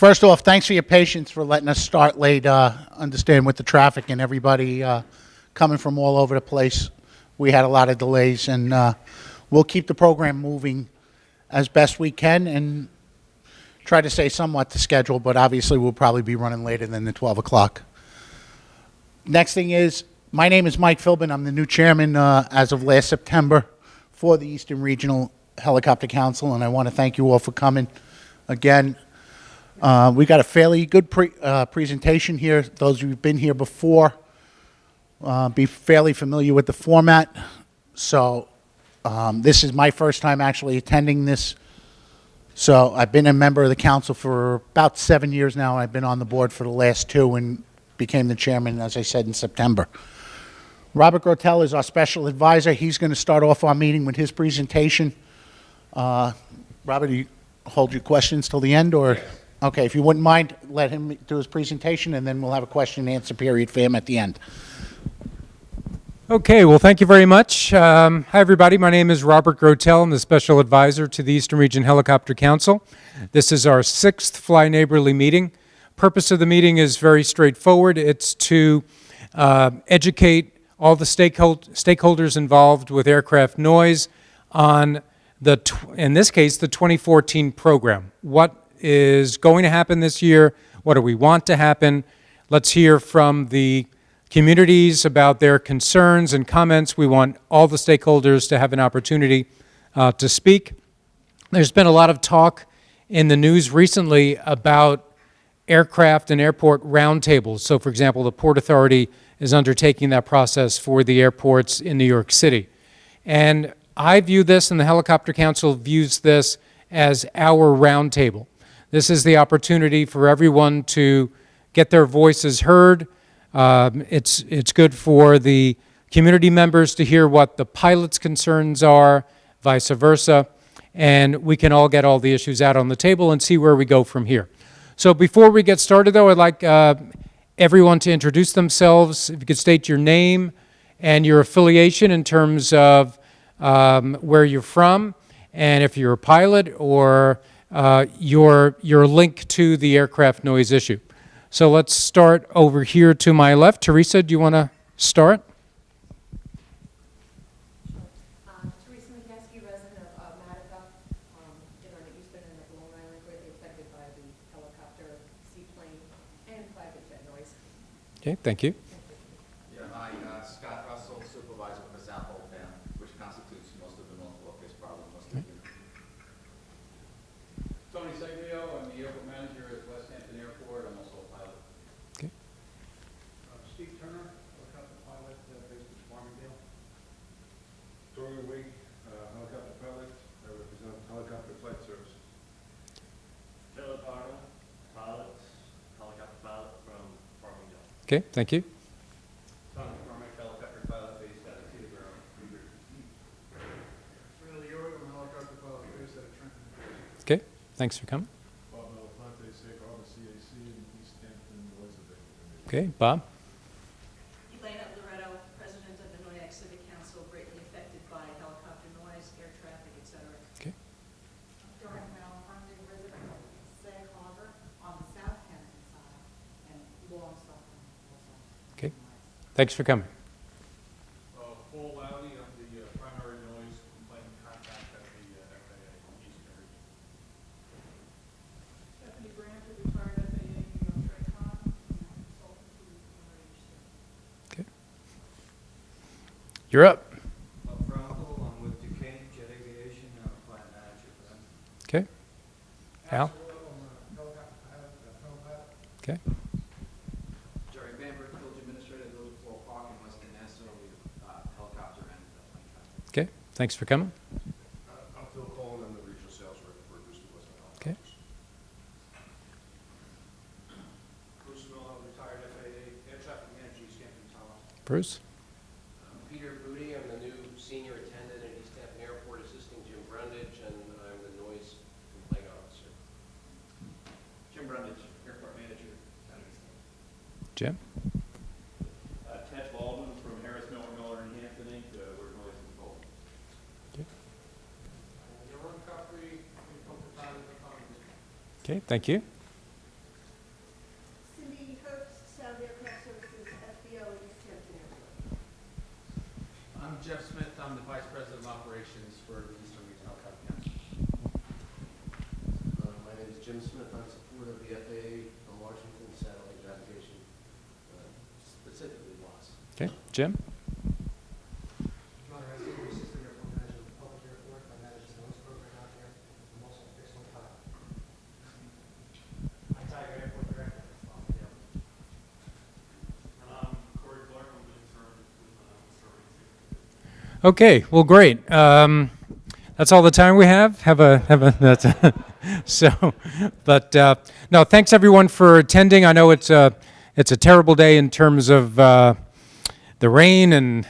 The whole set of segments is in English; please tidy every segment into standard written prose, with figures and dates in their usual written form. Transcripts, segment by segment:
First off, thanks for your patience for letting us start late. Understand with the traffic and everybody coming from all over the place, we had a lot of delays, and we'll keep the program moving as best we can and try to stay somewhat to schedule, but obviously we'll probably be running later than the 12 o'clock. Next thing is, my name is Mike Philbin. I'm the new chairman as of last September for the Eastern Regional Helicopter Council, and I want to thank you all for coming again. We got a fairly good presentation here. Those who've been here before be fairly familiar with the format. So this is my first time actually attending this. So I've been a member of the council for about 7 years now. I've been on the board for the last 2 and became the chairman, as I said, in September. Robert Grotel is our special advisor. He's going to start off our meeting with his presentation. Robert, do you hold your questions till the end, or? Okay, if you wouldn't mind, let him do his presentation, and then we'll have a question and answer period for him at the end. Okay, well, thank you very much. Hi, everybody. My name is Robert Grotel. I'm the special advisor to the Eastern Region Helicopter Council. This is our 6th Fly Neighborly meeting. Purpose of the meeting is very straightforward. It's to educate all the stakeholders involved with aircraft noise on in this case, the 2014 program. What is going to happen this year? What do we want to happen? Let's hear from the communities about their concerns and comments. We want all the stakeholders to have an opportunity to speak. There's been a lot of talk in the news recently about aircraft and airport roundtables. So, for example, the Port Authority is undertaking that process for the airports in New York City. And I view this, and the Helicopter Council views this, as our roundtable. This is the opportunity for everyone to get their voices heard. It's good for the community members to hear what the pilot's concerns are, vice versa, and we can all get all the issues out on the table and see where we go from here. So before we get started, though, I'd like everyone to introduce themselves. If you could state your name and your affiliation in terms of where you're from, and if you're a pilot, or your link to the aircraft noise issue. So let's start over here to my left. Teresa, do you want to start? Teresa McCaskey, resident of Marriott, in our Eastern and Long Island, greatly affected by the helicopter, seaplane, and private jet noise. Okay, thank you. Yeah, hi, Scott Russell, supervisor for the South Old Town, which constitutes most of the North Caucasus problem. Tony Seglio, I'm the airport manager at West Hampton Airport. I'm also a pilot. Okay. Steve Turner, helicopter pilot based in Farmingdale. Tori Wig, helicopter pilot. I represent helicopter flight service. Philip Arnold, pilot, helicopter pilot from Farmingdale. Okay, thank you. Tom McCormick, helicopter pilot based out of Teterboro, New Jersey. Riley York, I'm a helicopter pilot based out of Trenton. Okay, thanks for coming. Bob Melville, Safe Harbor CAC in East Hampton, Elizabeth. Okay, Bob? Elena Loretto, president of the Noyak Civic Council, greatly affected by helicopter noise, air traffic, etc. Okay. Doreen Mel, I'm the resident of Sag Harbor on the South Hampton side, and long suffering also. Okay. Thanks for coming. Paul Lowdy, I'm the primary noise complaint contact at the FAA Eastern Region. Stephanie Brandt, retired FAA New York TRACON, consultant to the Okay. You're up. Bob Frankel, I'm with Duquesne Jet Aviation, I'm a plant manager for them. Okay. Al? I'm a helicopter pilot, film pilot. Okay. Jerry Bamber, village administrator, village of Floral Park in Weston, Nassau, helicopter and plane traffic. Okay, thanks for coming. I'm Phil Cohen, I'm the regional sales rep for Bruce Western Okay. Helicopters. Bruce Miller, retired FAA air traffic manager, East Hampton Tower. Bruce? Peter Booty, I'm the new senior attendant at East Hampton Airport, assisting Jim Brundage, and I'm the noise complaint officer. Jim Brundage, airport manager, out of East Hampton. Jim? Ted Baldwin from Harris Miller Miller and Hampton Inc., we're noise control. Yaron Coffey, helicopter pilot for Farmingdale. Okay, thank you. Ground Aircraft Services, FBO, in East Hampton Airport. I'm Jeff Smith. I'm the Vice President of Operations for the Eastern Region Helicopter Council. My name is Jim Smith. I'm support of the FAA on Washington satellite navigation, specifically WAS. Okay, Jim? John Resnick, Assistant Airport Manager of the Public Airport. I manage the noise program out there. I'm also a fixed pilot. I'm Tiger Airport Director. Corey Clark, I'm the intern with serving safety. Okay, well, great. That's all the time we have. That's so. But no, thanks everyone for attending. I know it's a terrible day in terms of the rain, and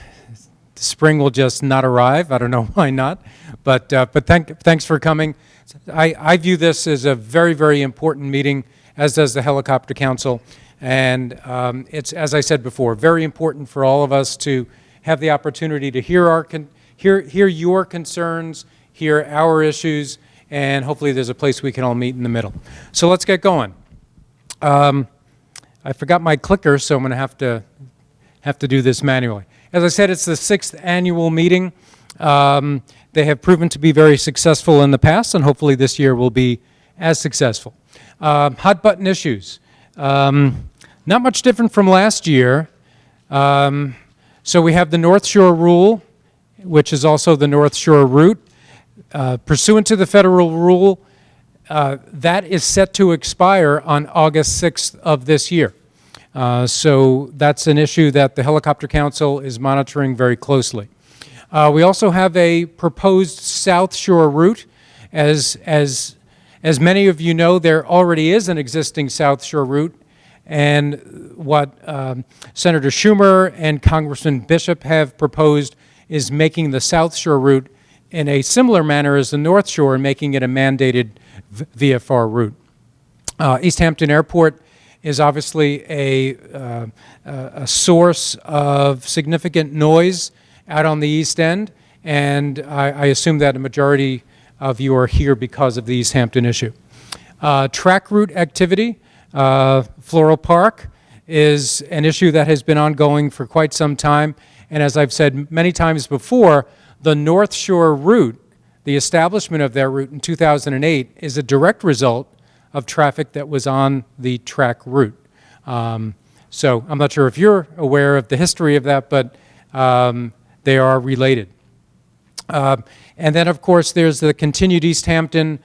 the spring will just not arrive. I don't know why not, but thanks for coming. I view this as a very, very important meeting, as does the Helicopter Council, and it's, as I said before, very important for all of us to have the opportunity to hear your concerns, hear our issues, and hopefully there's a place we can all meet in the middle. So let's get going. I forgot my clicker, so I'm going to have to do this manually. As I said, it's the 6th annual meeting. They have proven to be very successful in the past, and hopefully this year will be as successful. Hot button issues. Not much different from last year. So we have the North Shore Rule, which is also the North Shore Route. Pursuant to the federal rule, that is set to expire on August 6th of this year. So that's an issue that the Helicopter Council is monitoring very closely. We also have a proposed South Shore route. As many of you know, there already is an existing South Shore route, and what Senator Schumer and Congressman Bishop have proposed is making the South Shore route in a similar manner as the North Shore and making it a mandated VFR route. East Hampton Airport is obviously a source of significant noise out on the East End, and I assume that a majority of you are here because of the East Hampton issue. Track route activity. Floral Park is an issue that has been ongoing for quite some time, and as I've said many times before, the North Shore route, the establishment of that route in 2008, is a direct result of traffic that was on the track route. So I'm not sure if you're aware of the history of that, but they are related. And then, of course, there's the continued East Hampton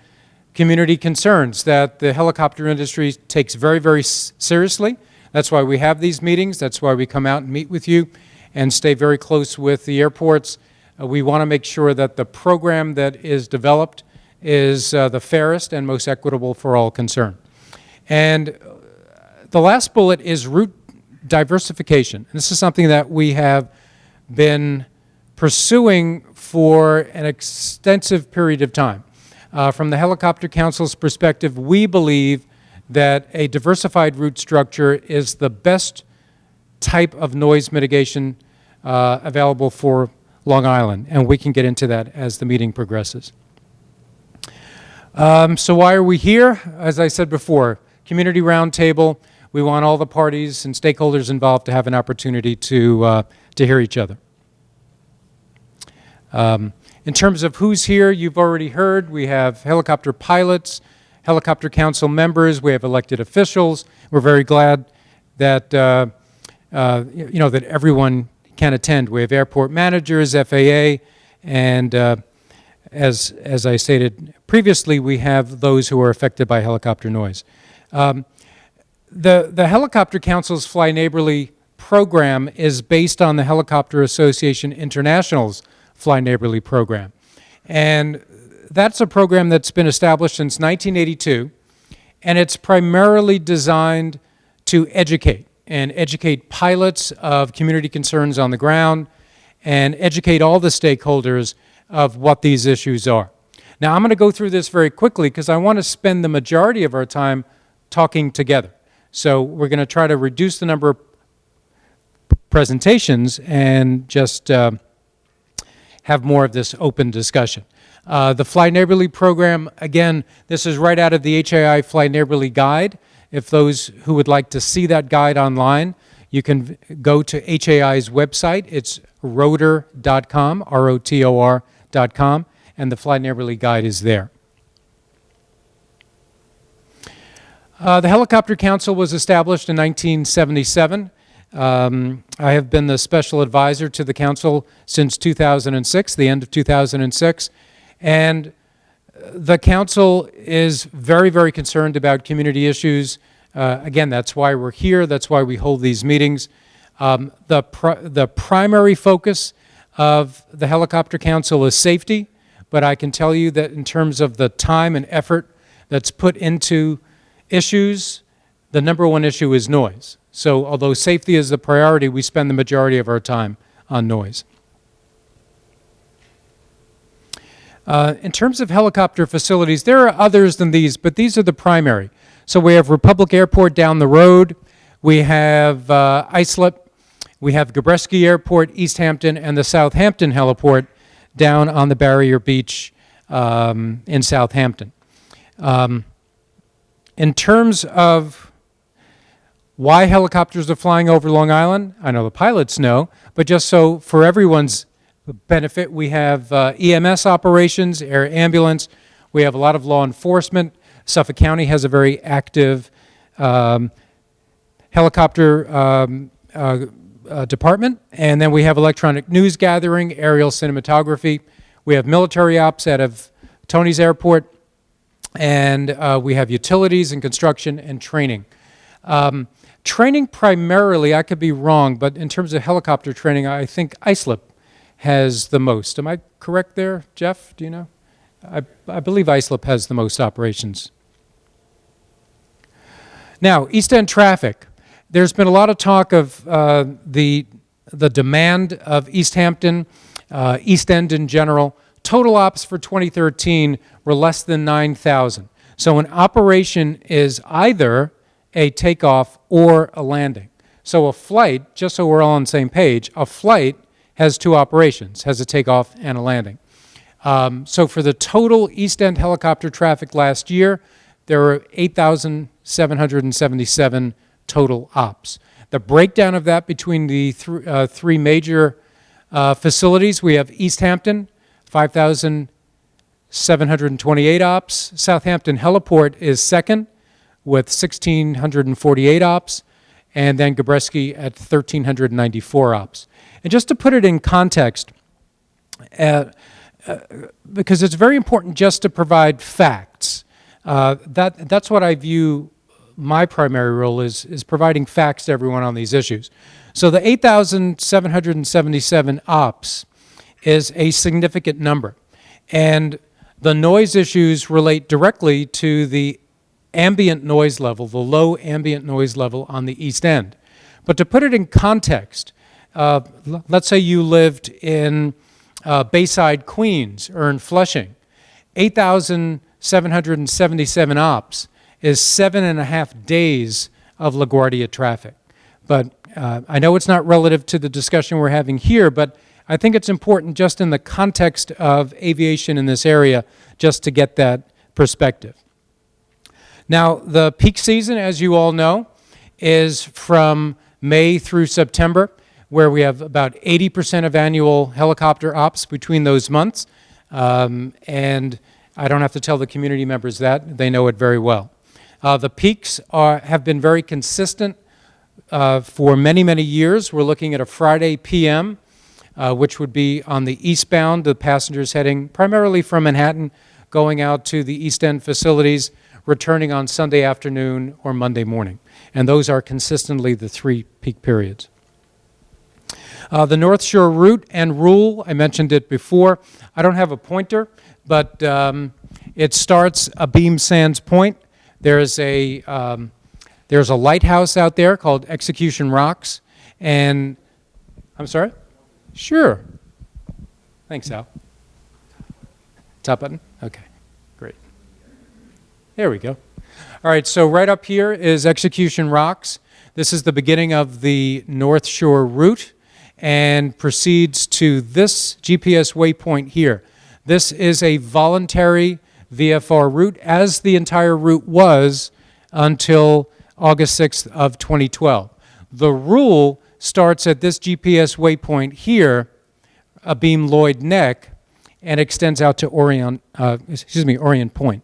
community concerns that the helicopter industry takes very, very seriously. That's why we have these meetings. That's why we come out and meet with you and stay very close with the airports. We want to make sure that the program that is developed is the fairest and most equitable for all concerned. And the last bullet is route diversification. And this is something that we have been pursuing for an extensive period of time. From the Helicopter Council's perspective, we believe that a diversified route structure is the best type of noise mitigation available for Long Island, and we can get into that as the meeting progresses. So why are we here? As I said before, community roundtable. We want all the parties and stakeholders involved to have an opportunity to hear each other. In terms of who's here, you've already heard. We have helicopter pilots, Helicopter Council members. We have elected officials. We're very glad that that everyone can attend. We have airport managers, FAA, and as I stated previously, we have those who are affected by helicopter noise. The Helicopter Council's Fly Neighborly program is based on the Helicopter Association International's Fly Neighborly program. And that's a program that's been established since 1982, and it's primarily designed to educate pilots of community concerns on the ground and educate all the stakeholders of what these issues are. Now, I'm going to go through this very quickly because I want to spend the majority of our time talking together. So we're going to try to reduce the number of presentations and just have more of this open discussion. The Fly Neighborly program, again, this is right out of the HAI Fly Neighborly Guide. If those who would like to see that guide online, you can go to HAI's website. It's rotor.com, rotor.com, and the Fly Neighborly Guide is there. The Helicopter Council was established in 1977. I have been the special advisor to the council since 2006, the end of 2006, and the council is very, very concerned about community issues. Again, that's why we're here. That's why we hold these meetings. The primary focus of the Helicopter Council is safety, but I can tell you that in terms of the time and effort that's put into issues, the number one issue is noise. So although safety is the priority, we spend the majority of our time on noise. In terms of helicopter facilities, there are others than these, but these are the primary. So we have Republic Airport down the road, we have Islip, we have Gabreski Airport, East Hampton, and the Southampton Heliport down on the Barrier Beach in Southampton. In terms of why helicopters are flying over Long Island, I know the pilots know, but just so for everyone's benefit, we have EMS operations, air ambulance, we have a lot of law enforcement. Suffolk County has a very active helicopter department, and then we have electronic news gathering, aerial cinematography. We have military ops out of Tony's Airport, and we have utilities and construction and training. Training primarily, I could be wrong, but in terms of helicopter training, I think Islip has the most. Am I correct there, Jeff? Do you know? I believe Islip has the most operations. Now, East End traffic. There's been a lot of talk of the demand of East Hampton, East End in general. Total ops for 2013 were less than 9,000. So an operation is either a takeoff or a landing. So a flight, just so we're all on the same page, a flight has two operations, has a takeoff and a landing. So for the total East End helicopter traffic last year, there were 8,777 total ops. The breakdown of that between the three major facilities, we have East Hampton, 5,728 ops. Southampton Heliport is second with 1,648 ops, and then Gabreski at 1,394 ops. And just to put it in context, because it's very important just to provide facts. That's what I view my primary role is providing facts to everyone on these issues. So the 8,777 ops is a significant number. And the noise issues relate directly to the ambient noise level, the low ambient noise level on the East End. But to put it in context, let's say you lived in Bayside, Queens, or in Flushing. 8,777 ops is 7.5 days of LaGuardia traffic. But I know it's not relative to the discussion we're having here, but I think it's important just in the context of aviation in this area just to get that perspective. Now, the peak season, as you all know, is from May through September, where we have about 80% of annual helicopter ops between those months. And I don't have to tell the community members that. They know it very well. The peaks have been very consistent for many, many years. We're looking at a Friday PM, which would be on the eastbound, the passengers heading primarily from Manhattan, going out to the East End facilities, returning on Sunday afternoon or Monday morning. And those are consistently the three peak periods. The North Shore route and rule, I mentioned it before. I don't have a pointer, but it starts Abeam Sands Point. There's a lighthouse out there called Execution Rocks. And, I'm sorry? Sure. Thanks, Al. Top button? Okay, great. There we go. All right, so right up here is Execution Rocks. This is the beginning of the North Shore route and proceeds to this GPS waypoint here. This is a voluntary VFR route, as the entire route was until August 6th of 2012. The rule starts at this GPS waypoint here, Abeam Lloyd Neck, and extends out to Orient Point.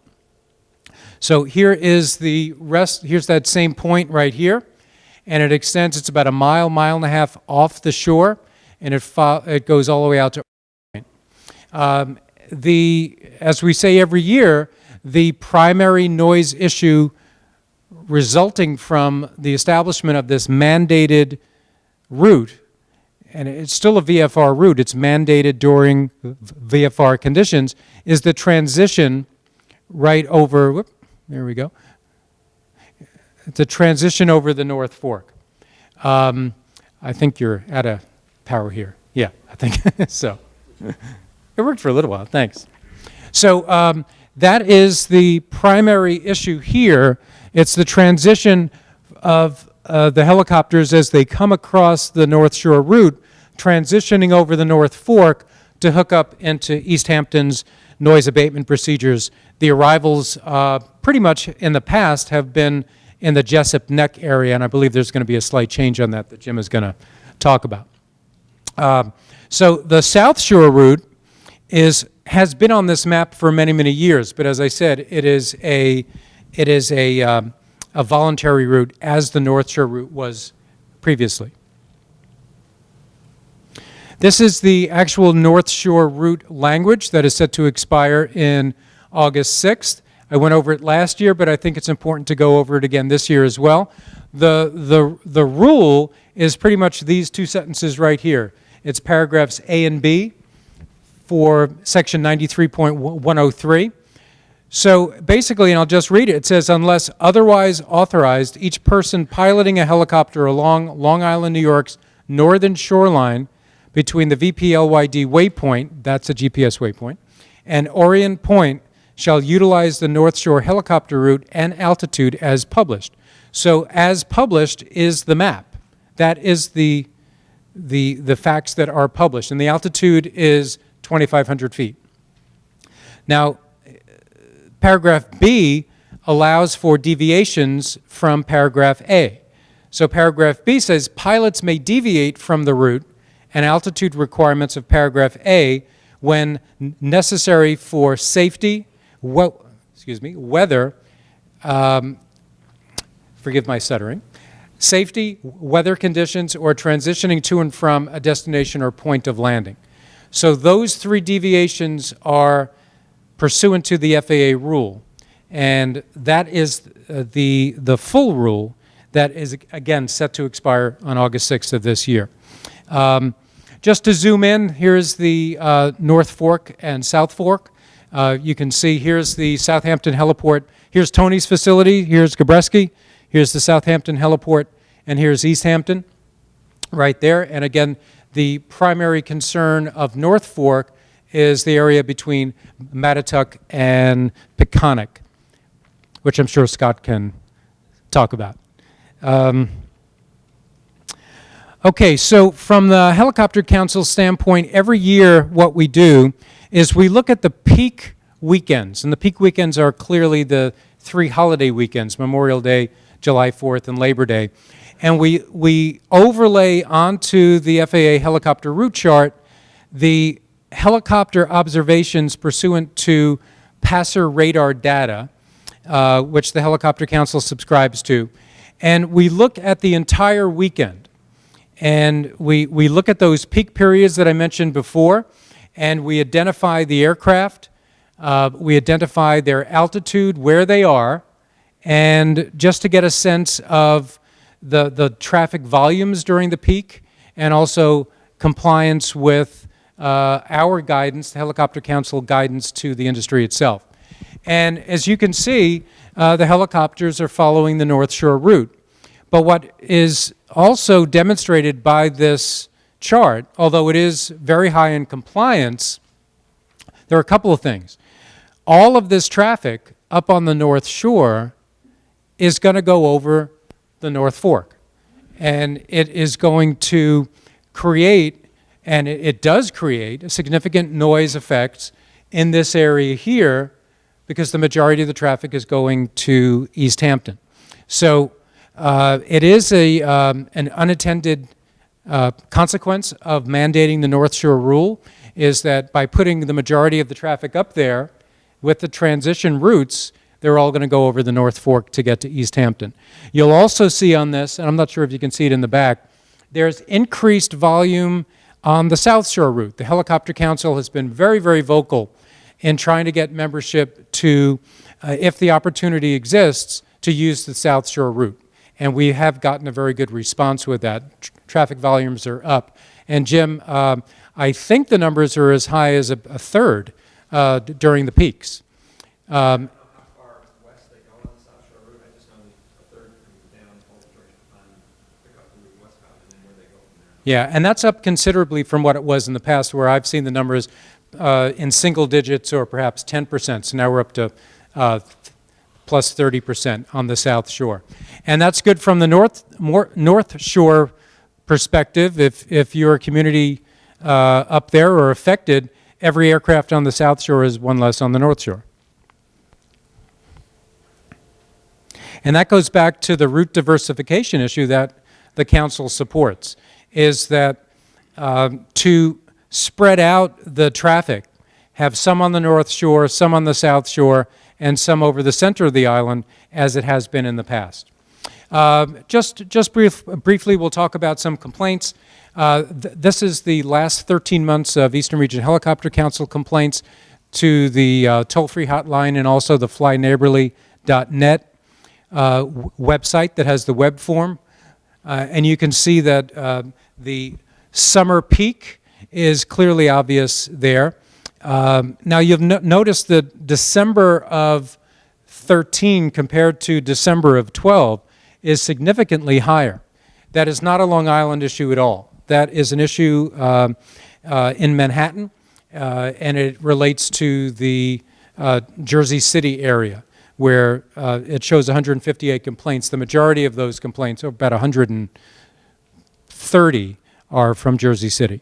So here is the rest, here's that same point right here, and it extends, it's about a mile, mile and a half off the shore, and it goes all the way out to Orient. As we say every year, the primary noise issue resulting from the establishment of this mandated route, and it's still a VFR route, it's mandated during VFR conditions, is the transition right over, there we go, the transition over the North Fork. I think you're out of power here. Yeah, I think so. It worked for a little while, thanks. So that is the primary issue here. It's the transition of the helicopters as they come across the North Shore route, transitioning over the North Fork to hook up into East Hampton's noise abatement procedures. The arrivals pretty much in the past have been in the Jessup Neck area, and I believe there's going to be a slight change on that Jim is going to talk about. So the South Shore route has been on this map for many, many years, but as I said, it is a voluntary route as the North Shore route was previously. This is the actual North Shore route language that is set to expire in August 6th. I went over it last year, but I think it's important to go over it again this year as well. The rule is pretty much these two sentences right here. It's paragraphs A and B for section 93.103. So basically, and I'll just read it, it says, unless otherwise authorized, each person piloting a helicopter along Long Island, New York's northern shoreline between the VPLYD waypoint, that's a GPS waypoint, and Orient Point shall utilize the North Shore helicopter route and altitude as published. So as published is the map. That is the facts that are published, and the altitude is 2,500 feet. Now, paragraph B allows for deviations from paragraph A. So paragraph B says pilots may deviate from the route and altitude requirements of paragraph A when necessary for safety, weather, forgive my stuttering, safety, weather conditions, or transitioning to and from a destination or point of landing. So those three deviations are pursuant to the FAA rule, and that is the full rule that is, again, set to expire on August 6th of this year. Just to zoom in, here's the North Fork and South Fork. You can see here's the Southampton heliport. Here's Tony's facility. Here's Gabreski. Here's the Southampton heliport, and here's East Hampton right there. And again, the primary concern of North Fork is the area between Mattituck and Peconic, which I'm sure Scott can talk about. Okay, so from the Helicopter Council standpoint, every year what we do is we look at the peak weekends, and the peak weekends are clearly the 3 holiday weekends, Memorial Day, July 4th, and Labor Day. And we overlay onto the FAA helicopter route chart the helicopter observations pursuant to passer radar data, which the Helicopter Council subscribes to. And we look at the entire weekend. And we look at those peak periods that I mentioned before, and we identify the aircraft, we identify their altitude, where they are, and just to get a sense of the traffic volumes during the peak, and also compliance with our guidance, the Helicopter Council guidance to the industry itself. And as you can see, the helicopters are following the North Shore route. But what is also demonstrated by this chart, although it is very high in compliance, there are a couple of things. All of this traffic up on the North Shore is going to go over the North Fork. And it is going to create, and it does create, a significant noise effects in this area here because the majority of the traffic is going to East Hampton. So It is an unintended consequence of mandating the North Shore rule, is that by putting the majority of the traffic up there with the transition routes, they're all going to go over the North Fork to get to East Hampton. You'll also see on this, and I'm not sure if you can see it in the back, there's increased volume on the South Shore route. The Helicopter Council has been very, very vocal in trying to get membership to, if the opportunity exists, to use the South Shore route. And we have gotten a very good response with that. Traffic volumes are up. And Jim, I think the numbers are as high as a third during the peaks. How far west they go on the South Shore route? I just know a third from down Old Church on pick up the route westbound and then where they go from there. Yeah, and that's up considerably from what it was in the past, where I've seen the numbers in single digits or perhaps 10%. So now we're up to plus 30% on the South Shore. And that's good from the North Shore perspective. If you're a community up there or affected, every aircraft on the South Shore is one less on the North Shore. And that goes back to the route diversification issue that the council supports, is that to spread out the traffic, have some on the North Shore, some on the South Shore, and some over the center of the island, as it has been in the past. Just briefly, we'll talk about some complaints. This is the last 13 months of Eastern Region Helicopter Council complaints to the toll-free hotline and also the flyneighborly.net website that has the web form. And you can see that the summer peak is clearly obvious there. Now you've noticed that December of 13 compared to December of 12 is significantly higher. That is not a Long Island issue at all. That is an issue in Manhattan, and it relates to the Jersey City area, where it shows 158 complaints. The majority of those complaints, about 130, are from Jersey City.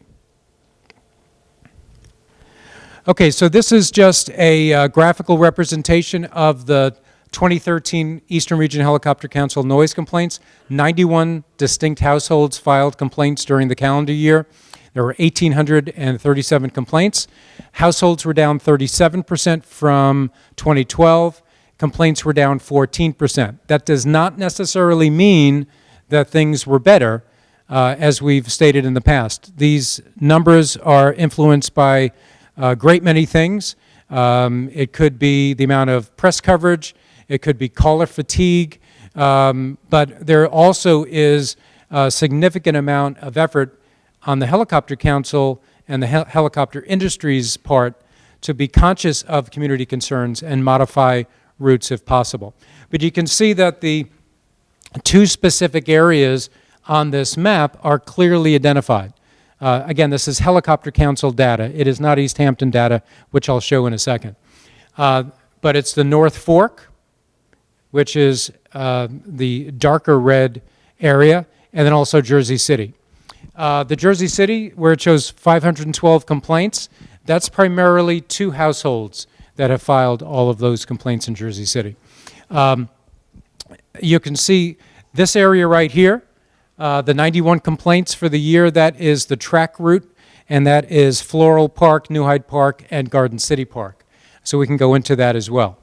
Okay, so this is just a graphical representation of the 2013 Eastern Region Helicopter Council noise complaints. 91 distinct households filed complaints during the calendar year. There were 1,837 complaints. Households were down 37% from 2012. Complaints were down 14%. That does not necessarily mean that things were better, as we've stated in the past. These numbers are influenced by a great many things. It could be the amount of press coverage. It could be caller fatigue. But there also is a significant amount of effort on the Helicopter Council and the helicopter industry's part to be conscious of community concerns and modify routes if possible. But you can see that the two specific areas on this map are clearly identified. Again, this is Helicopter Council data. It is not East Hampton data, which I'll show in a second. But it's the North Fork, which is the darker red area, and then also Jersey City. The Jersey City, where it shows 512 complaints, that's primarily two households that have filed all of those complaints in Jersey City. You can see this area right here, the 91 complaints for the year. That is the track route, and that is Floral Park, New Hyde Park, and Garden City Park. So we can go into that as well.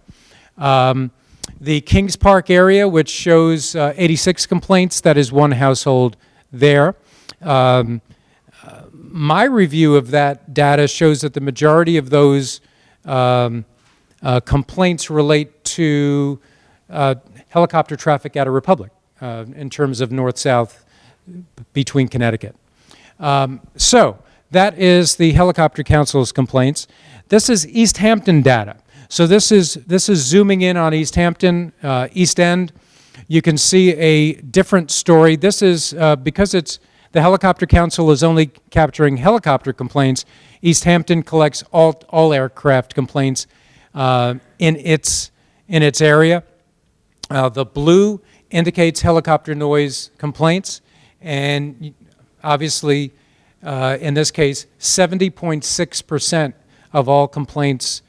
The Kings Park area, which shows 86 complaints, that is one household there. My review of that data shows that the majority of those complaints relate to helicopter traffic out of Republic in terms of north-south between Connecticut. So that is the Helicopter Council's complaints. This is East Hampton data. So this is zooming in on East Hampton, East End. You can see a different story. This is because the Helicopter Council is only capturing helicopter complaints. East Hampton collects all aircraft complaints in its area. The blue indicates helicopter noise complaints, and obviously, in this case, 70.6% of all complaints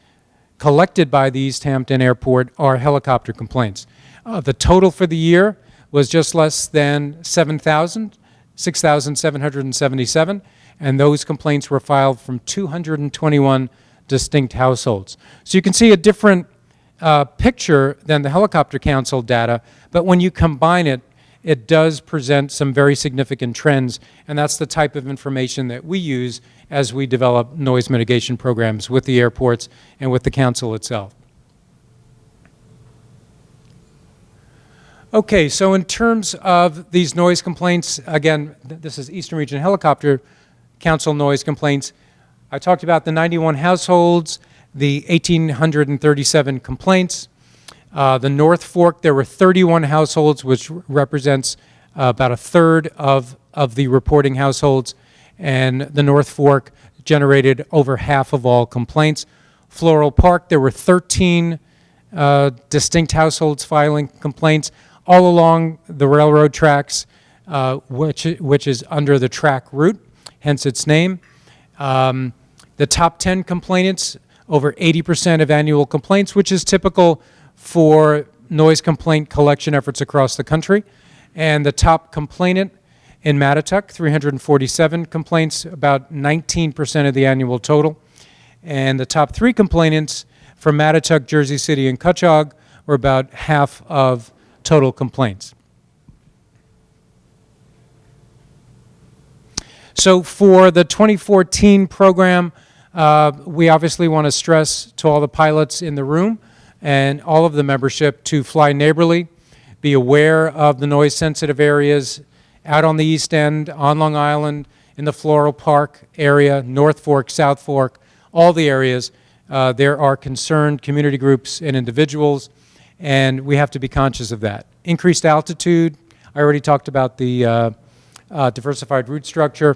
collected by the East Hampton Airport are helicopter complaints. The total for the year was just less than 7,000, 6,777, and those complaints were filed from 221 distinct households. So you can see a different picture than the Helicopter Council data, but when you combine it, it does present some very significant trends, and that's the type of information that we use as we develop noise mitigation programs with the airports and with the council itself. Okay, so in terms of these noise complaints, again, this is Eastern Region Helicopter Council noise complaints. I talked about the 91 households, the 1,837 complaints. The North Fork, there were 31 households, which represents about a third of the reporting households, and the North Fork generated over half of all complaints. Floral Park, there were 13 distinct households filing complaints all along the railroad tracks, which is under the track route, hence its name. The top 10 complainants, over 80% of annual complaints, which is typical for noise complaint collection efforts across the country. And the top complainant in Mattituck, 347 complaints, about 19% of the annual total. And the top 3 complainants from Mattituck, Jersey City, and Cutchogue were about half of total complaints. So for the 2014 program, we obviously want to stress to all the pilots in the room and all of the membership to fly neighborly, be aware of the noise-sensitive areas out on the East End, on Long Island, in the Floral Park area, North Fork, South Fork, all the areas. There are concerned community groups and individuals, and we have to be conscious of that. Increased altitude, I already talked about the diversified route structure.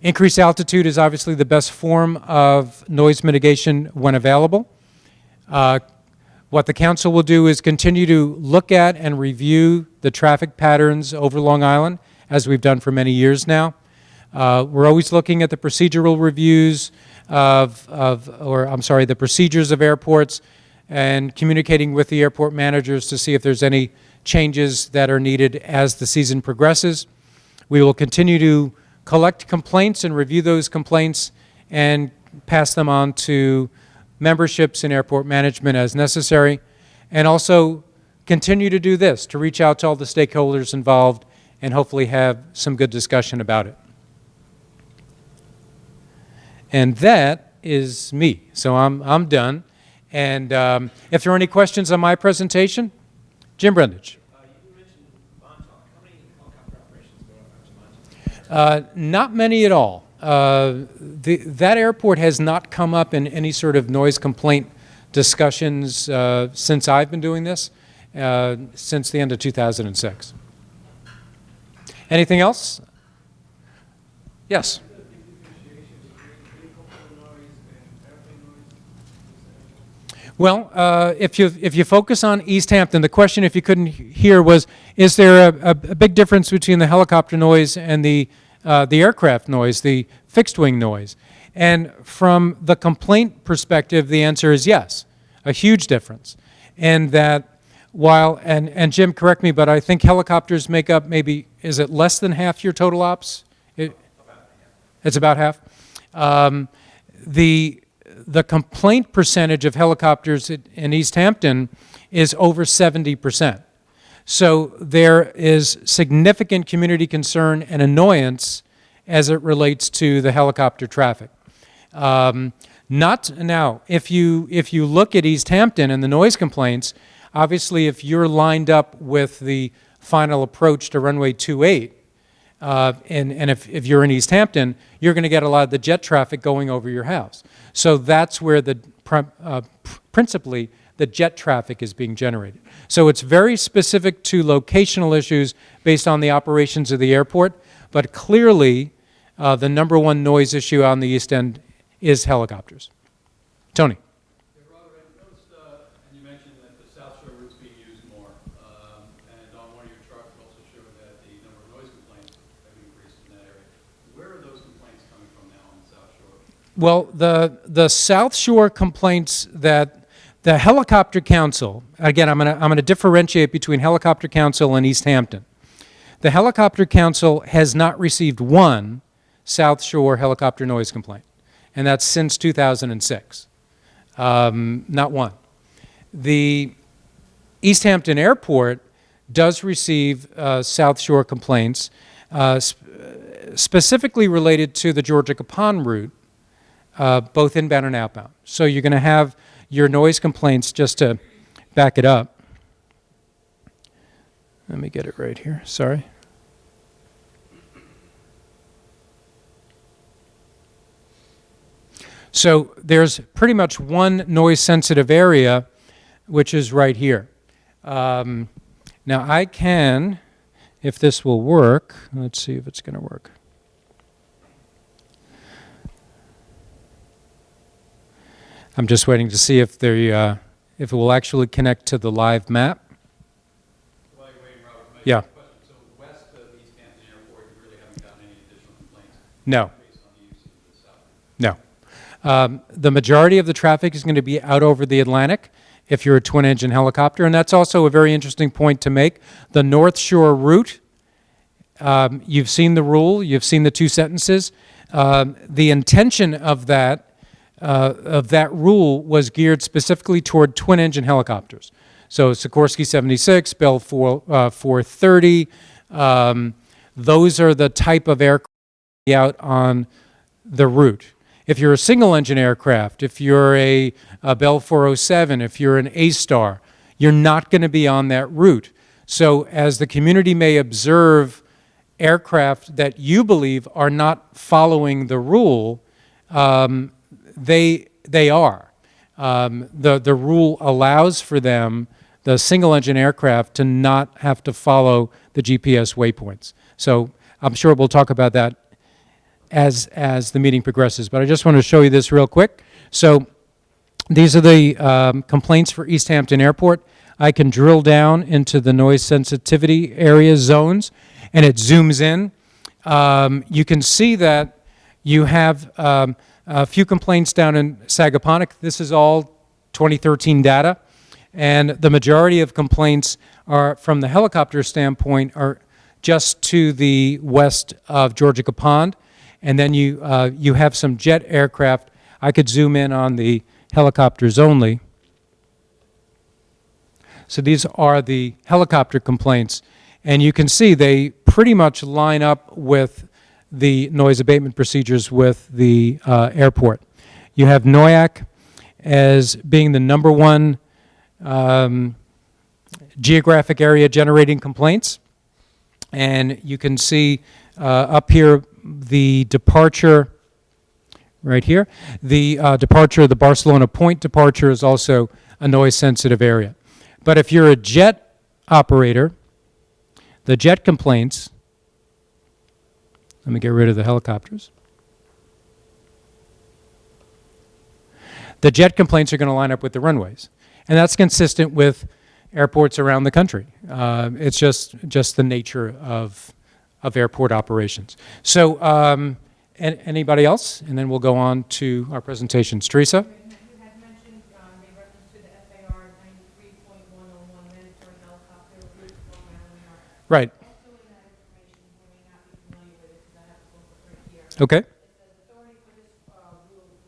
Increased altitude is obviously the best form of noise mitigation when available. What the council will do is continue to look at and review the traffic patterns over Long Island, as we've done for many years now. We're always looking at the procedural reviews the procedures of airports and communicating with the airport managers to see if there's any changes that are needed as the season progresses. We will continue to collect complaints and review those complaints and pass them on to memberships and airport management as necessary, and also continue to do this, to reach out to all the stakeholders involved and hopefully have some good discussion about it. And that is me. So I'm done. And if there are any questions on my presentation, Jim Brundage. You mentioned Montauk. How many helicopter operations go out to Montauk? Not many at all. That airport has not come up in any sort of noise complaint discussions since I've been doing this, since the end of 2006. Anything else? Yes. Well, if you focus on East Hampton, the question, if you couldn't hear, was: is there a big difference between the helicopter noise and the aircraft noise, the fixed wing noise? And from the complaint perspective, the answer is yes, a huge difference. And that while, and Jim, correct me, but I think helicopters make up maybe, is it less than half your total ops? It's about half. The complaint percentage of helicopters in East Hampton is over 70%. So there is significant community concern and annoyance as it relates to the helicopter traffic. Not now, if you look at East Hampton and the noise complaints, obviously if you're lined up with the final approach to runway 28, and if you're in East Hampton, you're going to get a lot of the jet traffic going over your house. So that's where principally the jet traffic is being generated. So it's very specific to locational issues based on the operations of the airport, but clearly the number one noise issue on the East End is helicopters. Tony. Yeah, Robert, I noticed, and you mentioned that the South Shore route's being used more, and on one of your charts it also showed that the number of noise complaints have increased in that area. Where are those complaints coming from now on the South Shore? Well, the South Shore complaints that The Helicopter Council, again, I'm going to differentiate between Helicopter Council and East Hampton. The Helicopter Council has not received one South Shore helicopter noise complaint, and that's since 2006. Not one. The East Hampton Airport does receive South Shore complaints, specifically related to the Georgia Capon route, both inbound and outbound. So you're going to have your noise complaints, just to back it up. Let me get it right here, sorry. So there's pretty much one noise-sensitive area, which is right here. Now I can, if this will work, let's see if it's going to work. I'm just waiting to see if it will actually connect to the live map. While you're waiting, Robert, may I Yeah. ask a question? So west of East Hampton Airport, you really haven't gotten any additional complaints No, based on the use of the south? no. The majority of the traffic is going to be out over the Atlantic if you're a twin-engine helicopter, and that's also a very interesting point to make. The North Shore route, you've seen the rule, you've seen the two sentences. The intention of that rule was geared specifically toward twin-engine helicopters. So Sikorsky 76, Bell 430, those are the type of aircraft out on the route. If you're a single-engine aircraft, if you're a Bell 407, if you're an A-Star, you're not going to be on that route. So as the community may observe aircraft that you believe are not following the rule, they are. The rule allows for them, the single-engine aircraft, to not have to follow the GPS waypoints. So I'm sure we'll talk about that as the meeting progresses. But I just want to show you this real quick. So these are the complaints for East Hampton Airport. I can drill down into the noise sensitivity area zones, and it zooms in. You can see that you have a few complaints down in Sagaponack. This is all 2013 data, and the majority of complaints are, from the helicopter standpoint, are just to the west of Georgia Capon, and then you have some jet aircraft. I could zoom in on the helicopters only. So these are the helicopter complaints, and you can see they pretty much line up with the noise abatement procedures with the airport. You have NOAC as being the number one geographic area generating complaints, and you can see up here the departure right here. The departure, the Barcelona Point departure, is also a noise-sensitive area. But if you're a jet operator, the jet complaints, let me get rid of the helicopters. The jet complaints are going to line up with the runways. And that's consistent with airports around the country. It's just the nature of airport operations. So anybody else? And then we'll go on to our presentations. Teresa? You had mentioned in reference to the FAR 93.101 mandatory helicopter route Long Island Market. Right. Also in that information, you may not be familiar with it because I have the book right here. Okay. It says authority for this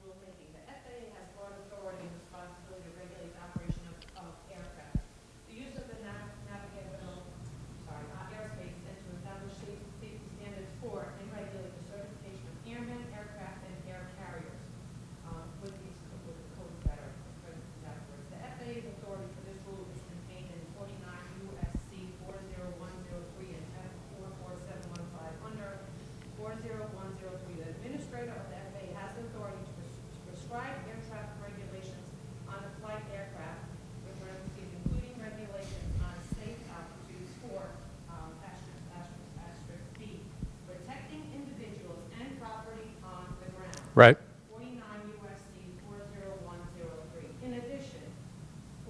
rulemaking. The FAA has broad authority and responsibility to regulate the operation of aircraft. The use of the navigable airspace and to establish safety standards for and regulate the certification of airmen, aircraft, and air carriers with the codes that are present afterwards. The FAA's authority for this rule is contained in 49 U.S.C. 40103 and F44715. Under 40103, the administrator of the FAA has the authority to prescribe air traffic regulations on the flight aircraft, with parentheses, including regulations on safe altitudes for *B, protecting individuals and property on the ground. Right. 49 U.S.C. 40103. In addition,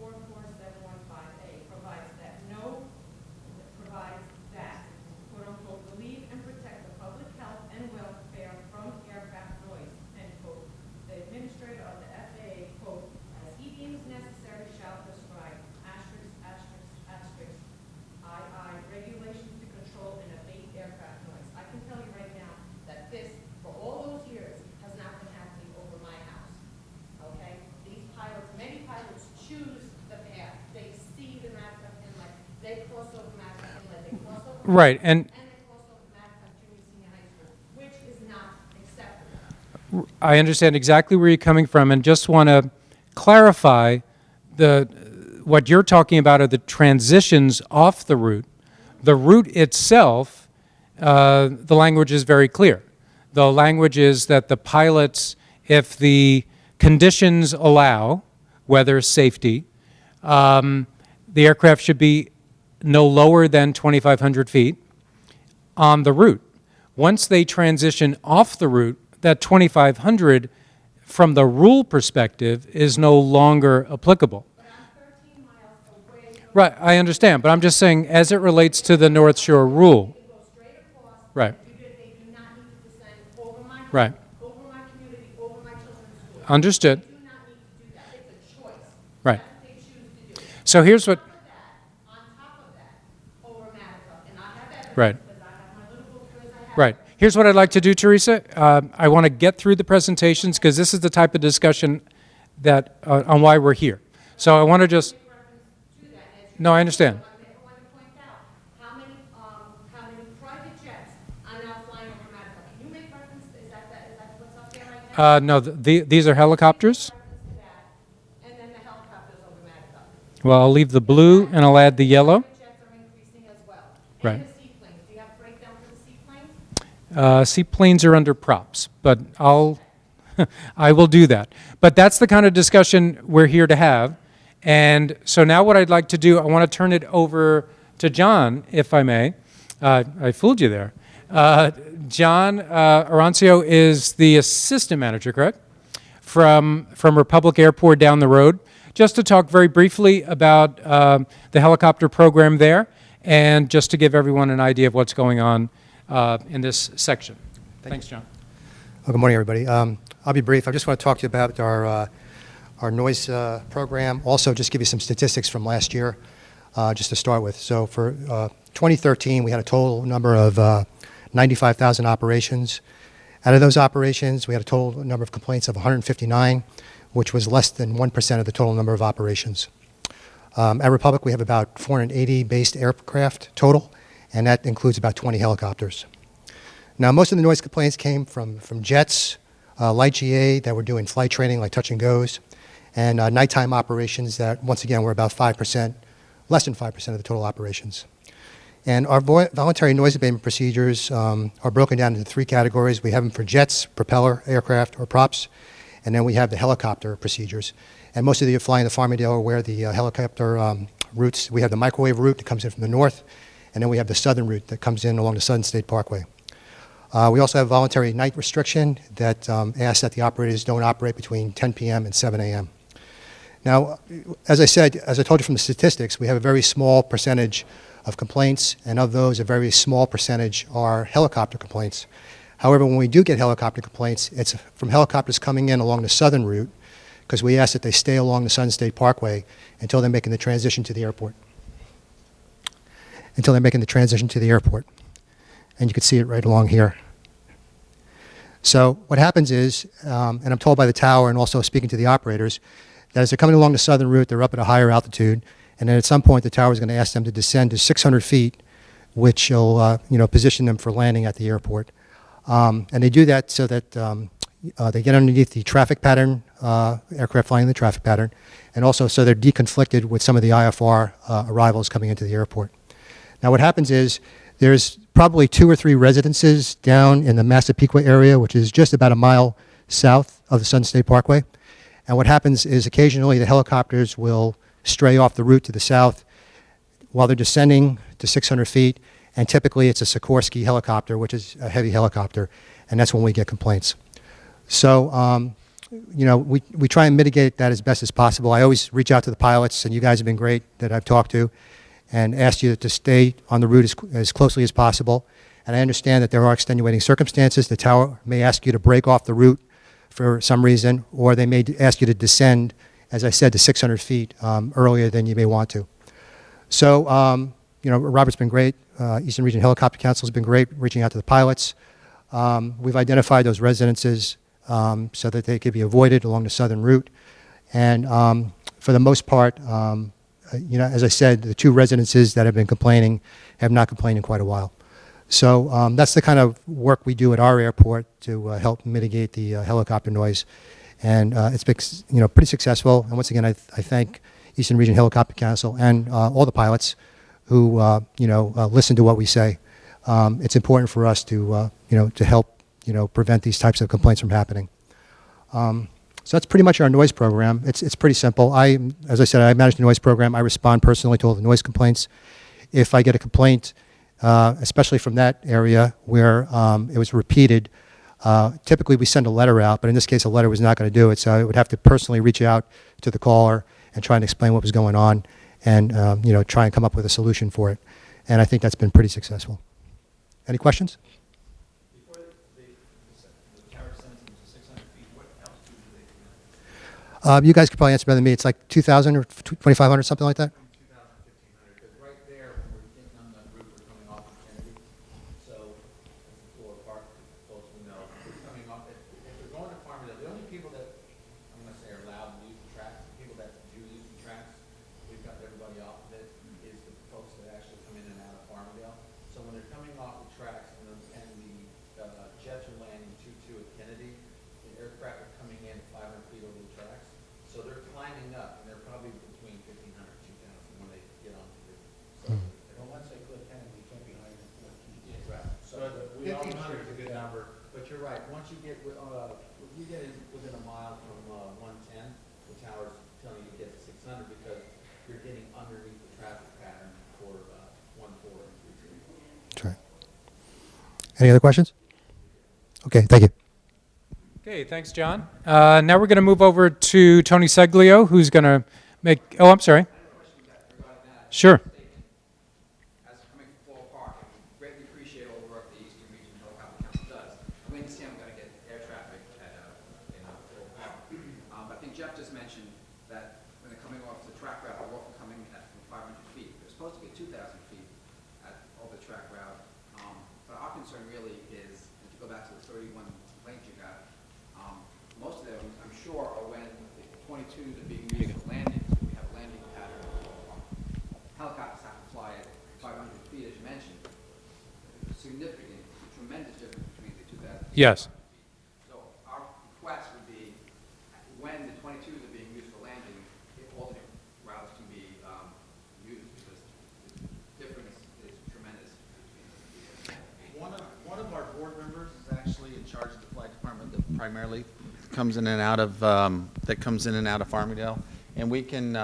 44715A provides that quote unquote, relieve and protect the public health and welfare from aircraft noise, end quote. The administrator of the FAA, quote, as he deems necessary Right, and And it's also Madison Junior Senior High School, which is not acceptable. I understand exactly where you're coming from, and just want to clarify what you're talking about are the transitions off the route. The route itself, the language is very clear. The language is that the pilots, if the conditions allow, weather, safety, the aircraft should be no lower than 2,500 feet on the route. Once they transition off the route, that 2,500 from the rule perspective is no longer applicable. But I'm 13 miles away from. Right, I understand, but I'm just saying as it relates to the North Shore rule. They go straight across. Right. They do not need to descend over my home, Right. over my community, over my children's school. Understood. They do not need to do that. It's a choice. Right. That's what they choose to do. So here's what, On top of that, over Madison, and I have evidence. Right. Because I have my little book, because I have. right. Here's what I'd like to do, Teresa. I want to get through the presentations because this is the type of discussion that, on why we're here. So I want to just, To that, as no, I understand. I want to point out, how many private jets are now flying over Madison? Can you make reference, is that what's up there right now? No, these are helicopters. Reference to that, and then the helicopters over Madison. Well, I'll leave the blue and I'll add the yellow. Private jets are increasing as well. Right. And the seaplanes, do you have a breakdown for the seaplanes? Seaplanes are under props, but I will do that. But that's the kind of discussion we're here to have. And so now what I'd like to do, I want to turn it over to John, if I may. I fooled you there. John Arancio is the assistant manager, correct? From Republic Airport down the road. Just to talk very briefly about the helicopter program there and just to give everyone an idea of what's going on in this section. Thanks, John. Well, good morning, everybody. I'll be brief. I just want to talk to you about our noise program. Also, just give you some statistics from last year, just to start with. So for 2013, we had a total number of 95,000 operations. Out of those operations, we had a total number of complaints of 159, which was less than 1% of the total number of operations. At Republic, we have about 480 based aircraft total, and that includes about 20 helicopters. Now, most of the noise complaints came from jets, light GA that were doing flight training like touch and goes, and nighttime operations that, once again, were about 5%, less than 5% of the total operations. And our voluntary noise abatement procedures are broken down into three categories. We have them for jets, propeller, aircraft, or props, and then we have the helicopter procedures. And most of you flying the Farmingdale are aware of the helicopter routes. We have the microwave route that comes in from the north, and then we have the southern route that comes in along the Southern State Parkway. We also have voluntary night restriction that asks that the operators don't operate between 10 p.m. and 7 a.m. Now, as I said, as I told you from the statistics, we have a very small percentage of complaints, and of those, a very small percentage are helicopter complaints. However, when we do get helicopter complaints, it's from helicopters coming in along the southern route, because we ask that they stay along the Southern State Parkway until they're making the transition to the airport. And you can see it right along here. So what happens is, and I'm told by the tower and also speaking to the operators, that as they're coming along the southern route, they're up at a higher altitude, and then at some point the tower is going to ask them to descend to 600 feet, which will position them for landing at the airport. And they do that so that they get underneath the traffic pattern, aircraft flying in the traffic pattern, and also so they're deconflicted with some of the IFR arrivals coming into the airport. Now what happens is there's probably 2 or 3 residences down in the Massapequa area, which is just about a mile south of the Southern State Parkway. And what happens is occasionally the helicopters will stray off the route to the south while they're descending to 600 feet. And typically it's a Sikorsky helicopter, which is a heavy helicopter, and that's when we get complaints. So, we try and mitigate that as best as possible. I always reach out to the pilots, and you guys have been great that I've talked to, and asked you to stay on the route as closely as possible. And I understand that there are extenuating circumstances. The tower may ask you to break off the route for some reason, or they may ask you to descend, as I said, to 600 feet earlier than you may want to. So, Robert's been great. Eastern Region Helicopter Council has been great reaching out to the pilots. We've identified those residences so that they could be avoided along the southern route. And for the most part, as I said, the 2 residences that have been complaining have not complained in quite a while. So that's the kind of work we do at our airport to help mitigate the helicopter noise. And it's been, pretty successful. And once again, I thank Eastern Region Helicopter Council and all the pilots who, listen to what we say. It's important for us to, to help, prevent these types of complaints from happening. So that's pretty much our noise program. It's pretty simple. As I said, I manage the noise program. I respond personally to all the noise complaints. If I get a complaint, especially from that area where it was repeated, typically we send a letter out, but in this case a letter was not going to do it, so I would have to personally reach out to the caller and try and explain what was going on and try and come up with a solution for it. And I think that's been pretty successful. Any questions? Before the tower descends to 600 feet, what altitude do they come at? You guys could probably answer better than me. It's like 2,000 or 2,500, something like that? 2,000, 1,500, because right there, when we're getting on that route, we're coming off of Kennedy. So, as the Flora Park folks will know, we're coming off, if we're going to Farmingdale, the only people that, I'm gonna say are allowed to use the tracks, the people that do use the tracks, we've got everybody off of it, is the folks that actually come in and out of Farmingdale. So when they're coming off the tracks and the jets are landing 2-2 at Kennedy, the aircraft are coming in 500 feet over the tracks. So they're climbing up, and they're probably between 1,500 and 2,000 when they get onto the. So, once they click Kennedy, we can't be higher than 14. yeah, right. So 1,500 is a good number, but you're right. Once you get if you get within a mile from 110, the tower's telling you to get to 600 because you're getting underneath the traffic pattern for 14 and 33. That's right. Any other questions? Okay, thank you. Okay, thanks, John. Now we're going to move over to Tony Seglio, who's going to make, oh, I'm sorry. Sure. As coming from Floral Park, I greatly appreciate all the work the Eastern Region Helicopter Council does. We understand we're going to get air traffic at Floral Park. But I think Jeff just mentioned that when they're coming off the track route, they're often coming at from 500 feet. They're supposed to get 2,000 feet over the track route. But our concern really is, and to go back to the 31 complaints you got, most of them, I'm sure, are when the 22s are being used for landings. We have a landing pattern. Helicopters have to fly at 500 feet, as you mentioned. There's a significant, tremendous difference between the 2,000 feet. Yes. So our request would be, when the 22s are being used for landing, if alternate routes can be used, because the difference is tremendous between the One of our board members is actually in charge of the flight department that primarily comes in and out of Farmingdale, and we can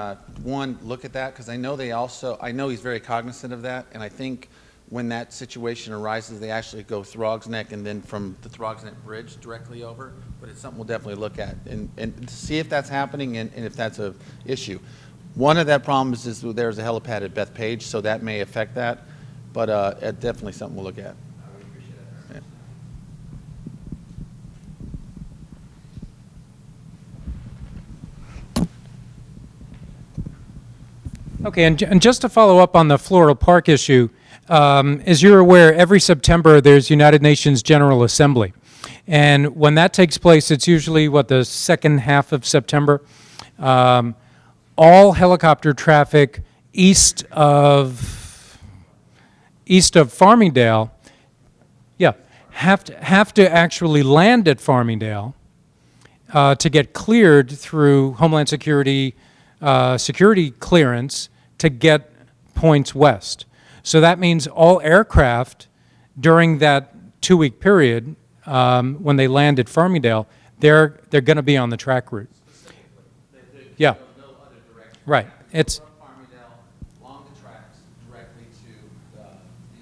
one look at that because I know he's very cognizant of that, and I think when that situation arises, they actually go Throgs Neck and then from the Throgs Neck Bridge directly over. But it's something we'll definitely look at and see if that's happening and if that's a issue. One of that problems is there's a helipad at Bethpage, so that may affect that, but definitely something we'll look at. Yeah. Okay, and just to follow up on the Floral Park issue, as you're aware, every September there's United Nations General Assembly. And when that takes place, it's usually, the second half of September. All helicopter traffic east of Farmingdale, have to actually land at Farmingdale to get cleared through Homeland Security security clearance to get points west. So that means all aircraft during that 2-week period, when they land at Farmingdale, they're going to be on the track route. Yeah. No other direction. Right. It's from Farmingdale along the tracks directly to the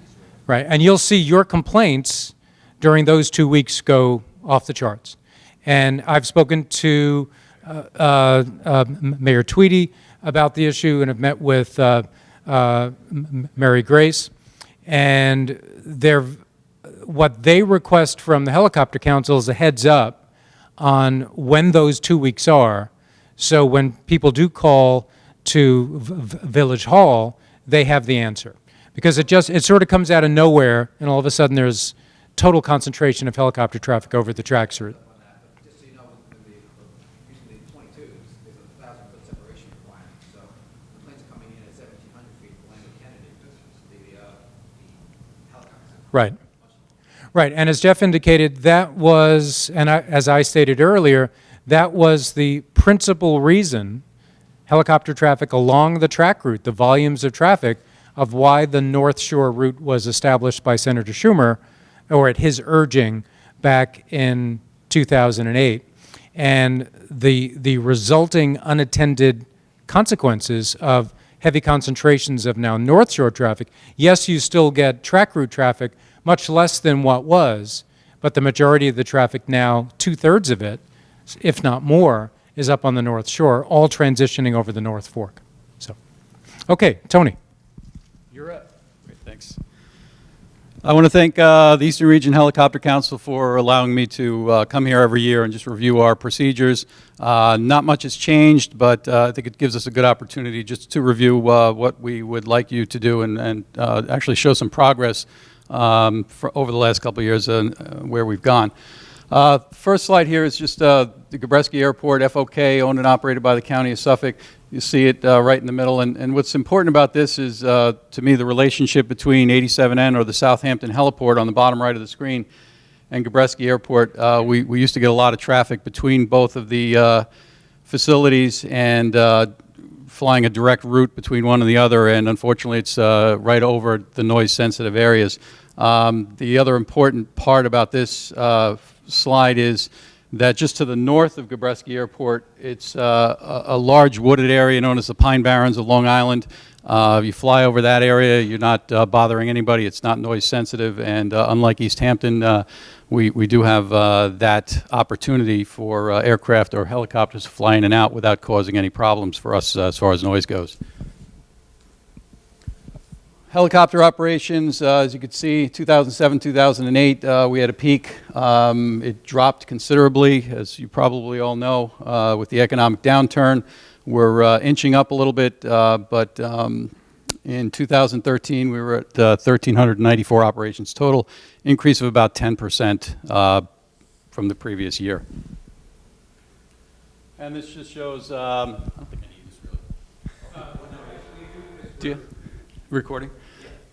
east road. right, and you'll see your complaints during those 2 weeks go off the charts. And I've spoken to Mayor Tweedy about the issue and have met with Mary Grace, and what they request from the Helicopter Council is a heads up on when those 2 weeks are, so when people do call to Village Hall, they have the answer. Because it sort of comes out of nowhere, and all of a sudden there's total concentration of helicopter traffic over the tracks route. Just so you know, using the 22s, there's a 1,000-foot separation requirement. So when planes are coming Right. Right, and as Jeff indicated, that was, and as I stated earlier, that was the principal reason helicopter traffic along the track route, the volumes of traffic, of why the North Shore route was established by Senator Schumer, or at his urging, back in 2008. And the resulting unattended consequences of heavy concentrations of now North Shore traffic, yes, you still get track route traffic, much less than what was, but the majority of the traffic now, 2/3 of it, if not more, is up on the North Shore, all transitioning over the North Fork. So, okay, Tony. You're up. Great, thanks. I want to thank the Eastern Region Helicopter Council for allowing me to come here every year and just review our procedures. Not much has changed, but I think it gives us a good opportunity just to review what we would like you to do and actually show some progress for over the last couple of years where we've gone. First slide here is just the Gabreski Airport, FOK, owned and operated by the County of Suffolk. You see it right in the middle. And what's important about this is, to me, the relationship between 87N, or the Southampton Heliport on the bottom right of the screen, and Gabreski Airport. We used to get a lot of traffic between both of the facilities, and flying a direct route between one and the other, and unfortunately it's right over the noise-sensitive areas. The other important part about this slide is that just to the north of Gabreski Airport, it's a large wooded area known as the Pine Barrens of Long Island. You fly over that area, you're not bothering anybody, it's not noise sensitive, and unlike East Hampton, we do have that opportunity for aircraft or helicopters to fly in and out without causing any problems for us as far as noise goes. Helicopter operations, as you can see, 2007, 2008, we had a peak. It dropped considerably, as you probably all know, with the economic downturn. We're inching up a little bit, but in 2013, we were at 1,394 operations total, increase of about 10% from the previous year. And this just shows, I don't think I need this really. Do you? Recording?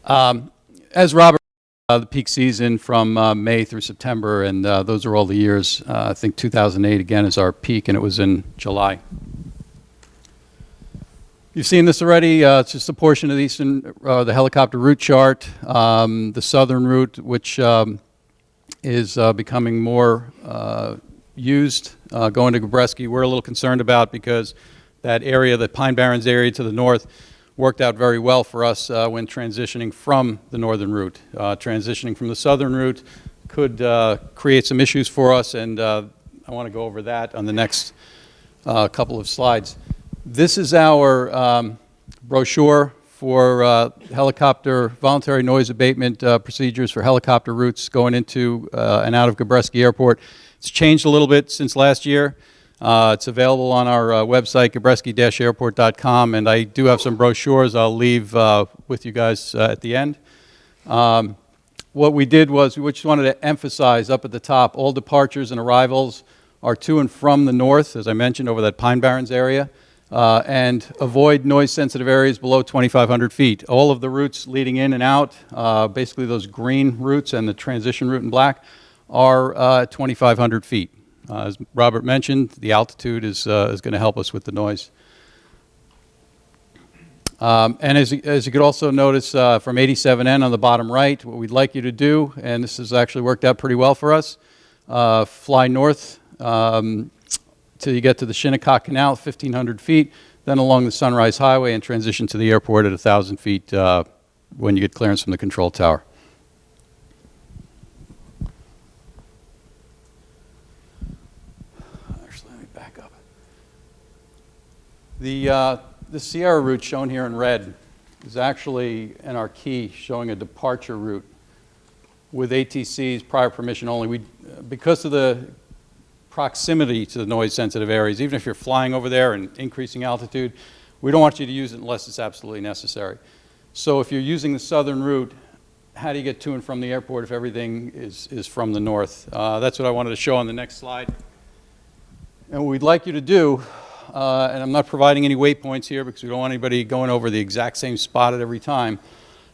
As Robert, the peak season from May through September, and those are all the years. I think 2008 again is our peak, and it was in July. You've seen this already. It's just a portion of the helicopter route chart. The southern route, which is becoming more used, going to Gabreski, we're a little concerned about, because that area, the Pine Barrens area to the north, worked out very well for us when transitioning from the northern route. Transitioning from the southern route could create some issues for us, and I want to go over that on the next couple of slides. This is our brochure for helicopter voluntary noise abatement procedures for helicopter routes going into and out of Gabreski Airport. It's changed a little bit since last year. It's available on our website, gabreski-airport.com, and I do have some brochures I'll leave with you guys at the end. What we did was we just wanted to emphasize up at the top, all departures and arrivals are to and from the north, as I mentioned, over that Pine Barrens area, and avoid noise-sensitive areas below 2,500 feet. All of the routes leading in and out, basically those green routes and the transition route in black, are 2,500 feet. As Robert mentioned, the altitude is going to help us with the noise. And as you could also notice from 87N on the bottom right, what we'd like you to do, and this has actually worked out pretty well for us, fly north till you get to the Shinnecock Canal, 1,500 feet, then along the Sunrise Highway and transition to the airport at 1,000 feet when you get clearance from the control tower. The Sierra route shown here in red is actually in our key showing a departure route with ATC's prior permission only. Because of the proximity to the noise-sensitive areas, even if you're flying over there and increasing altitude, we don't want you to use it unless it's absolutely necessary. So if you're using the southern route, how do you get to and from the airport if everything is from the north? That's what I wanted to show on the next slide. And what we'd like you to do, and I'm not providing any waypoints here because we don't want anybody going over the exact same spot at every time,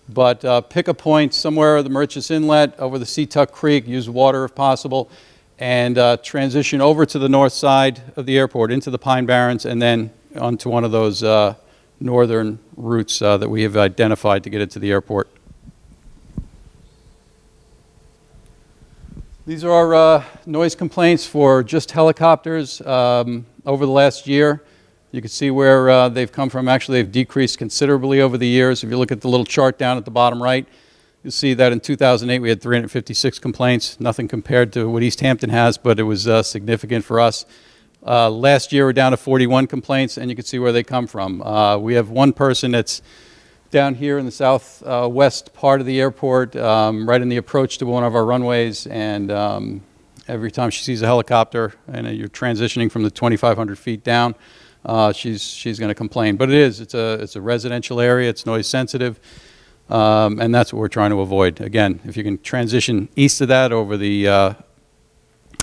But pick a point somewhere at the Murchis Inlet, over the Seatuck Creek, use water if possible, and transition over to the north side of the airport into the Pine Barrens and then onto one of those northern routes that we have identified to get into the airport. These are our noise complaints for just helicopters over the last year. You can see where they've come from. Actually, they've decreased considerably over the years. If you look at the little chart down at the bottom right, you'll see that in 2008 we had 356 complaints. Nothing compared to what East Hampton has, but it was significant for us. Last year we're down to 41 complaints, and you can see where they come from. We have one person that's down here in the southwest part of the airport, right in the approach to one of our runways, and every time she sees a helicopter and you're transitioning from the 2,500 feet down, she's going to complain. But it's a residential area, it's noise sensitive, and that's what we're trying to avoid. Again, if you can transition east of that over the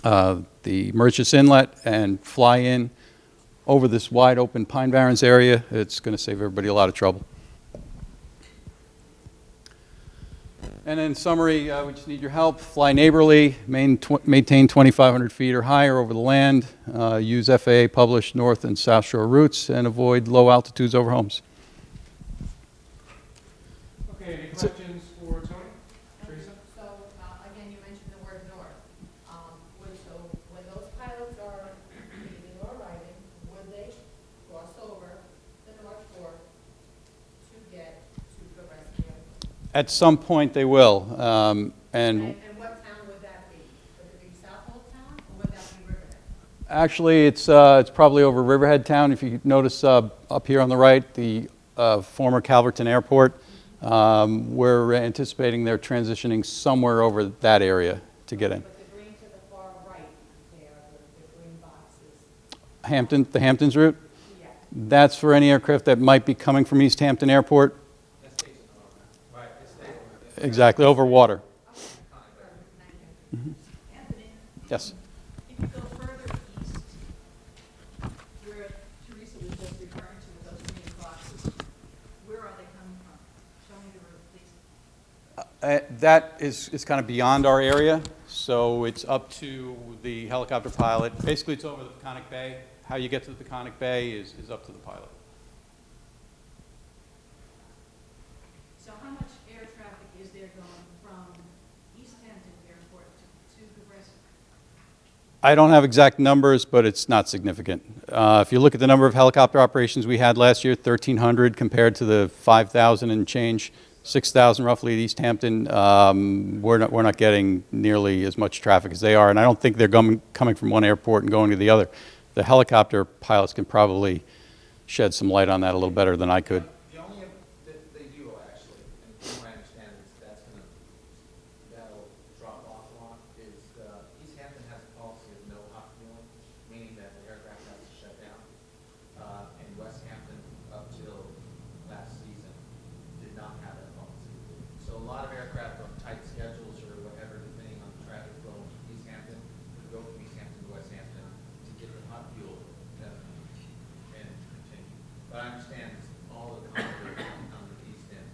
Murchis Inlet and fly in over this wide open Pine Barrens area, it's going to save everybody a lot of trouble. And in summary, we just need your help. Fly neighborly, maintain 2,500 feet or higher over the land, use FAA published north and south shore routes, and avoid low altitudes over homes. Okay, any questions for Tony? Teresa? So, again, you mentioned the word north. When those pilots are leaving or arriving, would they cross over the North Fork to get to the rest of the airport? At some point they will. And what town would that be? Would it be Southold Town, or would that be Riverhead? Actually, it's probably over Riverhead Town. If you notice up here on the right, the former Calverton Airport, we're anticipating they're transitioning somewhere over that area to get in. But the green to the far right there, the green boxes. The Hamptons route? Yeah. That's for any aircraft that might be coming from East Hampton Airport. Right, it's there. Exactly, over water. Anthony, Yes. if you go further east, where Teresa was just referring to with those green boxes, where are they coming from? Show me the route, please. That is kind of beyond our area, so it's up to the helicopter pilot. Basically, it's over the Peconic Bay. How you get to the Peconic Bay is up to the pilot. So how much air traffic is there going from East Hampton Airport to Progressive? I don't have exact numbers, but it's not significant. If you look at the number of helicopter operations we had last year, 1,300 compared to the 5,000 and change, 6,000 roughly at East Hampton, we're not getting nearly as much traffic as they are, and I don't think they're coming from one airport and going to the other. The helicopter pilots can probably shed some light on that a little better than I could. The only, they do actually, and from what I understand, that'll drop off a lot, is East Hampton has a policy of no hot fueling, meaning that the aircraft has to shut down. And West Hampton, up till last season, did not have that policy. So a lot of aircraft on tight schedules or whatever, depending on the traffic flow from East Hampton, would go from East Hampton to West Hampton to get the hot fuel and continue. But I understand all the conflict on the East End.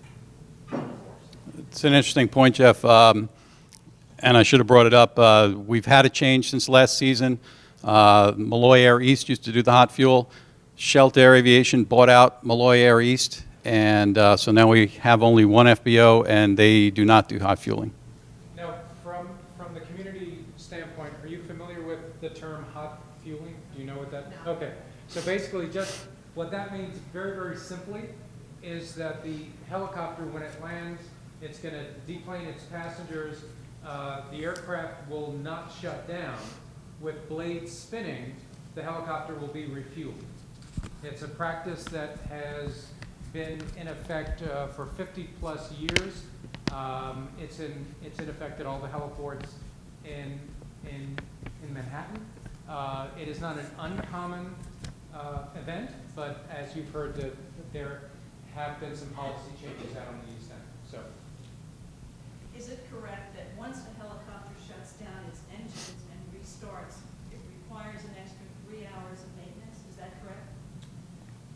It's an interesting point, Jeff, and I should have brought it up. We've had a change since last season. Malloy Air East used to do the hot fuel. Shelter Air Aviation bought out Malloy Air East, and so now we have only one FBO, and they do not do hot fueling. Now, from the community standpoint, are you familiar with the term hot fueling? Do you know what that? No. Okay, so basically just what that means very, very simply is that the helicopter, when it lands, it's going to deplane its passengers. The aircraft will not shut down. With blades spinning, the helicopter will be refueled. It's a practice that has been in effect for 50-plus years. It's in effect at all the heliports in Manhattan. It is not an uncommon event, but as you've heard, there have been some policy changes out on the East End. So, Is it correct that once a helicopter shuts down its engines and restarts, it requires an extra 3 hours of maintenance? Is that correct?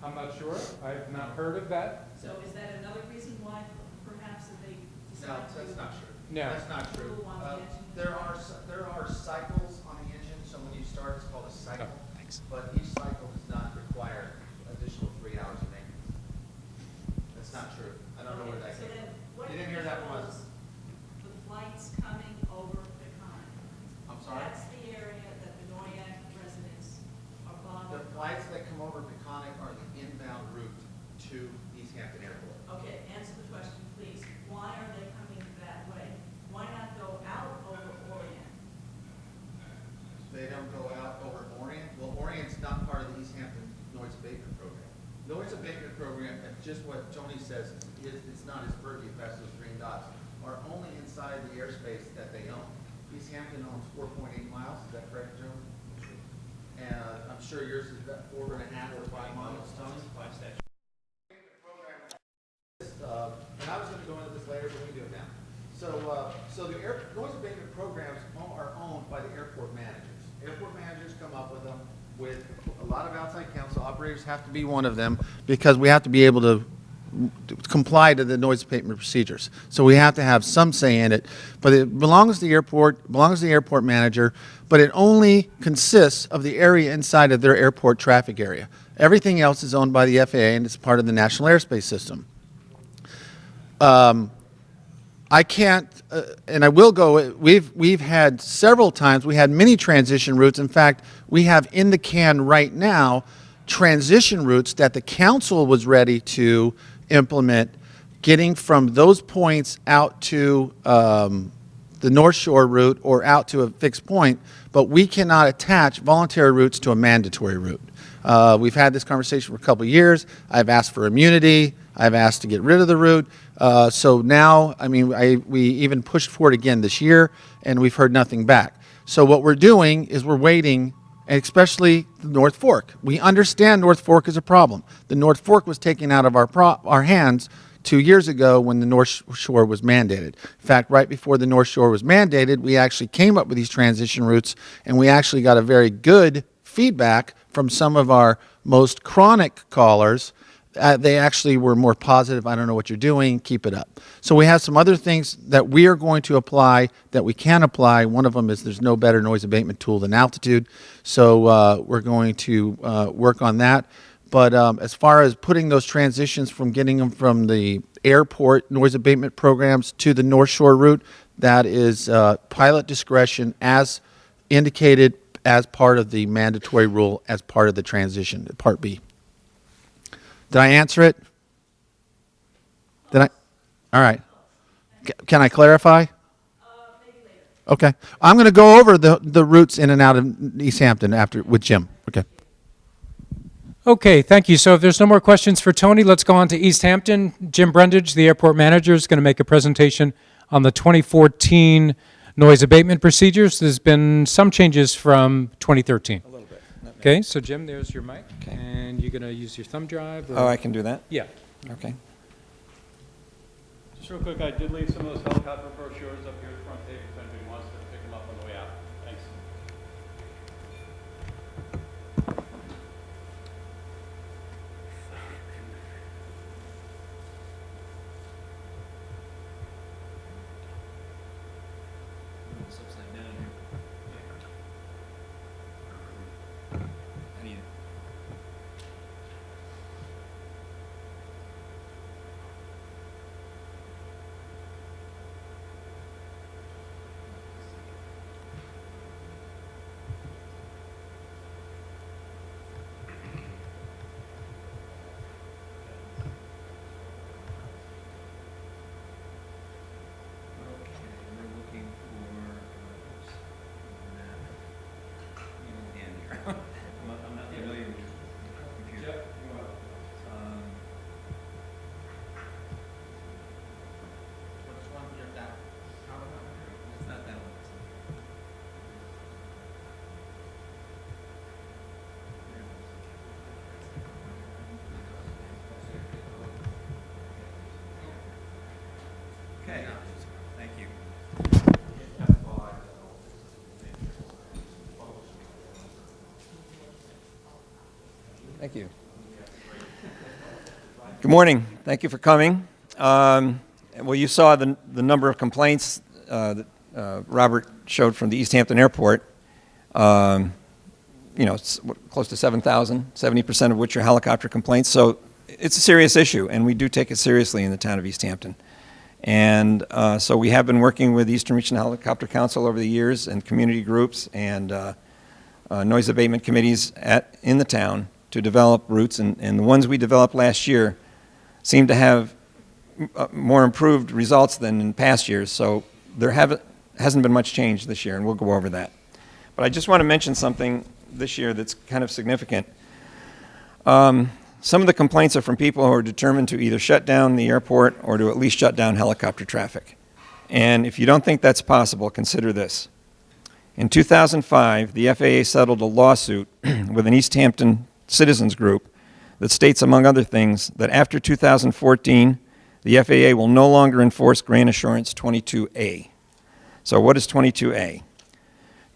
I'm not sure. I've not heard of that. So is that another reason why perhaps No, that's not true. No. That's not true. Fuel on the engine? There are cycles on the engine, so when you start, it's called a cycle. Oh, thanks. But each cycle does not require additional 3 hours of maintenance. That's not true. I don't know where that So came then, from. what You didn't hear that from us? the flights coming over Peconic? I'm sorry? That's the area that the Noyak residents are The bothered. flights that come over Peconic are the inbound route to East Hampton Airport. Okay, answer the question, please. Why are they coming that way? Why not go out over Orient? They don't go out over Orient. Well, Orient's not part of the East Hampton noise abatement program. Noise abatement program, and just what Tony says, it's not his purview, past those green dots, are only inside the airspace that they own. East Hampton owns 4.8 miles, is that correct, Joe? And I'm sure yours is about 4.5 or 5 miles, Tony? And I was going to go into this later, but we do it now. So the noise abatement programs are owned by the airport managers. Airport managers come up with them with a lot of outside counsel. Operators have to be one of them because we have to be able to comply to the noise abatement procedures. So we have to have some say in it, but it belongs to the airport manager, but it only consists of the area inside of their airport traffic area. Everything else is owned by the FAA and it's part of the National Airspace System. I can't, and I will go, we've had several times, we had many transition routes. In fact, we have in the can right now transition routes that the council was ready to implement, getting from those points out to the North Shore route or out to a fixed point, but we cannot attach voluntary routes to a mandatory route. We've had this conversation for a couple of years. I've asked for immunity. I've asked to get rid of the route. So now, I mean, we even pushed for it again this year, and we've heard nothing back. So what we're doing is we're waiting, especially the North Fork. We understand North Fork is a problem. The North Fork was taken out of our hands 2 years ago when the North Shore was mandated. In fact, right before the North Shore was mandated, we actually came up with these transition routes, and we actually got a very good feedback from some of our most chronic callers. They actually were more positive. I don't know what you're doing. Keep it up. So we have some other things that we are going to apply that we can apply. One of them is there's no better noise abatement tool than altitude. So we're going to work on that. But as far as putting those transitions from getting them from the airport noise abatement programs to the North Shore route, that is pilot discretion as indicated as part of the mandatory rule as part of the transition, Part B. Did I answer it? Did I? All right. Can I clarify? Maybe later. Okay. I'm going to go over the routes in and out of East Hampton after with Jim. Okay. Okay, thank you. So if there's no more questions for Tony, let's go on to East Hampton. Jim Brundage, the airport manager, is going to make a presentation on the 2014 noise abatement procedures. There's been some changes from 2013. A little bit. Okay, so Jim, there's your mic. Okay. And you're going to use your thumb drive? Or? Oh, I can do that? Yeah. Okay. Just real quick, I did leave some of those helicopter brochures up here at the front table if anybody wants to pick them up on the way out. Thanks. It's upside down here. I need it. Okay, we're looking for, oops, map. Give me a hand here. I'm not familiar with the computer. Um, Which one? You're that. It's not that one. Okay, thank you. Thank you. Good morning. Thank you for coming. Well, you saw the number of complaints that Robert showed from the East Hampton Airport. It's close to 7,000, 70% of which are helicopter complaints. So it's a serious issue, and we do take it seriously in the town of East Hampton. And so we have been working with Eastern Region Helicopter Council over the years, and community groups and noise abatement committees in the town to develop routes. And the ones we developed last year seem to have more improved results than in past years. So there hasn't been much change this year, and we'll go over that. But I just want to mention something this year that's kind of significant. Some of the complaints are from people who are determined to either shut down the airport or to at least shut down helicopter traffic. And if you don't think that's possible, consider this. In 2005, the FAA settled a lawsuit with an East Hampton citizens group that states, among other things, that after 2014, the FAA will no longer enforce Grant Assurance 22A. So what is 22A?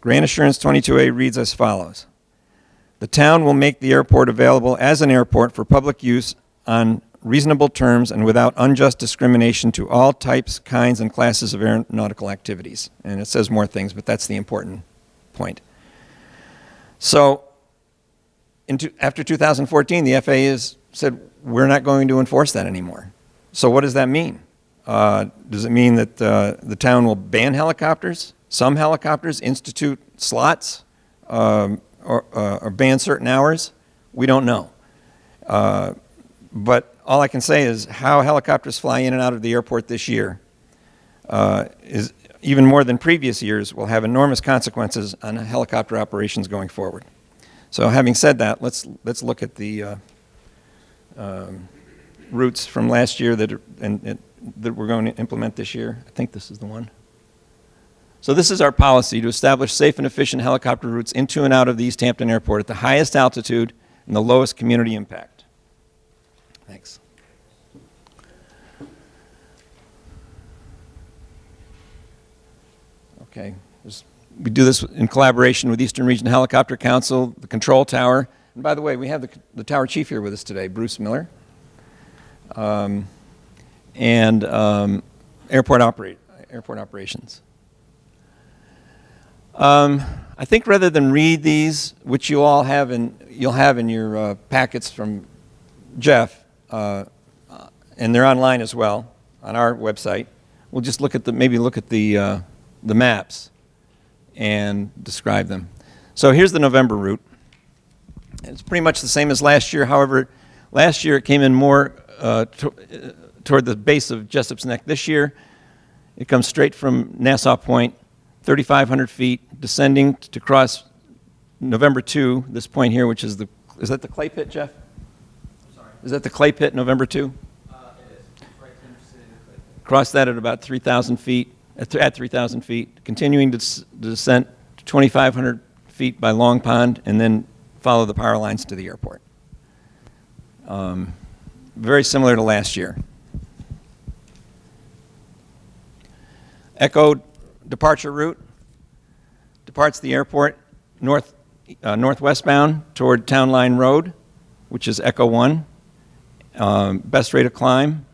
Grant Assurance 22A reads as follows. The town will make the airport available as an airport for public use on reasonable terms and without unjust discrimination to all types, kinds, and classes of aeronautical activities. And it says more things, but that's the important point. So after 2014, the FAA has said, we're not going to enforce that anymore. So what does that mean? Does it mean that the town will ban helicopters? Some helicopters, institute slots, or ban certain hours? We don't know. But all I can say is how helicopters fly in and out of the airport this year is even more than previous years will have enormous consequences on helicopter operations going forward. So having said that, let's look at the routes from last year that we're going to implement this year. I think this is the one. So this is our policy to establish safe and efficient helicopter routes into and out of the East Hampton Airport at the highest altitude and the lowest community impact. Thanks. Okay. We do this in collaboration with Eastern Region Helicopter Council, the control tower. And by the way, we have the tower chief here with us today, Bruce Miller. Airport operations. I think rather than read these, which you'll have in your packets from Jeff, and they're online as well on our website, we'll just look at the maps and describe them. So here's the November route. It's pretty much the same as last year. However, last year it came in more toward the base of Jessup's Neck. This year, it comes straight from Nassau Point, 3,500 feet, descending to cross November 2, this point here, which is is that the clay pit, Jeff? I'm sorry. Is that the clay pit, November 2? It is. It's right in the vicinity of the clay pit. Cross that at about 3,000 feet, at 3,000 feet, continuing to descent to 2,500 feet by Long Pond, and then follow the power lines to the airport. Very similar to last year. Echo departure route departs the airport northwestbound toward Town Line Road, which is Echo 1. Best rate of climb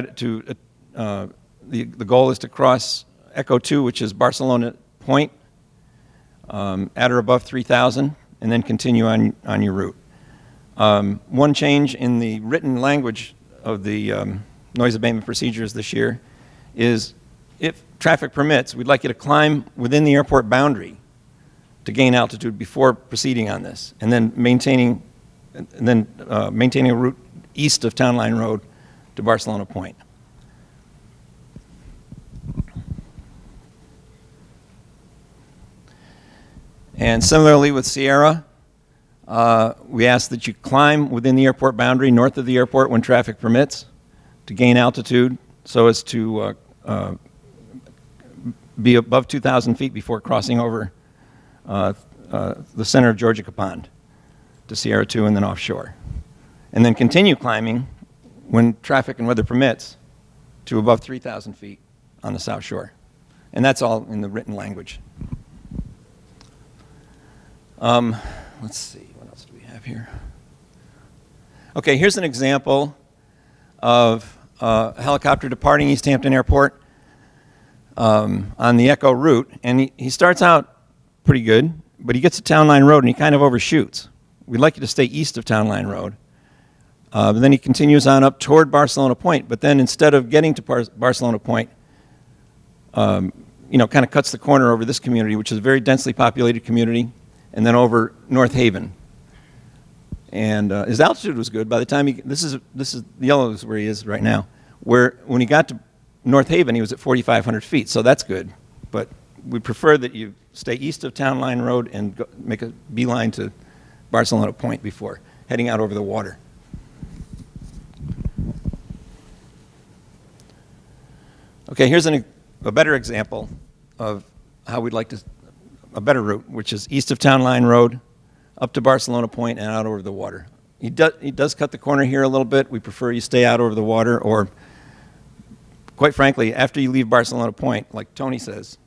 The goal is to cross Echo 2, which is Barcelona Point, at or above 3,000, and then continue on your route. One change in the written language of the noise abatement procedures this year is, if traffic permits, we'd like you to climb within the airport boundary to gain altitude before proceeding on this, and then maintaining a route east of Town Line Road to Barcelona Point. And similarly with Sierra, we ask that you climb within the airport boundary north of the airport when traffic permits to gain altitude so as to be above 2,000 feet before crossing over the center of Georgia Pond to Sierra 2 and then offshore. And then continue climbing when traffic and weather permits to above 3,000 feet on the South Shore. And that's all in the written language. Let's see, what else do we have here? Okay, here's an example of a helicopter departing East Hampton Airport on the Echo route. And he starts out pretty good, but he gets to Town Line Road and he kind of overshoots. We'd like you to stay east of Town Line Road. But then he continues on up toward Barcelona Point. But then instead of getting to Barcelona Point, kind of cuts the corner over this community, which is a very densely populated community, and then over North Haven. And his altitude was good. By the time this is the yellow is where he is right now. When he got to North Haven, he was at 4,500 feet, so that's good. But we prefer that you stay east of Town Line Road and make a beeline to Barcelona Point before heading out over the water. Okay, here's a better example of how we'd like a better route, which is east of Town Line Road, up to Barcelona Point and out over the water. He does cut the corner here a little bit. We prefer you stay out over the water, or quite frankly, after you leave Barcelona Point, like Tony says,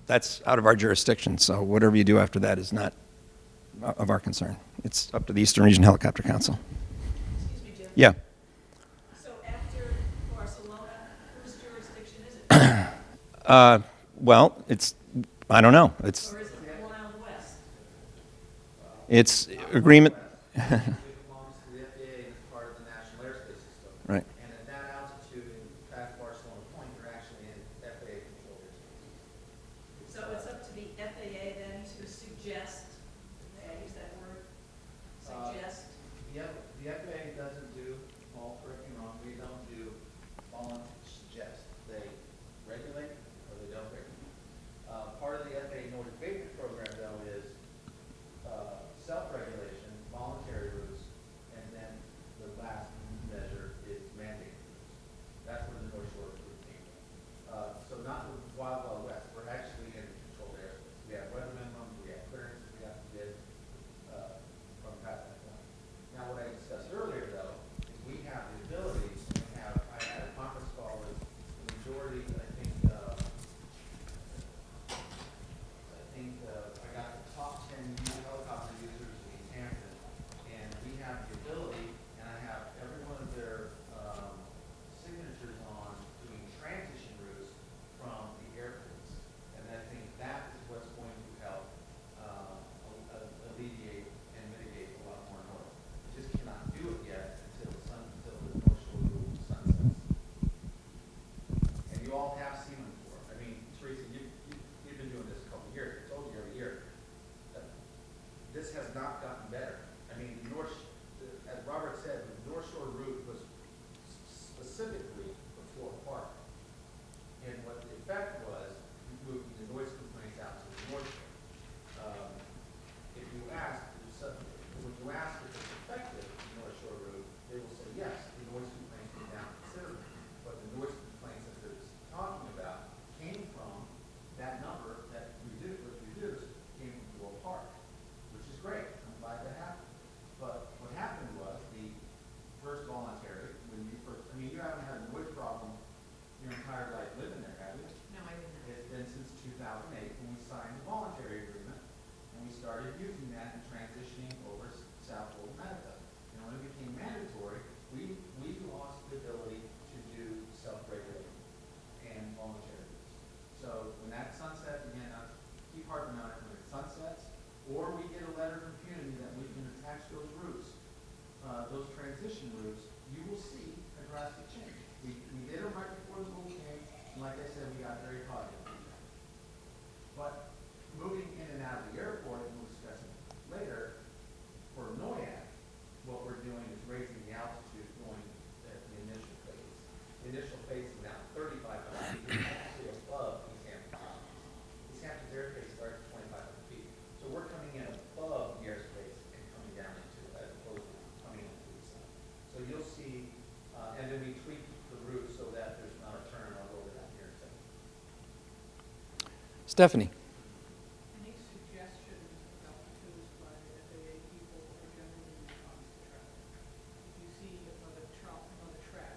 that's out of our jurisdiction. So whatever you do after that is not of our concern. It's up to the Eastern Region Helicopter Council. Excuse me, Jim. Yeah. So after Barcelona, whose jurisdiction is it? Well, I don't know. Or is it the one out west? It's agreement. It belongs to the FAA and it's part of the National Airspace System. Right. And at that altitude in past Barcelona Point, you're actually in FAA control airspace. So it's up to the FAA then to suggest, may I use that word? Suggest? The FAA doesn't do, Paul, correct me wrong, we don't do suggest. They regulate or they don't regulate. Part of the FAA noise abatement program, though, is self-regulation, voluntary routes, and then the last measure is mandated routes. That's where the North Shore route came from. So not the Wild Wild West. We're actually in controlled airspace. We have weather minimums, we have clearance, we have to get from past that point. Now, what I discussed earlier, though, is we have the ability, I had a conference call with the majority, I got the top 10 helicopter users in East Hampton, and we have the ability, and I have every one of their signatures on doing transition routes from the airports. And I think that is what's going to help alleviate and mitigate a lot more noise. We just cannot do it yet until the North Shore rule sunsets. And you all have seen them before. I mean, Teresa, you've been doing this a couple of years. I told you every year. This has not gotten better. I mean, as Robert said, the North Shore route was specifically before Park. And what the effect was, moving the noise complaints out to the North Shore. If you ask if it's effective, the North Shore route, they will say yes, the noise complaints went down considerably. But the noise complaints that they're talking about came from that number that was reduced came from Royal Park, which is great. I'm glad that happened. But what happened was the first voluntary, you haven't had a noise problem your entire life living there, have you? those transition routes, you will see a drastic change. We did them right before the rule came, and like I said, we got very positive feedback. But moving in and out of the airport, and we'll discuss it later, for NOIAC, what we're doing is raising the altitude going at the initial phase. The initial phase is now 3,500 feet, actually above East Hampton. East Hampton's airspace starts at 2,500 feet. So we're coming in above the airspace and coming down into it, as opposed to coming into the sun. So you'll see, and then we tweak the route so that there's not a turn all over that intersection. Stephanie. Any suggestions about altitudes by FAA people or generally when it comes to traffic? If you see another track,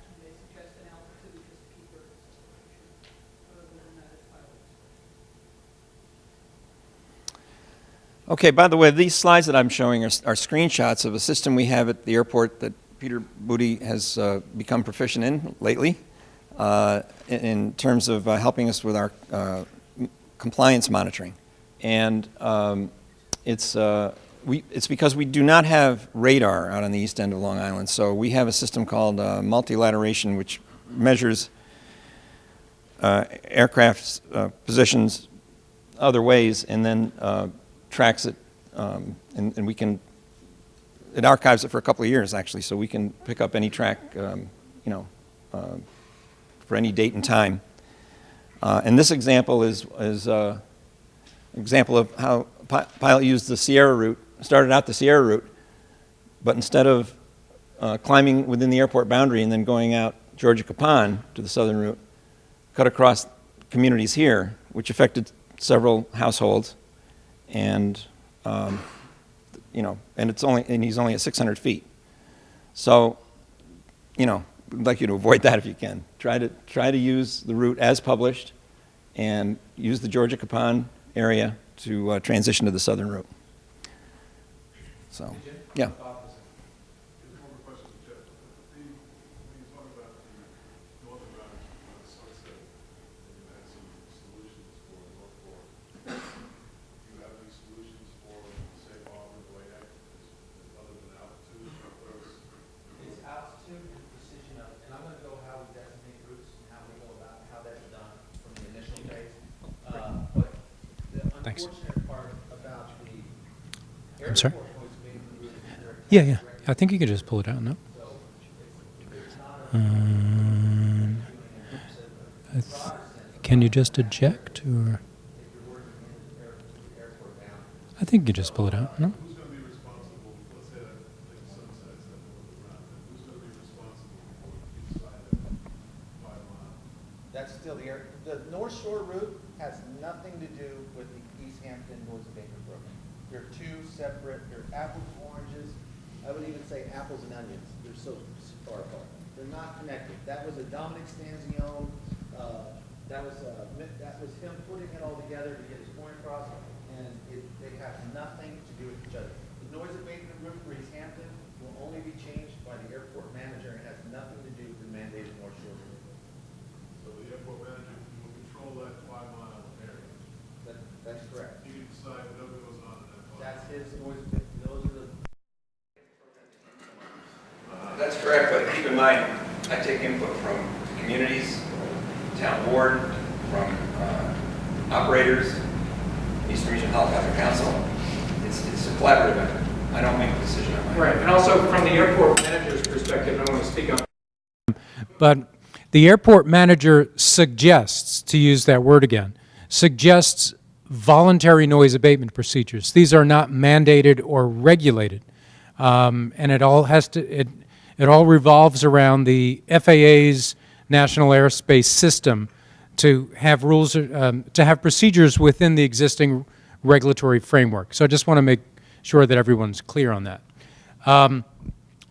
and they suggest an altitude just to keep your acceleration, other than that, it's pilots. Okay, by the way, these slides that I'm showing are screenshots of a system we have at the airport that Peter Booty has become proficient in lately in terms of helping us with our compliance monitoring. And it's because we do not have radar out on the east end of Long Island, so we have a system called multilateration, which measures aircraft's positions other ways and then tracks it, and we can, it archives it for a couple of years actually, so we can pick up any track, for any date and time. And this example is an example of how pilot used the Sierra route, started out the Sierra route, but instead of climbing within the airport boundary and then going out Georgia Capon to the southern route, cut across communities here, which affected several households. And and he's only at 600 feet. So, we'd like you to avoid that if you can. Try to use the route as published, and use the Georgia Capon area to transition to the southern route. So, yeah. Just one more question, Jeff. When you talk about the northern route on Sunset, and you had some solutions for North Fork, do you have any solutions for, say, Auburn, NOIAC, other than altitude? It's altitude and precision of, and I'm going to go how we designate routes and how we go about how that's done from the initial phase. But the unfortunate part about the I'm sorry? airport was being the route is very Yeah. I think you could just pull it out, no? Can you just eject, or? I think you just pull it out, no? Who's going to be responsible, let's say that Sunset's that northern route, who's going to be responsible for inside that 5 mile? That's still the North Shore route has nothing to do with the East Hampton Noise Abatement Program. They're two separate, they're apples and oranges. I would even say apples and onions. They're so far apart. They're not connected. That was a Dominic Stanzione, that was him putting it all together to get his point across, and they have nothing to do with each other. The noise abatement route for East Hampton will only be changed by the airport manager and has nothing to do with the mandated North Shore route. So the airport manager will control that 5 mile area. That's correct. He can decide whatever goes on in that 5 That's his noise, those are the. That's correct, but keep in mind, I take input from communities, town board, from operators, Eastern Region Helicopter Council. It's a collaborative effort. I don't make a decision on my own. Right, and also from the airport manager's perspective, I want to speak on. But the airport manager suggests, to use that word again, suggests voluntary noise abatement procedures. These are not mandated or regulated, and it all revolves around the FAA's National Airspace System to have rules, to have procedures within the existing regulatory framework. So I just want to make sure that everyone's clear on that.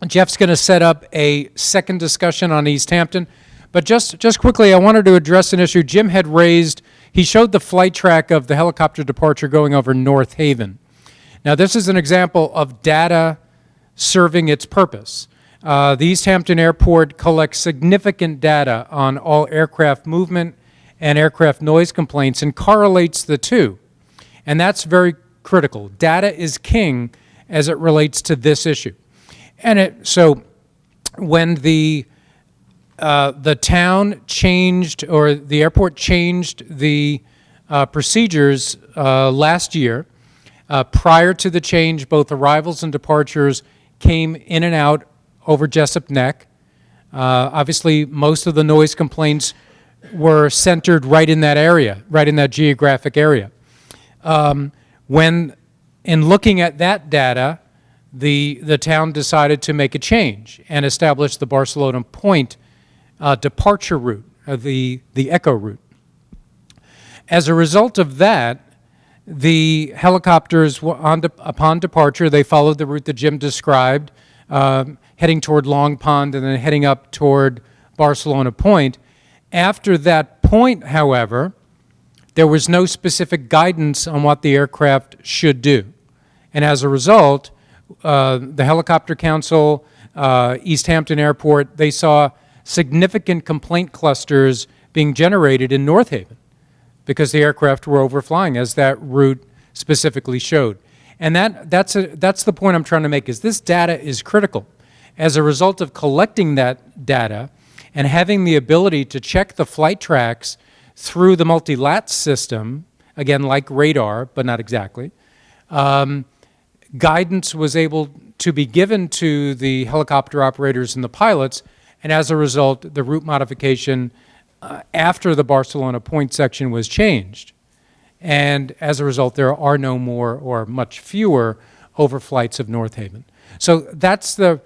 Jeff's going to set up a second discussion on East Hampton, but just quickly, I wanted to address an issue Jim had raised. He showed the flight track of the helicopter departure going over North Haven. Now, this is an example of data serving its purpose. The East Hampton Airport collects significant data on all aircraft movement and aircraft noise complaints and correlates the two. And that's very critical. Data is king as it relates to this issue. So when the town changed, or the airport changed the procedures last year, prior to the change, both arrivals and departures came in and out over Jessup Neck. Obviously, most of the noise complaints were centered right in that area, right in that geographic area. When, in looking at that data, the town decided to make a change and establish the Barcelona Point departure route, the Echo route. As a result of that, the helicopters, upon departure, they followed the route that Jim described, heading toward Long Pond and then heading up toward Barcelona Point. After that point, however, there was no specific guidance on what the aircraft should do. And as a result, the Helicopter Council, East Hampton Airport, they saw significant complaint clusters being generated in North Haven because the aircraft were overflying, as that route specifically showed. And that's the point I'm trying to make, is this data is critical. As a result of collecting that data and having the ability to check the flight tracks through the multi-lat system, again, like radar, but not exactly, guidance was able to be given to the helicopter operators and the pilots, and as a result, the route modification after the Barcelona Point section was changed. And as a result, there are no more or much fewer overflights of North Haven. So that's the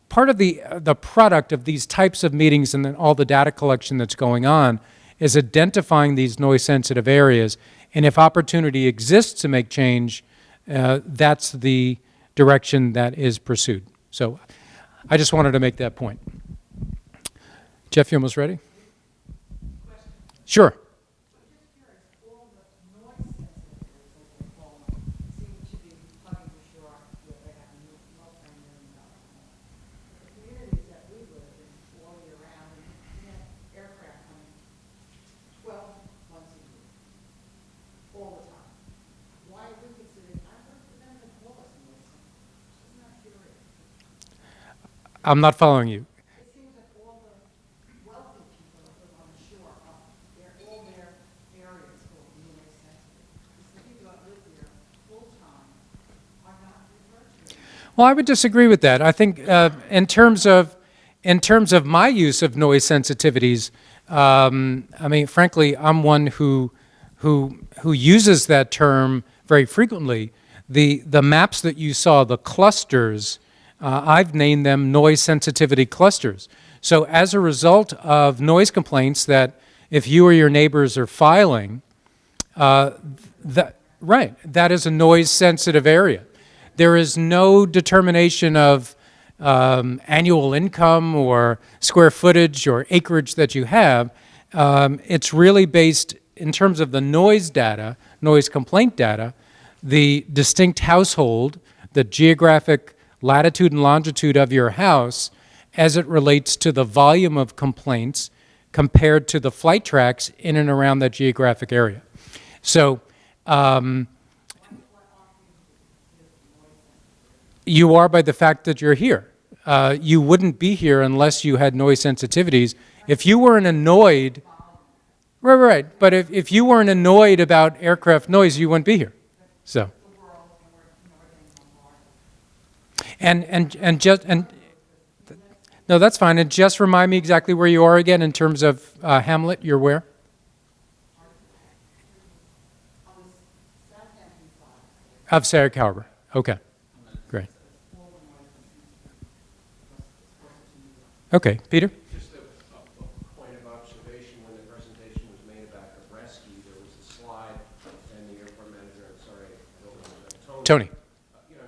part of the product of these types of meetings and then all the data collection that's going on is identifying these noise-sensitive areas. And if opportunity exists to make change, that's the direction that is pursued. So I just wanted to make that point. Jeff, you almost ready? Sure. I'm not following you. It seems like all the wealthy people that live on the shore, all their areas will be noise sensitive. Because the people that live there full-time are not referred to. Well, I would disagree with that. I think in terms of my use of noise sensitivities, I mean, frankly, I'm one who uses that term very frequently. The maps that you saw, the clusters, I've named them noise sensitivity clusters. So as a result of noise complaints that if you or your neighbors are filing, that is a noise sensitive area. There is no determination of annual income or square footage or acreage that you have. It's really based in terms of the noise data, noise complaint data, the distinct household, the geographic latitude and longitude of your house as it relates to the volume of complaints compared to the flight tracks in and around that geographic area. So you are by the fact that you're here. You wouldn't be here unless you had noise sensitivities. If you weren't annoyed, right, but if you weren't annoyed about aircraft noise, you wouldn't be here. So. No, that's fine. And just remind me exactly where you are again in terms of Hamlet. You're where? Of Sag Harbor. Okay, great. Okay, Peter? Just a point of observation. When the presentation was made about Gabreski, there was a slide, and the airport manager, I'm sorry, I don't know, Tony.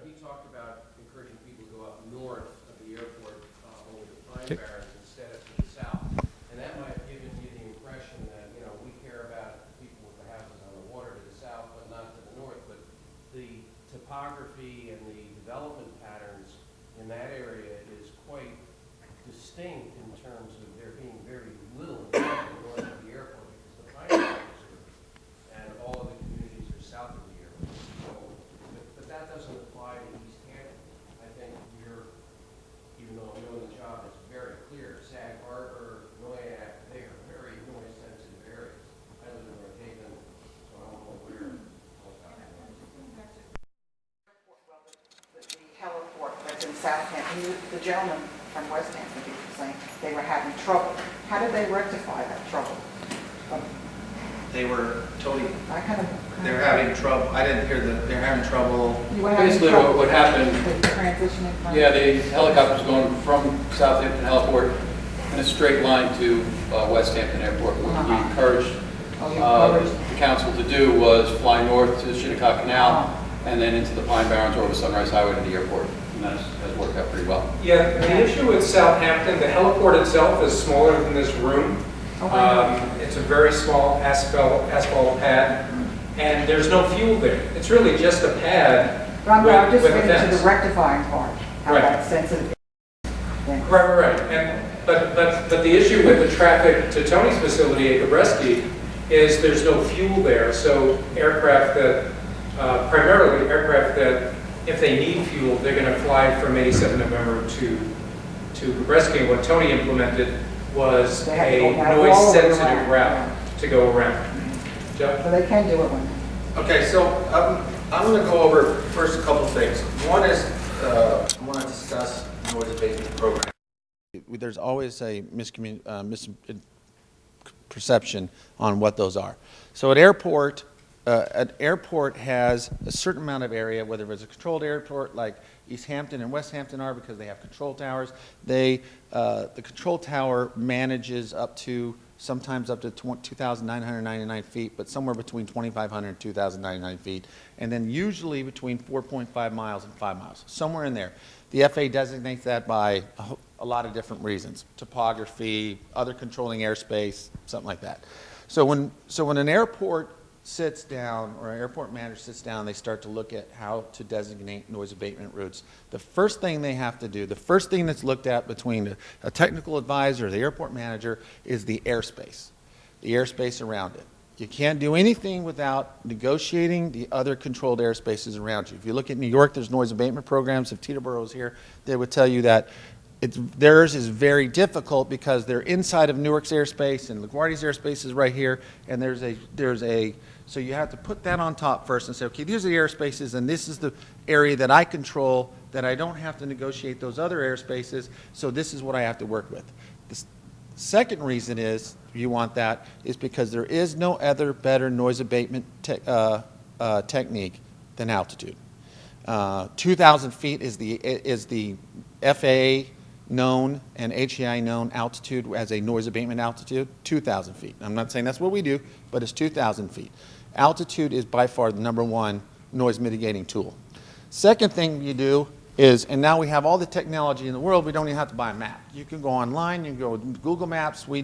He talked about encouraging people to go up north of the airport over the Pine Barrens instead of to the south. And that might have given you the impression that, we care about the people with the houses on the water to the south, but not to the north. But the topography and the development patterns in that area is quite distinct in terms of there being very little north of the airport because the Pine Barrens and all of the communities are south of the airport. So, but that doesn't apply to East Hampton. I think your Southampton, the gentleman from West Hampton, he was saying they were having trouble. How did they rectify that trouble? They were totally, I kind of. they were having trouble, I didn't hear they're having trouble. You were having Basically, trouble what happened, with transitioning from. yeah, the helicopter's going from Southampton Heliport in a straight line to West Hampton Airport. What we encouraged the council to do was fly north to the Shinnecock Canal and then into the Pine Barrens over Sunrise Highway to the airport. And that has worked out pretty well. Yeah, the issue with Southampton, the heliport itself is smaller than this room. It's a very small asphalt pad, and there's no fuel there. It's really just a pad I'm just with a getting to fence. the rectifying part, how Right. that sensitive. Right. But the issue with the traffic to Tony's facility at Gabreski is there's no fuel there. So aircraft that, primarily aircraft that, if they need fuel, they're going to fly from 87 November to Gabreski. And what Tony implemented was They have to a go all the way noise-sensitive around. route to go around. Joe? So they can do it when. Okay, so I'm going to go over first a couple of things. One is, I want to discuss noise abatement program. There's always a misperception on what those are. So an airport has a certain amount of area, whether it's a controlled airport like East Hampton and West Hampton are because they have control towers. The control tower manages sometimes up to 2,999 feet, but somewhere between 2,500 and 2,099 feet, and then usually between 4.5 miles and 5 miles, somewhere in there. The FAA designates that by a lot of different reasons: topography, other controlling airspace, something like that. So when an airport sits down, or an airport manager sits down, they start to look at how to designate noise abatement routes. The first thing they have to do, the first thing that's looked at between a technical advisor, the airport manager, is the airspace around it. You can't do anything without negotiating the other controlled airspaces around you. If you look at New York, there's noise abatement programs. If Teterboro's here, they would tell you that theirs is very difficult because they're inside of Newark's airspace and LaGuardia's airspace is right here, and so you have to put that on top first and say, okay, these are the airspaces and this is the area that I control, that I don't have to negotiate those other airspaces, so this is what I have to work with. The second reason is you want that is because there is no other better noise abatement technique than altitude. 2,000 feet is the FAA known and HAI known altitude as a noise abatement altitude, 2,000 feet. I'm not saying that's what we do, but it's 2,000 feet. Altitude is by far the #1 noise mitigating tool. Second thing you do is, and now we have all the technology in the world, we don't even have to buy a map. You can go online, you can go to Google Maps. We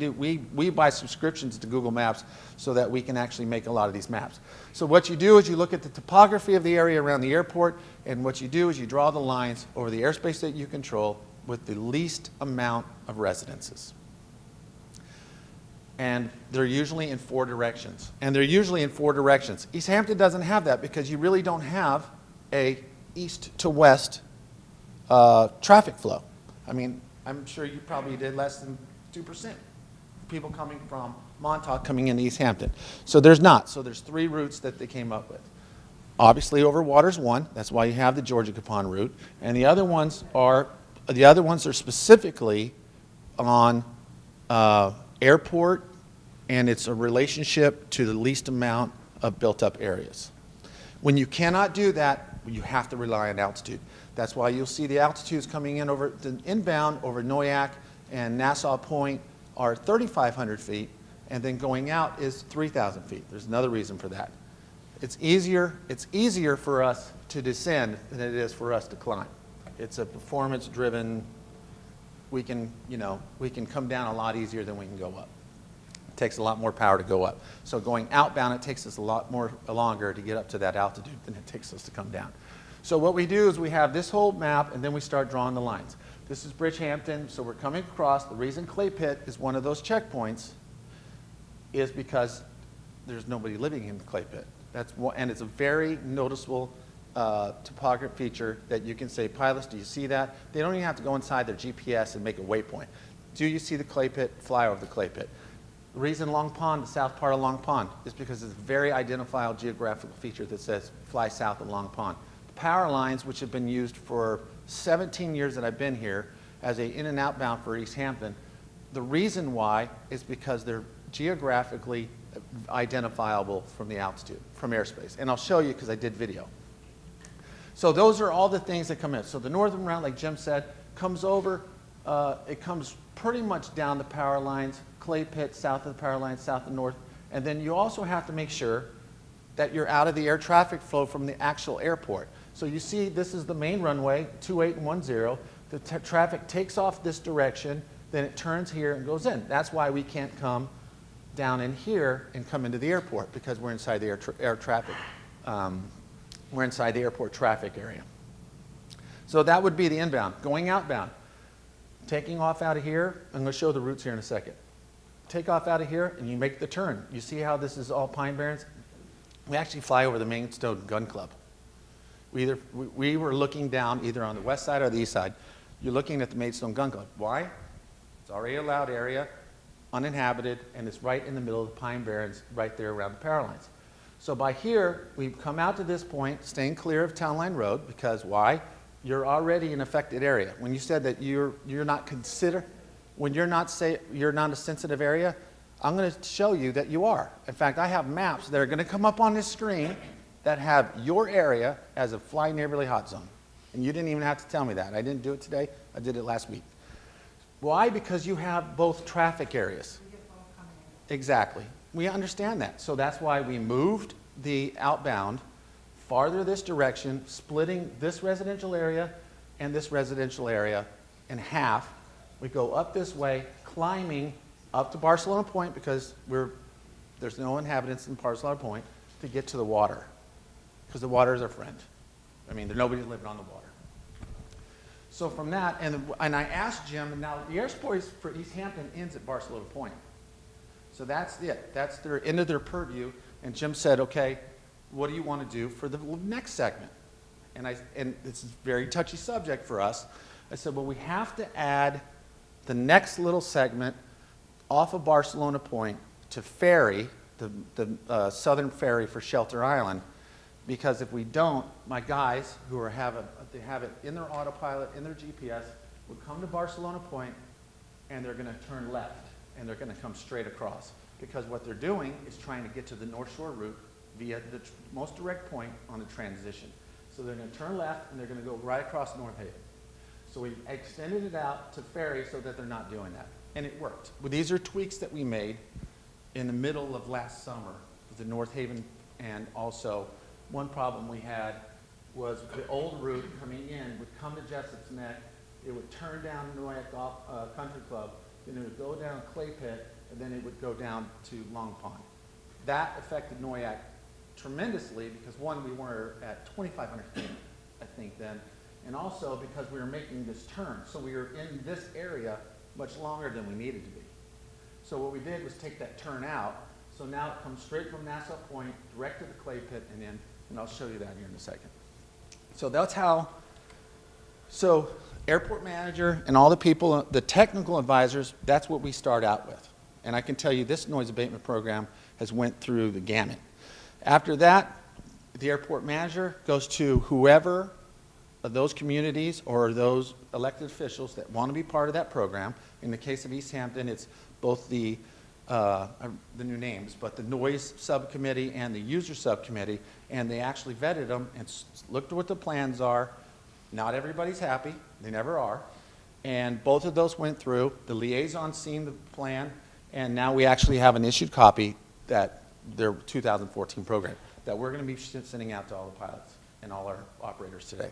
buy subscriptions to Google Maps so that we can actually make a lot of these maps. So what you do is you look at the topography of the area around the airport, and what you do is you draw the lines over the airspace that you control with the least amount of residences. And they're usually in 4 directions. East Hampton doesn't have that because you really don't have a east to west traffic flow. I mean, I'm sure you probably did less than 2% people coming from Montauk coming into East Hampton. So there's not. So there's 3 routes that they came up with. Obviously, over water's one. That's why you have the Georgia Capon route. And the other ones are specifically on airport, and it's a relationship to the least amount of built-up areas. When you cannot do that, you have to rely on altitude. That's why you'll see the altitudes coming in over the inbound over Noyak and Nassau Point are 3,500 feet, and then going out is 3,000 feet. There's another reason for that. It's easier for us to descend than it is for us to climb. It's a performance-driven. We can come down a lot easier than we can go up. It takes a lot more power to go up. So going outbound, it takes us a lot longer to get up to that altitude than it takes us to come down. So what we do is we have this whole map, and then we start drawing the lines. This is Bridgehampton, so we're coming across. The reason Clay Pit is one of those checkpoints is because there's nobody living in the Clay Pit. And it's a very noticeable topographic feature that you can say, pilots, do you see that? They don't even have to go inside their GPS and make a waypoint. Do you see the Clay Pit? Fly over the Clay Pit. The reason Long Pond, the south part of Long Pond, is because it's a very identifiable geographical feature that says fly south of Long Pond. The power lines, which have been used for 17 years that I've been here as a in and outbound for East Hampton. The reason why is because they're geographically identifiable from the altitude, from airspace. And I'll show you because I did video. So those are all the things that come in. So the northern route, like Jim said, comes over, it comes pretty much down the power lines, clay pit south of the power lines, south and north. And then you also have to make sure that you're out of the air traffic flow from the actual airport. So you see this is the main runway, 28 and 10. The traffic takes off this direction, then it turns here and goes in. That's why we can't come down in here and come into the airport, because we're inside the air traffic. We're inside the airport traffic area. So that would be the inbound. Going outbound, taking off out of here, I'm going to show the routes here in a second. Take off out of here and you make the turn. You see how this is all pine barrens? We actually fly over the Maidstone Gun Club. We were looking down either on the west side or the east side. You're looking at the Maidstone Gun Club. Why? It's already a allowed area, uninhabited, and it's right in the middle of the pine barrens, right there around the power lines. So by here, we've come out to this point, staying clear of Town Line Road, because why? You're already an affected area. When you said that you're not considered, when you're not a sensitive area, I'm going to show you that you are. In fact, I have maps that are going to come up on this screen that have your area as a fly neighborly hot zone. And you didn't even have to tell me that. I didn't do it today. I did it last week. Why? Because you have both traffic areas. Exactly. We understand that. So that's why we moved the outbound farther this direction, splitting this residential area and this residential area in half. We go up this way, climbing up to Barcelona Point, because there's no inhabitants in Barcelona Point, to get to the water, because the water is our friend. I mean, there's nobody living on the water. So from that, and I asked Jim, and now the airspace for East Hampton ends at Barcelona Point. So that's it. That's their end of their purview. And Jim said, okay, what do you want to do for the next segment? And it's a very touchy subject for us. I said, well, we have to add the next little segment off of Barcelona Point to ferry, the southern ferry for Shelter Island, because if we don't, my guys who have it in their autopilot, in their GPS, would come to Barcelona Point and they're going to turn left and they're going to come straight across, because what they're doing is trying to get to the North Shore route via the most direct point on the transition. So they're going to turn left and they're going to go right across North Haven. So we extended it out to ferry so that they're not doing that. And it worked. Well, these are tweaks that we made in the middle of last summer with the North Haven. And also, one problem we had was the old route coming in would come to Jessup's Neck, it would turn down Noyak Country Club, then it would go down Clay Pit, and then it would go down to Long Pond. That affected Noyak tremendously because, one, we were at 2,500 feet, I think, then, and also because we were making this turn. So we were in this area much longer than we needed to be. So what we did was take that turn out. So now it comes straight from Nassau Point, direct to the Clay Pit, and in, and I'll show you that here in a second. So that's how, so airport manager and all the people, the technical advisors, that's what we start out with. And I can tell you this noise abatement program has went through the gamut. After that, the airport manager goes to whoever of those communities or those elected officials that want to be part of that program. In the case of East Hampton, it's both the new names, but the noise subcommittee and the user subcommittee, and they actually vetted them and looked at what the plans are. Not everybody's happy, they never are. And both of those went through. The liaison's seen the plan, and now we actually have an issued copy that their 2014 program that we're going to be sending out to all the pilots and all our operators today.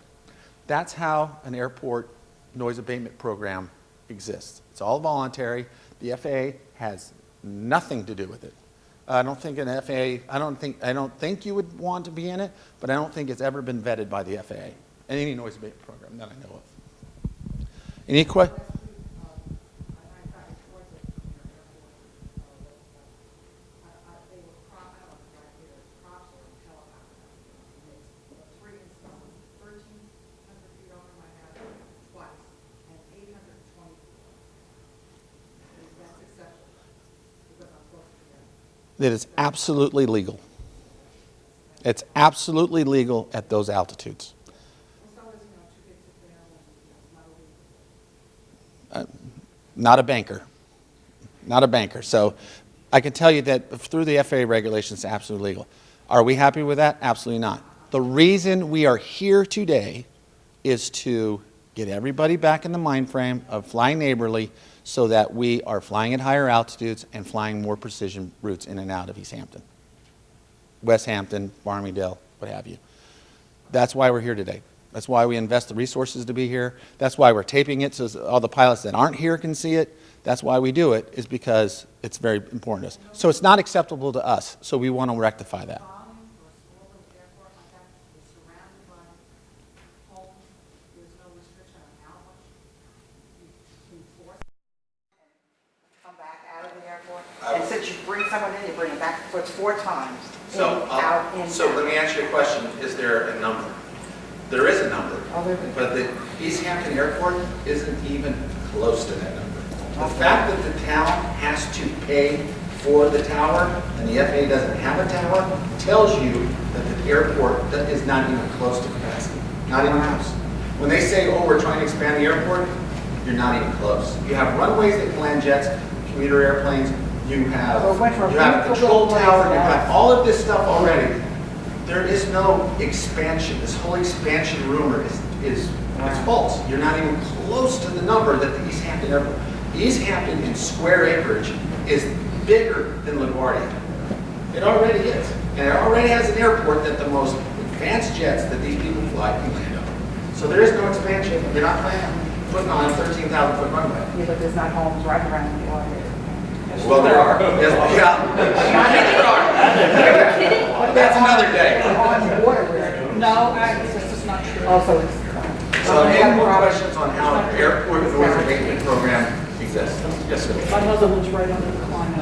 That's how an airport noise abatement program exists. It's all voluntary. The FAA has nothing to do with it. I don't think an FAA, I don't think you would want to be in it, but I don't think it's ever been vetted by the FAA in any noise abatement program that I know of. Any questions? That is absolutely legal. It's absolutely legal at those altitudes. not a banker. Not a banker. So I can tell you that through the FAA regulations, it's absolutely legal. Are we happy with that? Absolutely not. The reason we are here today is to get everybody back in the mind frame of flying neighborly so that we are flying at higher altitudes and flying more precision routes in and out of East Hampton, West Hampton, Farmingdale, what have you. That's why we're here today. That's why we invest the resources to be here. That's why we're taping it so all the pilots that aren't here can see it. That's why we do it, is because it's very important to us. So it's not acceptable to us, so we want to rectify that. Come back out of the airport, and since you bring someone in, you bring them back, so it's 4 times. So, in, out, in, so let me ask you a question. Is there a number? There is a number, but the East Hampton Airport isn't even close to that number. The fact that the town has to pay for the tower and the FAA doesn't have a tower tells you that the airport is not even close to capacity. Not even close. When they say, oh, we're trying to expand the airport, you're not even close. You have runways that can land jets, commuter airplanes, you have a control tower, you have all of this stuff already. There is no expansion. This whole expansion rumor is false. You're not even close to the number that the East Hampton Airport. East Hampton in square acreage is bigger than LaGuardia. It already is. And it already has an airport that the most advanced jets that these people fly can land on. So there is no expansion. You're not putting on a 13,000-foot runway. Yeah, but there's not homes right around the airport. Well, there are. Yes, yeah. There are. But that's another day. On the water, no, this is not true. Also, So any more questions on how an airport noise abatement program exists? Yes, sir. my mother was right under the line.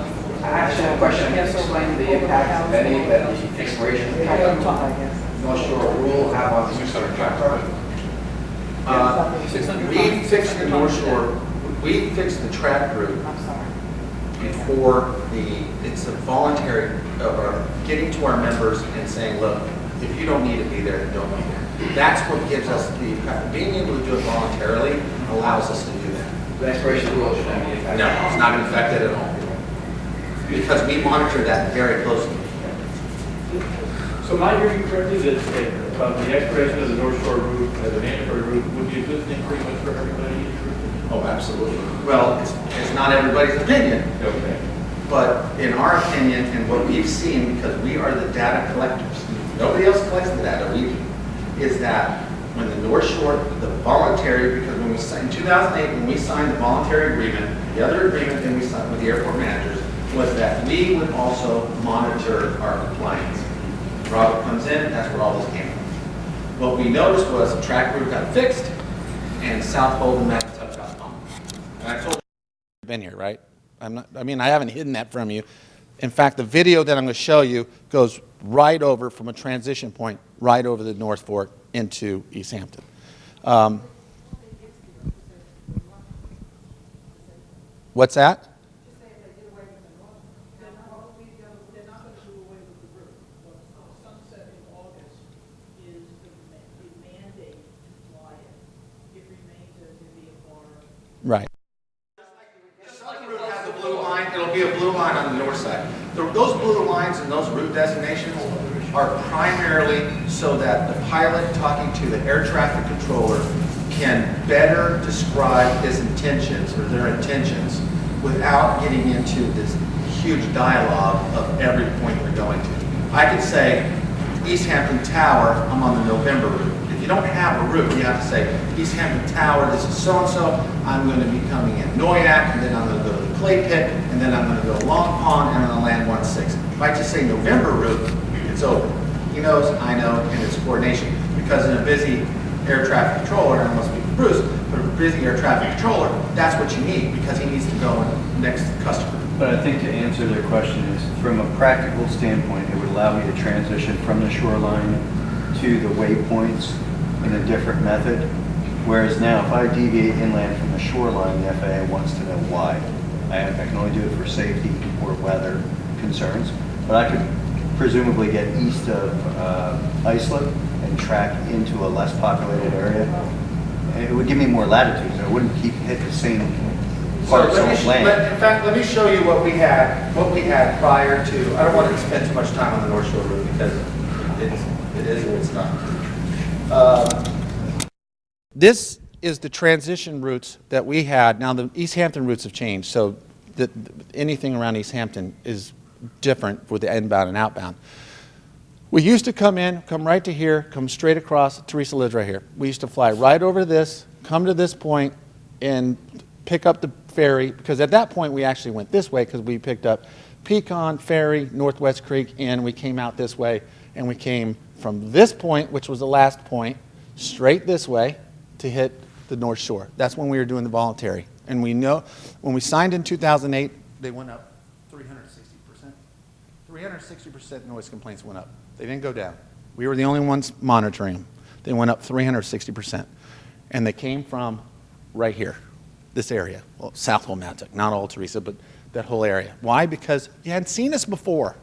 I actually have a question. Can you explain the impact, if any, that the expiration of the North Shore rule have on the 600 track permit? We fixed the North Shore, we fixed the track route I'm sorry. before it's a voluntary of our getting to our members and saying, look, if you don't need to be there, then don't be there. That's what gives us being able to do it voluntarily allows us to do that. The expiration of the rule shouldn't be affected. No, it's not affected at all. Because we monitor that very closely. So am I hearing correctly that the expiration of the North Shore route as a mandatory route would be a good thing pretty much for everybody? Oh, absolutely. Well, it's not everybody's opinion. Okay. But in our opinion, and what we've seen, because we are the data collectors, nobody else collects the data, we do, is that when the North Shore, the voluntary, because when we signed, in 2008, when we signed the voluntary agreement, the other agreement that we signed with the airport managers was that we would also monitor our compliance. Robert comes in, that's where all this came from. What we noticed was the track route got fixed, and South Holden Magnitude got pumped. And I told you you've been here, right? I haven't hidden that from you. In fact, the video that I'm going to show you goes right over from a transition point, right over the North Fork into East Hampton. What's that? Right. Has a blue line, it'll be a blue line on the north side. Those blue lines and those route designations are primarily so that the pilot talking to the air traffic controller can better describe his intentions or their intentions without getting into this huge dialogue of every point we're going to. I could say, East Hampton Tower, I'm on the November route. If you don't have a route, you have to say, East Hampton Tower, this is so-and-so, I'm going to be coming in Noyak, and then I'm going to go to the Clay Pit, and then I'm going to go to Long Pond, and I'm going to land 16. If I just say November route, it's over. He knows, I know, and it's coordination. Because in a busy air traffic controller, and I must speak for Bruce, but a busy air traffic controller, that's what you need, because he needs to go next to the customer. But I think to answer their question is, from a practical standpoint, it would allow me to transition from the shoreline to the waypoints in a different method. Whereas now, if I deviate inland from the shoreline, the FAA wants to know why. I can only do it for safety or weather concerns, but I could presumably get east of Islip and track into a less populated area It would give me more latitude, so I wouldn't keep hitting the same So parts let me, of land. in fact, let me show you what we had prior to, I don't want to spend too much time on the North Shore route because it is what it's not. This is the transition routes that we had. Now, the East Hampton routes have changed, so anything around East Hampton is different for the inbound and outbound. We used to come in, come right to here, come straight across. Teresa lives right here. We used to fly right over this, come to this point, and pick up the ferry, because at that point we actually went this way because we picked up Pecan, Ferry, Northwest Creek, and we came out this way, and we came from this point, which was the last point, straight this way to hit the North Shore. That's when we were doing the voluntary. And we know when we signed in 2008, they went up 360%. 360% noise complaints went up. They didn't go down. We were the only ones monitoring them. They went up 360%. And they came from right here, this area. Well, South Wilmette, not all Teresa, but that whole area. Why? Because you hadn't seen this before.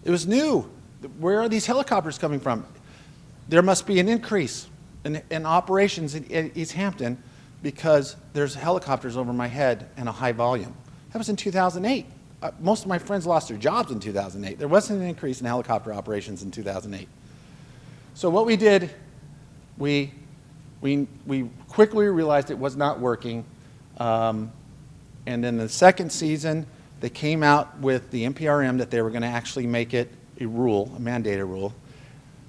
It was new. Where are these helicopters coming from? There must be an increase in operations in East Hampton because there's helicopters over my head and a high volume. That was in 2008. Most of my friends lost their jobs in 2008. There wasn't an increase in helicopter operations in 2008. So what we did, we quickly realized it was not working. And then the second season, they came out with the NPRM that they were going to actually make it a rule, a mandated rule.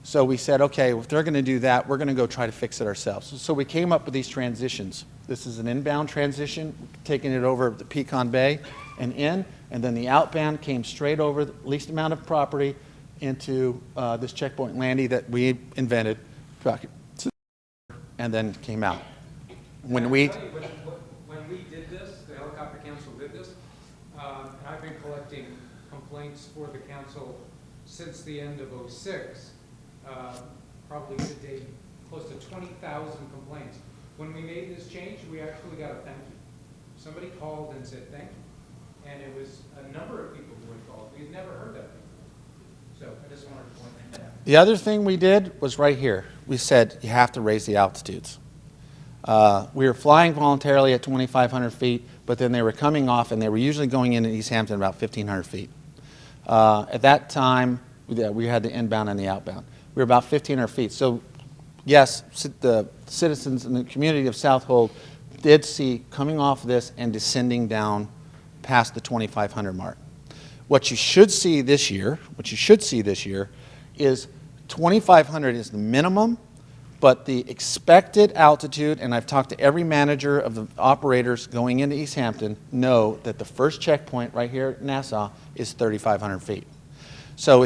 So we said, okay, if they're going to do that, we're going to go try to fix it ourselves. So we came up with these transitions. This is an inbound transition, taking it over the Pecan Bay and in, and then the outbound came straight over the least amount of property into this checkpoint landing that we invented, and then came out. When we did this, the Helicopter Council did this, and I've been collecting complaints for the council since the end of '06, probably to date, close to 20,000 complaints. When we made this change, we actually got a thank you. Somebody called and said thank you, and it was a number of people who had called. We'd never heard that before. So I just wanted to point that out. The other thing we did was right here. We said you have to raise the altitudes. We were flying voluntarily at 2,500 feet, but then they were coming off, and they were usually going into East Hampton about 1,500 feet. At that time, we had the inbound and the outbound. We were about 1,500 feet. So, yes, the citizens in the community of Southold did see coming off this and descending down past the 2,500 mark. What you should see this year, is 2,500 is the minimum, but the expected altitude, and I've talked to every manager of the operators going into East Hampton, know that the first checkpoint right here at Nassau is 3,500 feet. So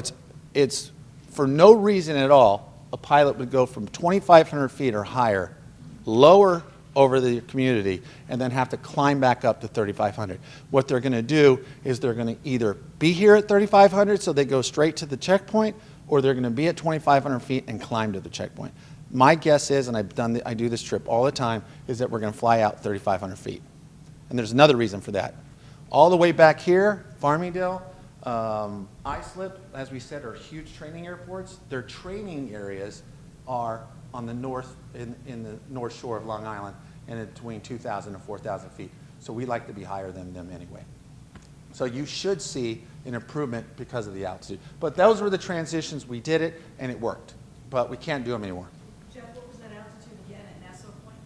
it's for no reason at all, a pilot would go from 2,500 feet or higher, lower over the community, and then have to climb back up to 3,500. What they're going to do is they're going to either be here at 3,500 so they go straight to the checkpoint, or they're going to be at 2,500 feet and climb to the checkpoint. My guess is, and I do this trip all the time, is that we're going to fly out 3,500 feet. And there's another reason for that. All the way back here, Farmingdale, Islip, as we said, are huge training airports. Their training areas are on the north, in the North Shore of Long Island, and between 2,000 and 4,000 feet. So we like to be higher than them anyway. So you should see an improvement because of the altitude. But those were the transitions. We did it, and it worked. But we can't do them anymore. Jeff, what was that altitude again at Nassau Point?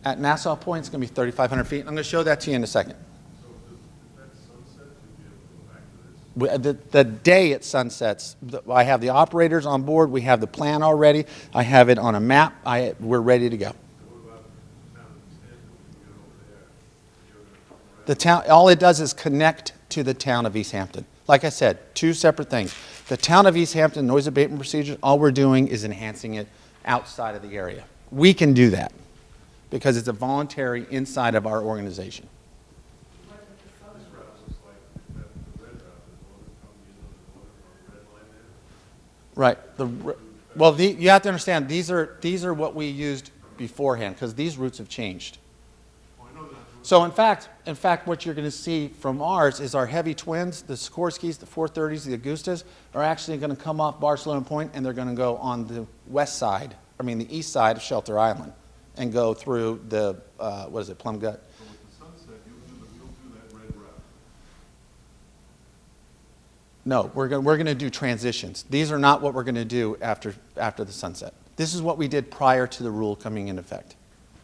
At Nassau Point, it's going to be 3,500 feet. I'm going to show that to you in a second. The day it sunsets, I have the operators on board. We have the plan already. I have it on a map. We're ready to go. The town, all it does is connect to the town of East Hampton. Like I said, two separate things. The town of East Hampton noise abatement procedures, all we're doing is enhancing it outside of the area. We can do that because it's a voluntary inside of our organization. Right. Well, you have to understand, these are what we used beforehand because these routes have changed. So in fact, what you're going to see from ours is our heavy twins, the Sikorskis, the 430s, the Augustas, are actually going to come off Barcelona Point, and they're going to go on the west side, the east side of Shelter Island. and go through the, what is it, Plum Gut? So with the sunset, you'll do that red route. No, we're going to do transitions. These are not what we're going to do after the sunset. This is what we did prior to the rule coming in effect. So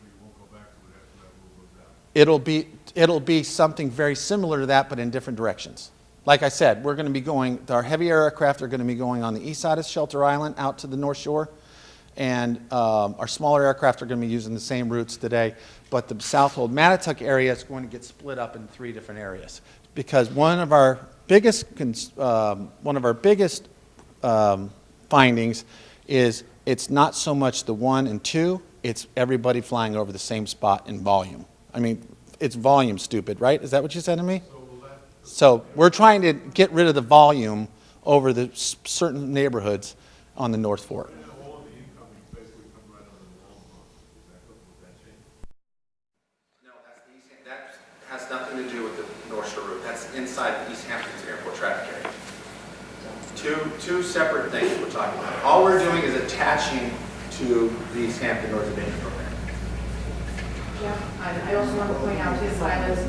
you won't go back to it after that rule goes out. It'll be something very similar to that, but in different directions. Like I said, we're going to be going, our heavy aircraft are going to be going on the east side of Shelter Island out to the North Shore, and our smaller aircraft are going to be using the same routes today, but the Southold Mattituck area is going to get split up in 3 different areas, because one of our biggest findings is it's not so much the 1 and 2, it's everybody flying over the same spot in volume. I mean, it's volume stupid, right? Is that what you said to me? So we're trying to get rid of the volume over the certain neighborhoods on the North Fork. And all of the incoming basically come right under the long run. Would that change? No, that has nothing to do with the North Shore route. That's inside the East Hamptons Airport traffic area. Two separate things we're talking about. All we're doing is attaching to the East Hampton North Advantage program. Yeah, I also want to point out to pilots,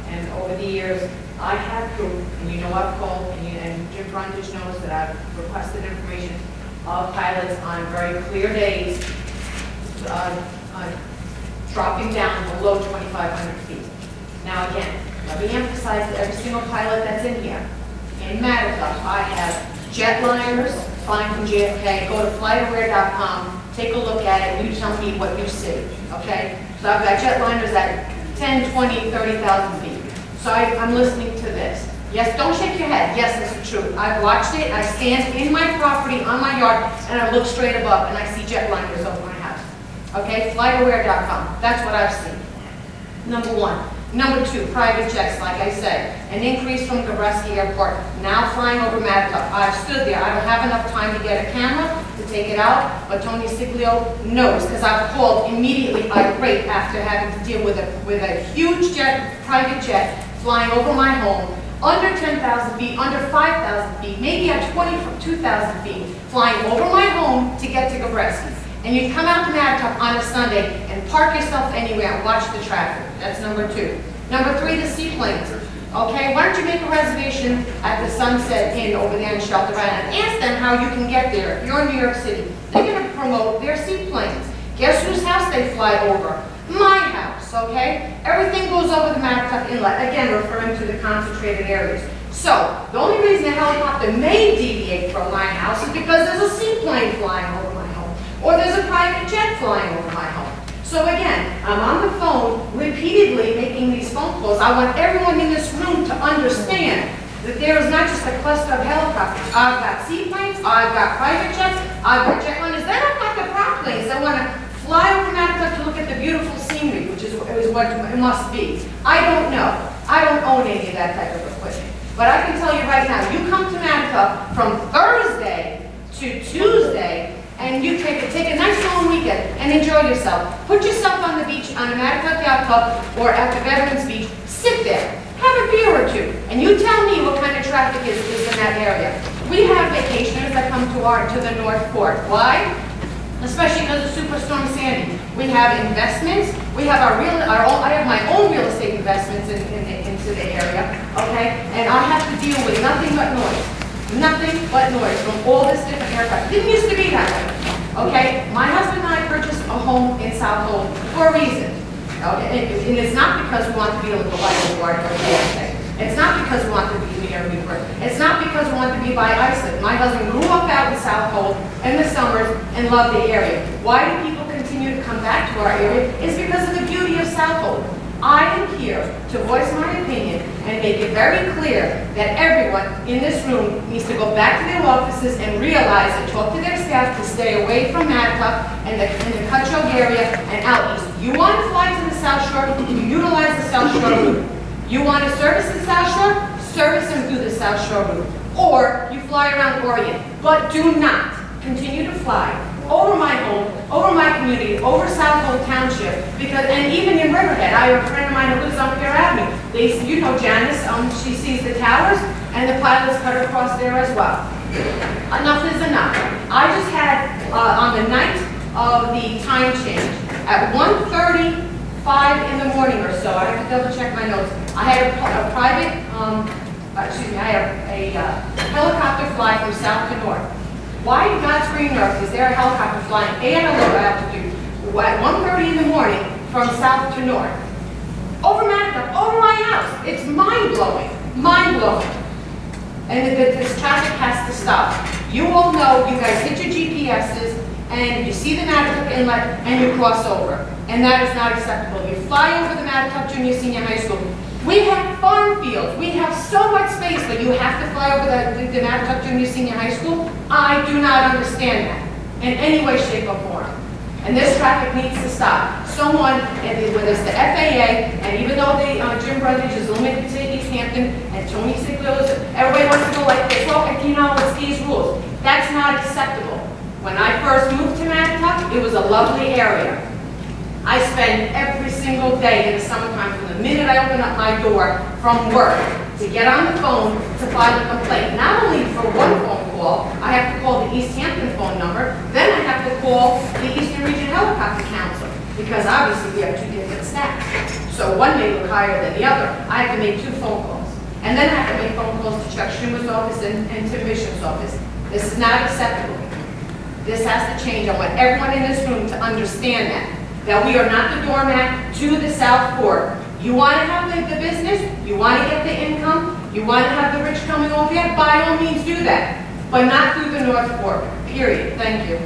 and over the years, I have proof, and you know I've called, and Jim Brundage knows that I've requested information of pilots on very clear days, dropping down below 2,500 feet. Now again, let me emphasize to every single pilot that's in here. In Mattituck, I have jetliners flying from JFK. Go to flightaware.com, take a look at it, and you tell me what you see, okay? So I've got jetliners at 10, 20, 30,000 feet. So I'm listening to this. Yes, don't shake your head. Yes, it's the truth. I've watched it. I stand in my property, on my yard, and I look straight above, and I see jetliners over my house. Okay, flightaware.com. That's what I've seen. Number 1. Number 2, private jets, like I said. An increase from Gabreski Airport, now flying over Mattituck. I've stood there. I don't have enough time to get a camera to take it out, but Tony Siglio knows, because I've called immediately irate after having to deal with a huge jet, private jet, flying over my home, under 10,000 feet, under 5,000 feet, maybe at 22,000 feet, flying over my home to get to Gabreski. And you come out to Mattituck on a Sunday and park yourself anywhere and watch the traffic. That's number 2. Number 3, the seaplanes. Okay, why don't you make a reservation at the Sunset Inn over there in Shelter Island and ask them how you can get there. If you're in New York City, they're going to promote their seaplanes. Guess whose house they fly over? My house, okay? Everything goes over the Mattituck Inlet, again, referring to the concentrated areas. So, the only reason a helicopter may deviate from my house is because there's a seaplane flying over my home, or there's a private jet flying over my home. So again, I'm on the phone repeatedly making these phone calls. I want everyone in this room to understand that there is not just a cluster of helicopters. I've got seaplanes, I've got private jets, I've got jetliners. Then I've got the prop planes that want to fly over Mattituck to look at the beautiful scenery, which is what it must be. I don't know. I don't own any of that type of equipment. But I can tell you right now, you come to Mattituck from Thursday to Tuesday, and you take a nice long weekend and enjoy yourself. Put yourself on the beach on the Mattituck Yacht Club or at the Veterans Beach. Sit there, have a beer or 2, and you tell me what kind of traffic is in that area. We have vacationers that come to the North Fork. Why? Especially because of Superstorm Sandy. We have investments. We have I have my own real estate investments into the area. Okay, and I have to deal with nothing but noise. Nothing but noise from all this different aircraft. Didn't used to be that way. Okay? My husband and I purchased a home in Southold for a reason. Okay? And it's not because we want to be able to light the guard or anything. It's not because we want to be near Newport. It's not because we want to be by Iceland. My husband grew up out in Southold in the summers and loved the area. Why do people continue to come back to our area? It's because of the beauty of Southold. I am here to voice my opinion and make it very clear that everyone in this room needs to go back to their offices and realize and talk to their staff to stay away from Mattituck and the Cutchogue area and out east. You want to fly to the South Shore, you utilize the South Shore route. You want to service the South Shore, service them through the South Shore route. Or you fly around Orient, but do not continue to fly over my home, over my community, over Southold Township, and even in Riverhead. I have a friend of mine who lives on Pier Avenue. You know Janice, she sees the towers, and the pilots cut across there as well. Enough is enough. I just had, on the night of the time change, At 1:35 in the morning or so, I have to double check my notes, I had a private, I had a helicopter fly from south to north. Why in God's green earth is there a helicopter flying at a low altitude at 1:30 in the morning from south to north? Over my house. It's mind-blowing, mind-blowing. And this traffic has to stop. You all know, you guys hit your GPSs, and you see the Matatuck Inlet, and you cross over. And that is not acceptable. You fly over the Matatuck Junior Senior High School. We have farm fields. We have so much space, but you have to fly over the Matatuck Junior Senior High School? I do not understand that in any way, shape, or form. And this traffic needs to stop. Someone, whether it's the FAA, and even though Jim Brundage is limited to East Hampton, and Tony Siglos, everybody wants to go like this, well, it's these rules. That's not acceptable. When I first moved to Matatuck, it was a lovely area. I spend every single day in the summertime, from the minute I open up my door from work, to get on the phone to file a complaint. Not only for one phone call, I have to call the East Hampton phone number, then I have to call the Eastern Region Helicopter Council, because obviously we have two different staffs. So one may look higher than the other. I have to make 2 phone calls. And then I have to make phone calls to Chuck Schumer's office and Tim Bishop's office. This is not acceptable. This has to change. I want everyone in this room to understand that we are not the doormat to the South Fork. You want to have the business, you want to get the income, you want to have the rich coming over here, by all means do that. But not through the North Fork, period. Thank you.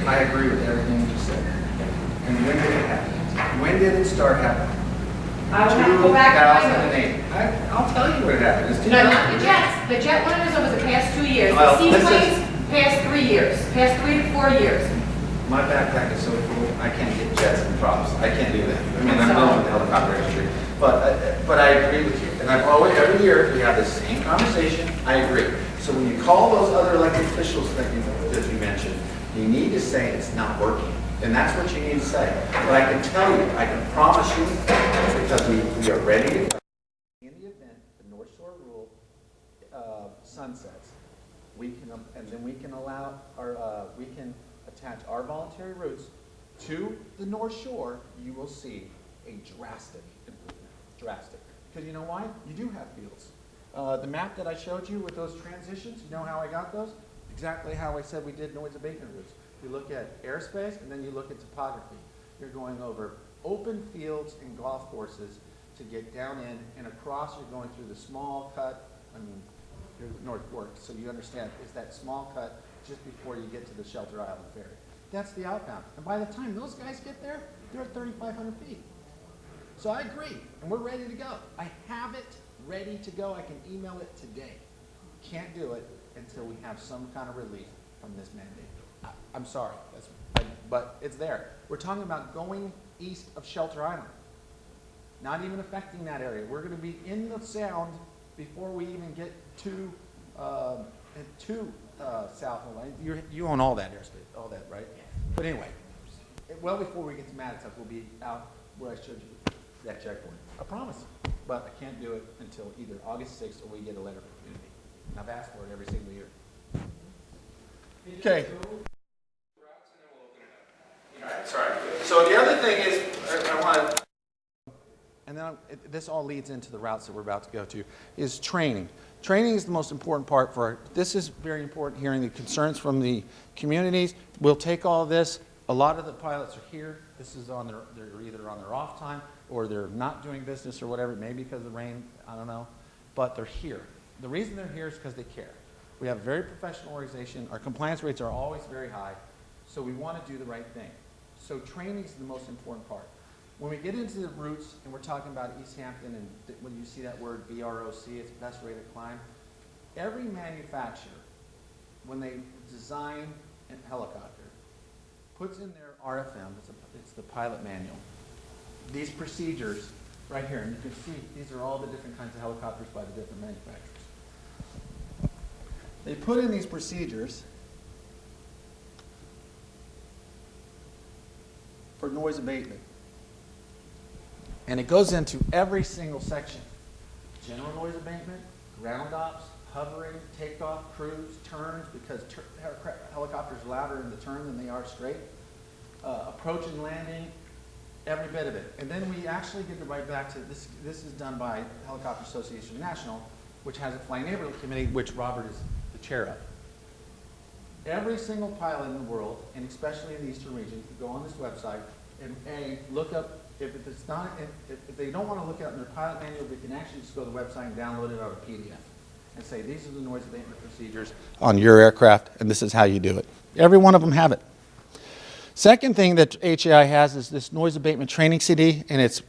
I agree with everything you just said. And when did it happen? When did it start happening? I will have to go back to my notes. 2008. I'll tell you what happened. It's No, not the jets. The jet one was over the past 2 years. Well, The this is- seaplanes, past 3 years. Past 3 to 4 years. My backpack is so full, I can't get jets and props. I can't do that. I mean, I'm done with the helicopter industry. But I agree with you. And I've always, every year, we have the same conversation. I agree. So when you call those other elected officials that you mentioned, you need to say it's not working. And that's what you need to say. But I can tell you, I can promise you, because we are ready to go. In the event the North Shore rule sunsets, we can, and then we can allow our, we can attach our voluntary routes to the North Shore, you will see a drastic improvement. Drastic. Because you know why? You do have fields. The map that I showed you with those transitions, you know how I got those? Exactly how I said we did noise abatement routes. You look at airspace and then you look at topography. You're going over open fields and golf courses to get down in, and across you're going through the small cut, you're North Fork, so you understand, is that small cut just before you get to the Shelter Island Ferry. That's the outbound. And by the time those guys get there, they're at 3,500 feet. So I agree, and we're ready to go. I have it ready to go. I can email it today. Can't do it until we have some kind of relief from this mandate. I'm sorry, but it's there. We're talking about going east of Shelter Island, not even affecting that area. We're going to be in the sound before we even get to south of the line. You own all that airspace, all that, right? Yeah. But anyway, well before we get to Matatuck, we'll be out where I showed you that checkpoint. I promise. But I can't do it until either August 6th or we get a letter from the community. And I've asked for it every single year. Okay. All right, sorry. So the other thing is, I want to, and then this all leads into the routes that we're about to go to, is training. Training is the most important part this is very important, hearing the concerns from the communities. We'll take all of this. A lot of the pilots are here. This is on they're either on their off time or they're not doing business or whatever, maybe because of the rain, I don't know. But they're here. The reason they're here is because they care. We have a very professional organization. Our compliance rates are always very high. So we want to do the right thing. So training is the most important part. When we get into the routes, and we're talking about East Hampton, and when you see that word BROC, it's best rate of climb, every manufacturer, when they design a helicopter, puts in their RFM, it's the pilot manual, these procedures right here, and you can see these are all the different kinds of helicopters by the different manufacturers. They put in these procedures for noise abatement. And it goes into every single section. General noise abatement, ground ops, hovering, takeoff, cruise, turns, because helicopters are louder in the turn than they are straight. Approach and landing, every bit of it. And then we actually get right back to this. This is done by Helicopter Association National, which has a Fly Neighborly Committee, which Robert is the chair of. Every single pilot in the world, and especially in the Eastern region, can go on this website and look up, if it's not, if they don't want to look at it in their pilot manual, they can actually just go to the website and download it out of a PDF and say, these are the noise abatement procedures on your aircraft, and this is how you do it. Every one of them have it. Second thing that HAI has is this noise abatement training CD, and it's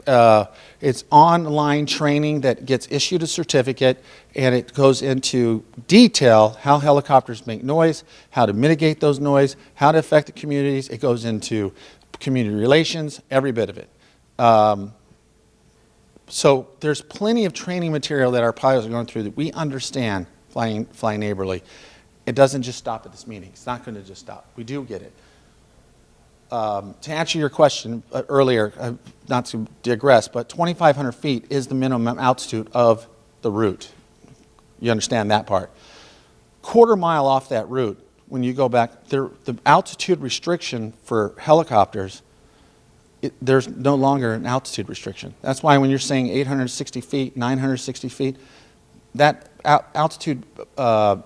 online training that gets issued a certificate, and it goes into detail how helicopters make noise, how to mitigate those noise, how to affect the communities. It goes into community relations, every bit of it. So there's plenty of training material that our pilots are going through that we understand fly neighborly. It doesn't just stop at this meeting. It's not going to just stop. We do get it. To answer your question earlier, not to digress, but 2,500 feet is the minimum altitude of the route. You understand that part. Quarter mile off that route, when you go back, the altitude restriction for helicopters, there's no longer an altitude restriction. That's why when you're saying 860 feet, 960 feet, that altitude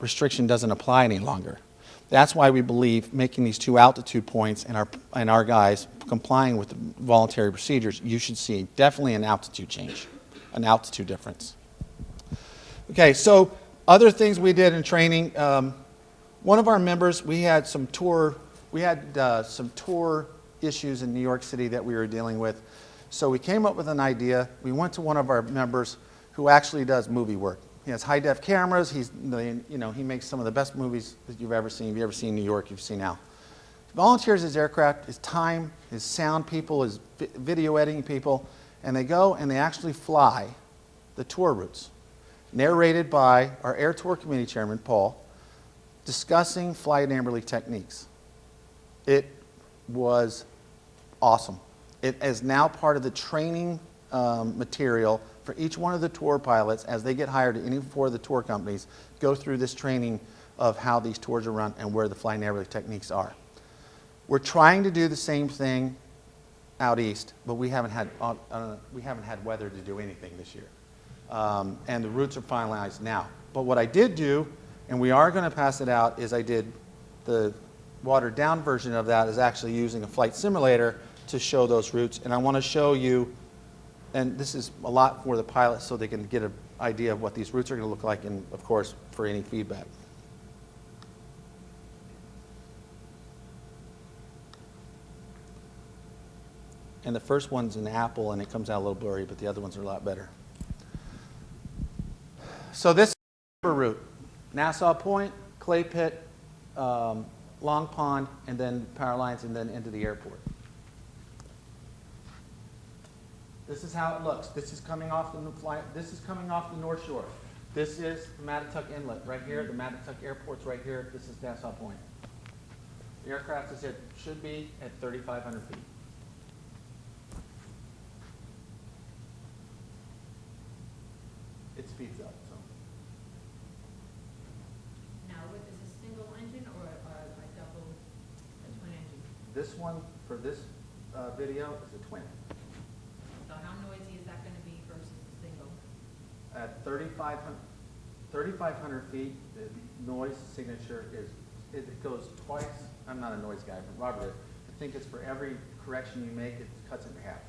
restriction doesn't apply any longer. That's why we believe making these 2 altitude points and our guys complying with the voluntary procedures, you should see definitely an altitude change, an altitude difference. Okay, so other things we did in training. One of our members, we had some tour issues in New York City that we were dealing with. So we came up with an idea. We went to one of our members who actually does movie work. He has high-def cameras. He makes some of the best movies that you've ever seen. If you've ever seen New York, you've seen now. He volunteers his aircraft, his time, his sound people, his video editing people, and they go and they actually fly the tour routes, narrated by our Air Tour Committee Chairman, Paul, discussing flight neighborly techniques. It was awesome. It is now part of the training material for each one of the tour pilots as they get hired at any 4 of the tour companies, go through this training of how these tours are run and where the fly neighborly techniques are. We're trying to do the same thing out east, but we haven't had weather to do anything this year. And the routes are finalized now. But what I did do, and we are going to pass it out, is I did the watered down version of that is actually using a flight simulator to show those routes. And I want to show you, and this is a lot for the pilots so they can get an idea of what these routes are going to look like, and of course for any feedback. And the first one's an apple and it comes out a little blurry, but the other ones are a lot better. So this is the route: Nassau Point, Clay Pit, Long Pond, and then power lines, and then into the airport. This is how it looks. This is coming off the North Shore. This is the Mattatuck Inlet right here. The Mattatuck Airport's right here. This is Nassau Point. The aircraft should be at 3,500 feet. It speeds up. So. Now, is this a single engine or a twin engine? This one for this video is a twin. So how noisy is that going to be versus the single? At 3,500 feet, the noise signature it goes twice. I'm not a noise guy, but Robert is. I think it's for every correction you make, it cuts it in half.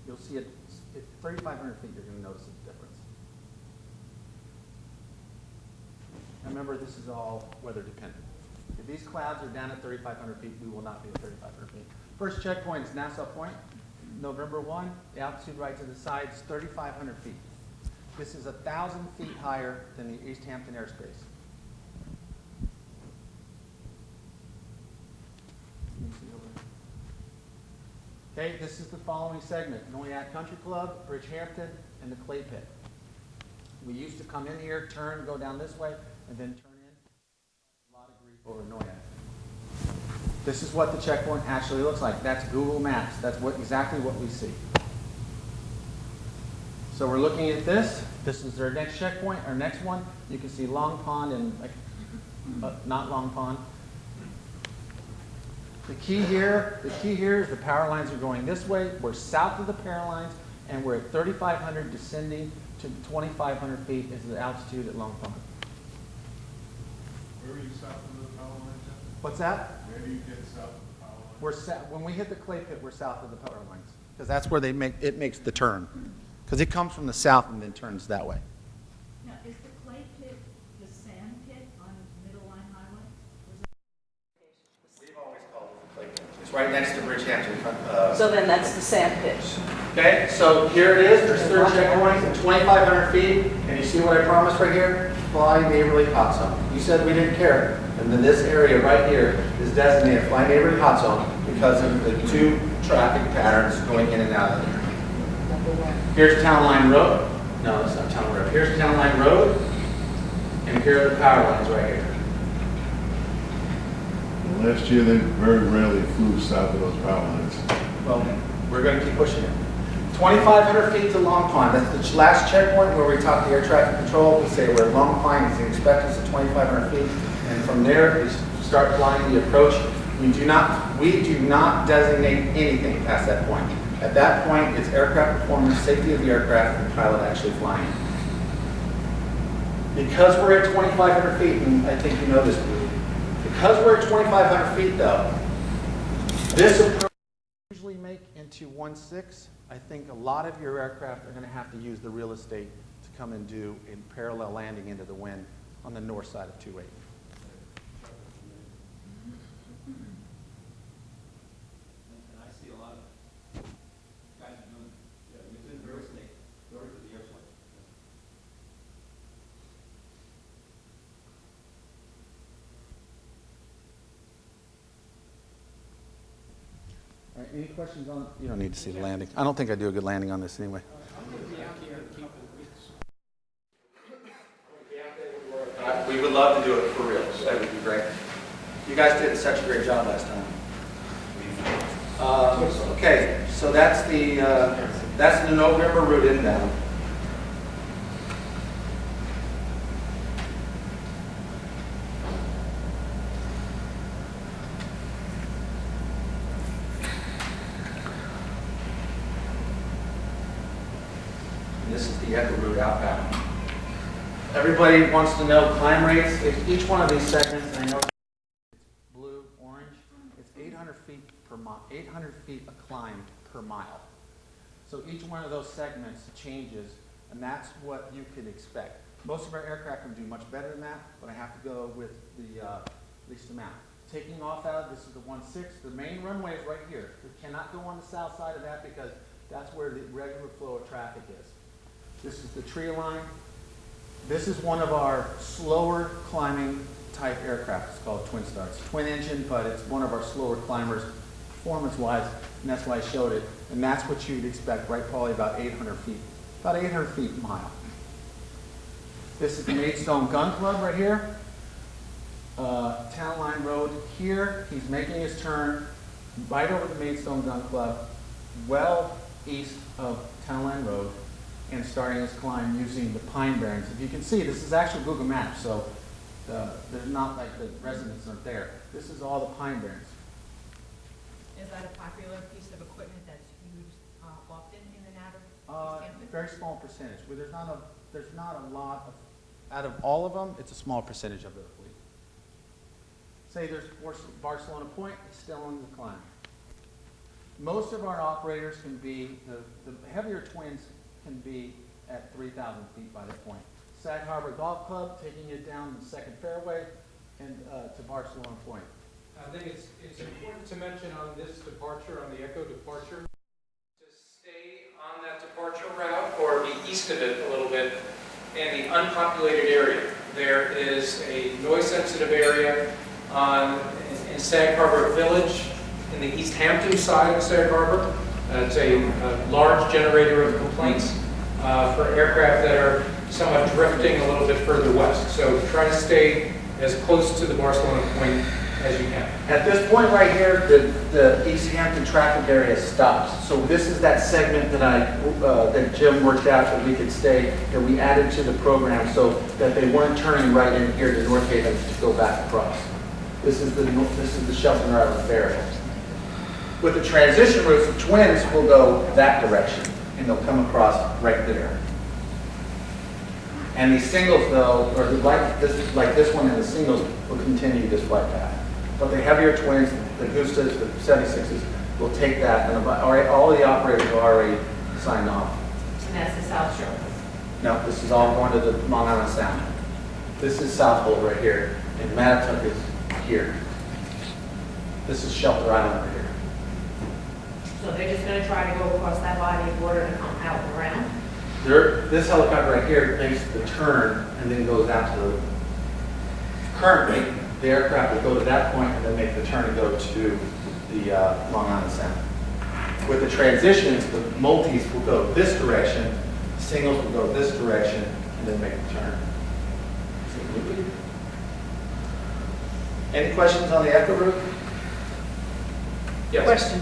You'll see it at 3,500 feet, you're going to notice the difference. Now remember, this is all weather dependent. If these clouds are down at 3,500 feet, we will not be at 3,500 feet. First checkpoint is Nassau Point, November 1. The altitude right to the side is 3,500 feet. This is 1,000 feet higher than the East Hampton airspace. Okay, this is the following segment: Noyak Country Club, Bridgehampton, and the Clay Pit. We used to come in here, turn, go down this way, and then turn in. A lot of grief over Noyak. This is what the checkpoint actually looks like. That's Google Maps. That's exactly what we see. So we're looking at this. This is our next checkpoint, our next one. You can see Long Pond and, not Long Pond. The key here is the power lines are going this way. We're south of the power lines, and we're at 3,500 descending to 2,500 feet is the altitude at Long Pond. Where are you south of the power line, Jeff? What's that? Where do you get south of the power line? When we hit the clay pit, we're south of the power lines, because that's where it makes the turn. Because it comes from the south and then turns that way. Now, is the clay pit the sand pit on Middle Line Highway? We've always called it the clay pit. It's right next to Bridgehampton. So then that's the sand pit. Okay, so here it is, there's third checkpoint, 2,500 feet, and you see what I promised right here? Fly neighborly hot zone. You said we didn't care, and then this area right here is designated fly neighborly hot zone because of the two traffic patterns going in and out of there. Here's Town Line Road. No, it's not Town Road. Here's Town Line Road, and here are the power lines right here. Well, last year, they very rarely flew south of those power lines. Well, we're going to keep pushing it. 2,500 feet to Long Pond. That's the last checkpoint where we talk to air traffic control. We say we're at Long Pond. You can expect us at 2,500 feet. And from there, we start flying the approach. We do not designate anything past that point. At that point, it's aircraft performance, safety of the aircraft, and the pilot actually flying. Because we're at 2,500 feet, and I think you know this, because we're at 2,500 feet, though, this approach usually make into 1/6. I think a lot of your aircraft are going to have to use the real estate to come and do a parallel landing into the wind on the north side of 28. And I see a lot of guys doing, using real estate, going to the airport. All right, any questions on? You don't need to see the landing. I don't think I do a good landing on this anyway. We would love to do it for real. That would be great. You guys did such a great job last time. Okay, so that's the November route inbound. This is the Echo route outbound. Everybody wants to know climb rates. Each one of these segments, and I know it's blue, orange, it's 800 feet per mile, 800 feet a climb per mile. So each one of those segments changes, and that's what you can expect. Most of our aircraft can do much better than that, but I have to go with the least amount. Taking off out, this is the 1/6. The main runway is right here. We cannot go on the south side of that because that's where the regular flow of traffic is. This is the tree line. This is one of our slower climbing type aircraft. It's called Twin Star. It's twin engine, but it's one of our slower climbers performance-wise, and that's why I showed it. And that's what you'd expect, right? Probably about 800 feet. About 800 feet a mile. This is the Maidstone Gun Club right here. Town Line Road here. He's making his turn right over the Maidstone Gun Club, well east of Town Line Road, and starting his climb using the pine barrens. If you can see, this is actually Google Maps, so there's not like the residents aren't there. This is all the pine barrens. Is that a popular piece of equipment that's used often in and out of East Hampton? Very small percentage. Well, there's not a lot of, out of all of them, it's a small percentage of the fleet. Say there's Barcelona Point, it's still on the climb. Most of our operators can be, the heavier twins can be at 3,000 feet by that point. Sag Harbor Golf Club, taking it down the second fairway and to Barcelona Point. I think it's important to mention on this departure, on the Echo departure, to stay on that departure route or be east of it a little bit in the unpopulated area. There is a noise-sensitive area in Sag Harbor Village, in the East Hampton side of Sag Harbor. It's a large generator of complaints for aircraft that are somewhat drifting a little bit further west. So try to stay as close to the Barcelona Point as you can. At this point right here, the East Hampton traffic area stops. So this is that segment that Jim worked out that we could stay, that we added to the program so that they weren't turning right in here to North Haven to go back across. This is the Shelton Island Ferry. With the transition routes, the twins will go that direction, and they'll come across right there. And these singles, though, or like this one and the singles, will continue this flight path. But the heavier twins, the Gustas, the 76s, will take that, and all of the operators are already signed off. And that's the South Shore. No, this is all going to the Long Island Sound. This is South Pole right here, and Mattatuck is here. This is Shelter Island right here. So they're just gonna try to go across that body of water and come out and around? This helicopter right here makes the turn and then goes out to the, currently, the aircraft will go to that point and then make the turn and go to the Long Island Sound. With the transitions, the multis will go this direction, singles will go this direction, and then make the turn. Any questions on the Echo route? Yes. Question.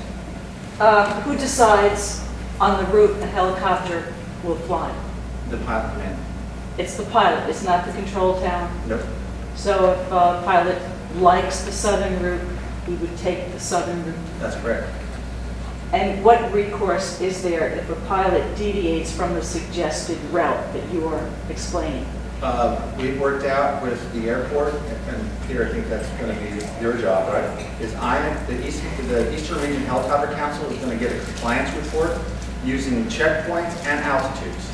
Who decides on the route a helicopter will fly? The pilot command. It's the pilot, it's not the control tower? Nope. So if a pilot likes the southern route, he would take the southern route? That's correct. And what recourse is there if a pilot deviates from the suggested route that you are explaining? We've worked out with the airport, and Peter, I think that's going to be your job, right? The Eastern Region Helicopter Council is going to get a compliance report using checkpoints and altitudes.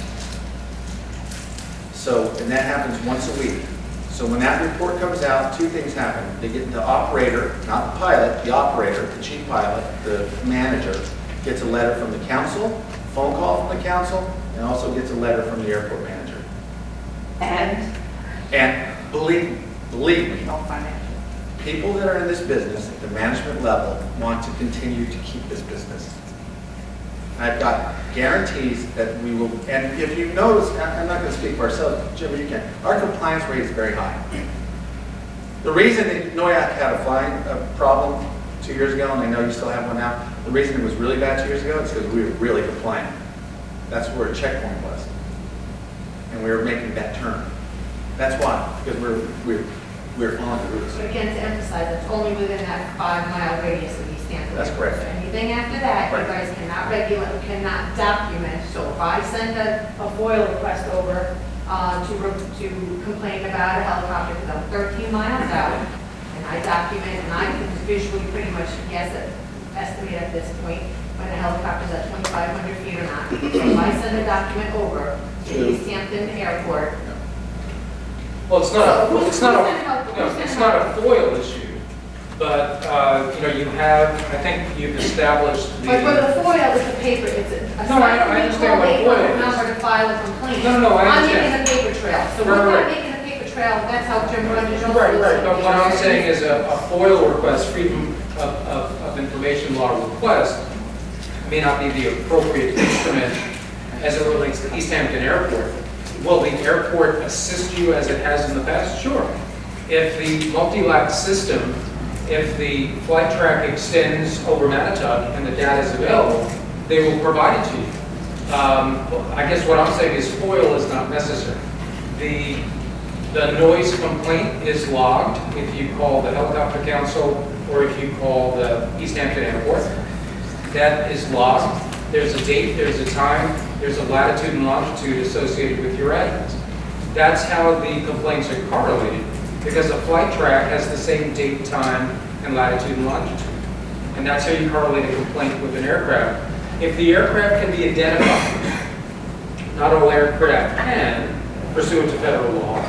So, and that happens once a week. So when that report comes out, two things happen. They get the operator, not the pilot, the operator, the chief pilot, the manager, gets a letter from the council, phone call from the council, and also gets a letter from the airport manager. And believe me, people that are in this business at the management level want to continue to keep this business. I've got guarantees that we will, and if you notice, I'm not going to speak for ourselves, Jim, you can, our compliance rate is very high. The reason that NOIAC had a flying problem 2 years ago, and I know you still have one now, the reason it was really bad 2 years ago is because we were really compliant. That's where a checkpoint was. And we were making that turn. That's why, because we're on the route. But again, to emphasize, it's only within that 5-mile radius of East Hampton. That's correct. So anything after that, you guys cannot document. So if I send a FOIL request over to complain about a helicopter because I'm 13 miles out, and I document, and I can visually pretty much estimate at this point when a helicopter's at 2,500 feet or not. So if I send a document over to East Hampton Airport. Well, it's not a FOIL issue, but, you have, I think you've established the... But with a FOIL, it's a paper, it's a... No, I understand what a FOIL is. Number to file a complaint. No, I I'm understand. making a paper trail. So we're not making a paper trail, that's how Jim runs his own... Right, but what I'm saying is a FOIL request, Freedom of Information Law request, may not be the appropriate instrument as it relates to East Hampton Airport. Will the airport assist you as it has in the past? Sure. If the multi-lat system, if the flight track extends over Mattatuck and the data is available, they will provide it to you. I guess what I'm saying is FOIL is not necessary. The noise complaint is logged if you call the Helicopter Council or if you call the East Hampton Airport. That is logged. There's a date, there's a time, there's a latitude and longitude associated with your address. That's how the complaints are correlated, because a flight track has the same date, time, and latitude and longitude. And that's how you correlate a complaint with an aircraft. If the aircraft can be identified, not all aircraft can, pursuant to federal law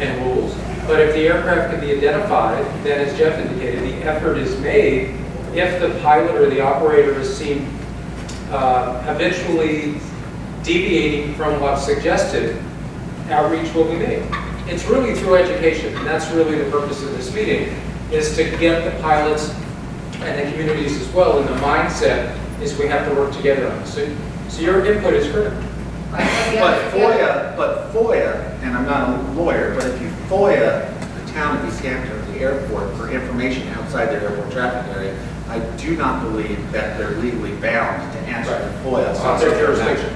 and rules, but if the aircraft can be identified, then as Jeff indicated, the effort is made. If the pilot or the operator is seen habitually deviating from what's suggested, outreach will be made. It's really through education, and that's really the purpose of this meeting, is to get the pilots and the communities as well in the mindset is we have to work together on this. So your input is critical. But FOIA, and I'm not a lawyer, but if you FOIA the town of East Hampton, the airport for information outside their airport traffic area, I do not believe that they're legally bound to answer the FOIA. It's not their jurisdiction.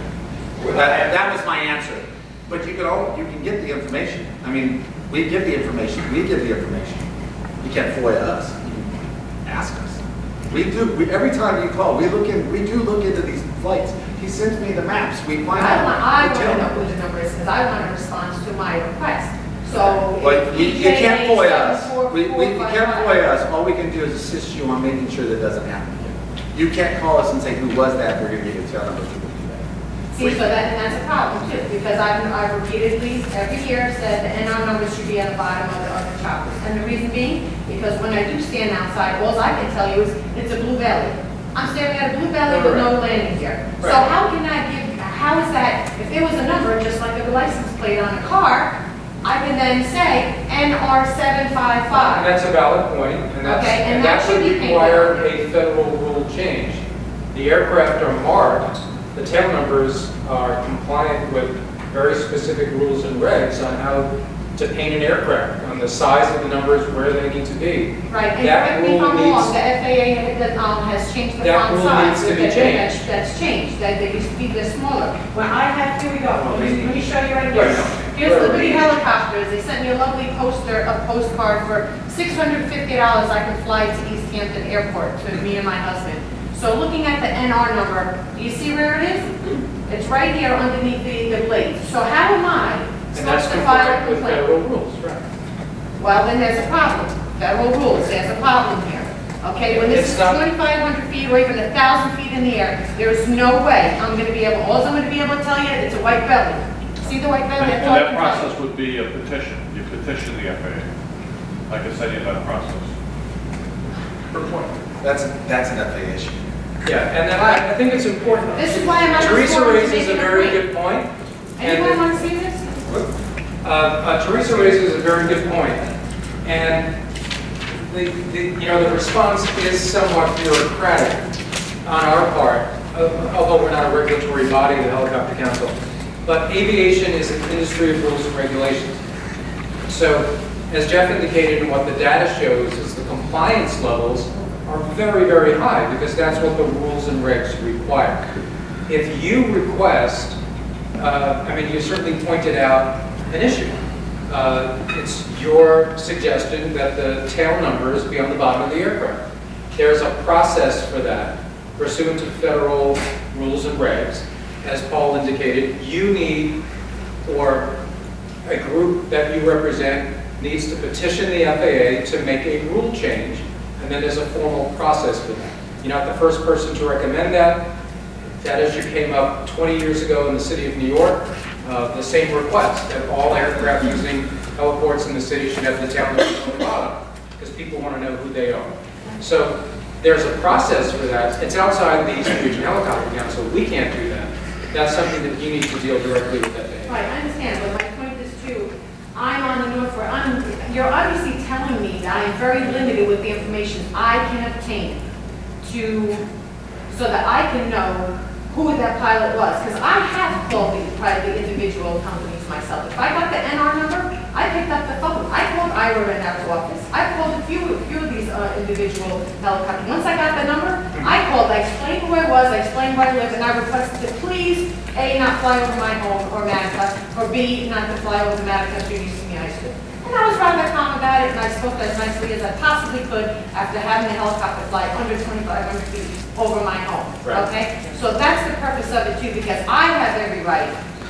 That was my answer. But you can get the information. I mean, we give the information. We give the information. You can't FOIA us. You can ask us. We do. Every time you call, we do look into these flights. He sends me the maps. We find I out. want to know who the number is, because I want a response to my request. So. But you can't FOIA us. We 7445. can't FOIA us. All we can do is assist you on making sure that doesn't happen again. You can't call us and say, who was that? We're going to give you a tail number. See, so that's a problem too, because I've repeatedly, every year, said the NR numbers should be at the bottom of the choppers. And the reason being, because when I do stand outside, all I can tell you is, it's a blue belly. I'm staring at a blue belly with no landing gear. So how can I how is that, if there was a number, just like a license plate on a car, I can then say NR755. And that's a valid point, and Okay, and that that would should be paid require out. a federal rule change. The aircraft are marked, the tail numbers are compliant with very specific rules and regs on how to paint an aircraft, on the size of the numbers, where they need to be. Right, and That correct me if rule I'm needs- wrong, the FAA has changed the That font rule size. needs to be That- changed. That's changed, that they used to be this smaller. When I had, here we go, let me show you right Right here. now. Here's Right. Liberty Helicopters, they sent me a lovely postcard for $650 I could fly to East Hampton Airport to me and my husband. So looking at the NR number, do you see where it is? It's right here underneath the blades. So how am I And that's supposed to file a compliant with complaint? federal rules, right? Well, then there's a problem. Federal rules, there's a problem here. Okay, when this It's is not- 2,500 feet or even 1,000 feet in the air, there's no way I'm going to be able, all I'm going to be able to tell you, it's a white belly. See the white belly? That's all I And that can tell you. process would be a petition. You petition the FAA. Like I said, in that process. That's an FAA issue. Yeah, and I think it's important. This is why I'm not Teresa supposed to raises make a it very point. good point. Anyone And want to see this? Teresa raises a very good point. And the response is somewhat bureaucratic on our part, although we're not a regulatory body, the Helicopter Council. But aviation is an industry of rules and regulations. So, as Jeff indicated, and what the data shows is the compliance levels are very, very high, because that's what the rules and regs require. If you request, you certainly pointed out an issue. It's your suggestion that the tail numbers be on the bottom of the aircraft. There's a process for that, pursuant to federal rules and regs. As Paul indicated, you need, or a group that you represent needs to petition the FAA to make a rule change, and then there's a formal process for that. You're not the first person to recommend that. That issue came up 20 years ago in the city of New York. The same request, that all aircraft using heliports in the city should have the tail numbers on the bottom, because people want to know who they are. So there's a process for that. It's outside the Eastern Region Helicopter Council. We can't do that. That's something that you need to deal directly with FAA. Right, I understand, but my point is too, I'm on the North Fork, you're obviously telling me that I am very limited with the information I can obtain so that I can know who that pilot was, because I have called the individual companies myself. If I got the NR number, I picked up the phone. I called Ira in our office. I called a few of these individual helicopters. Once I got the number, I called, I explained who I was, I explained where I lived, and I requested to please, A, not fly over my home or Matica, or B, not to fly over Matica through UCB High School. And I was rather calm about it, and I spoke as nicely as I possibly could after having the helicopter fly under 2,500 feet over my home, Right. okay? So that's the purpose of it too, because I have every right.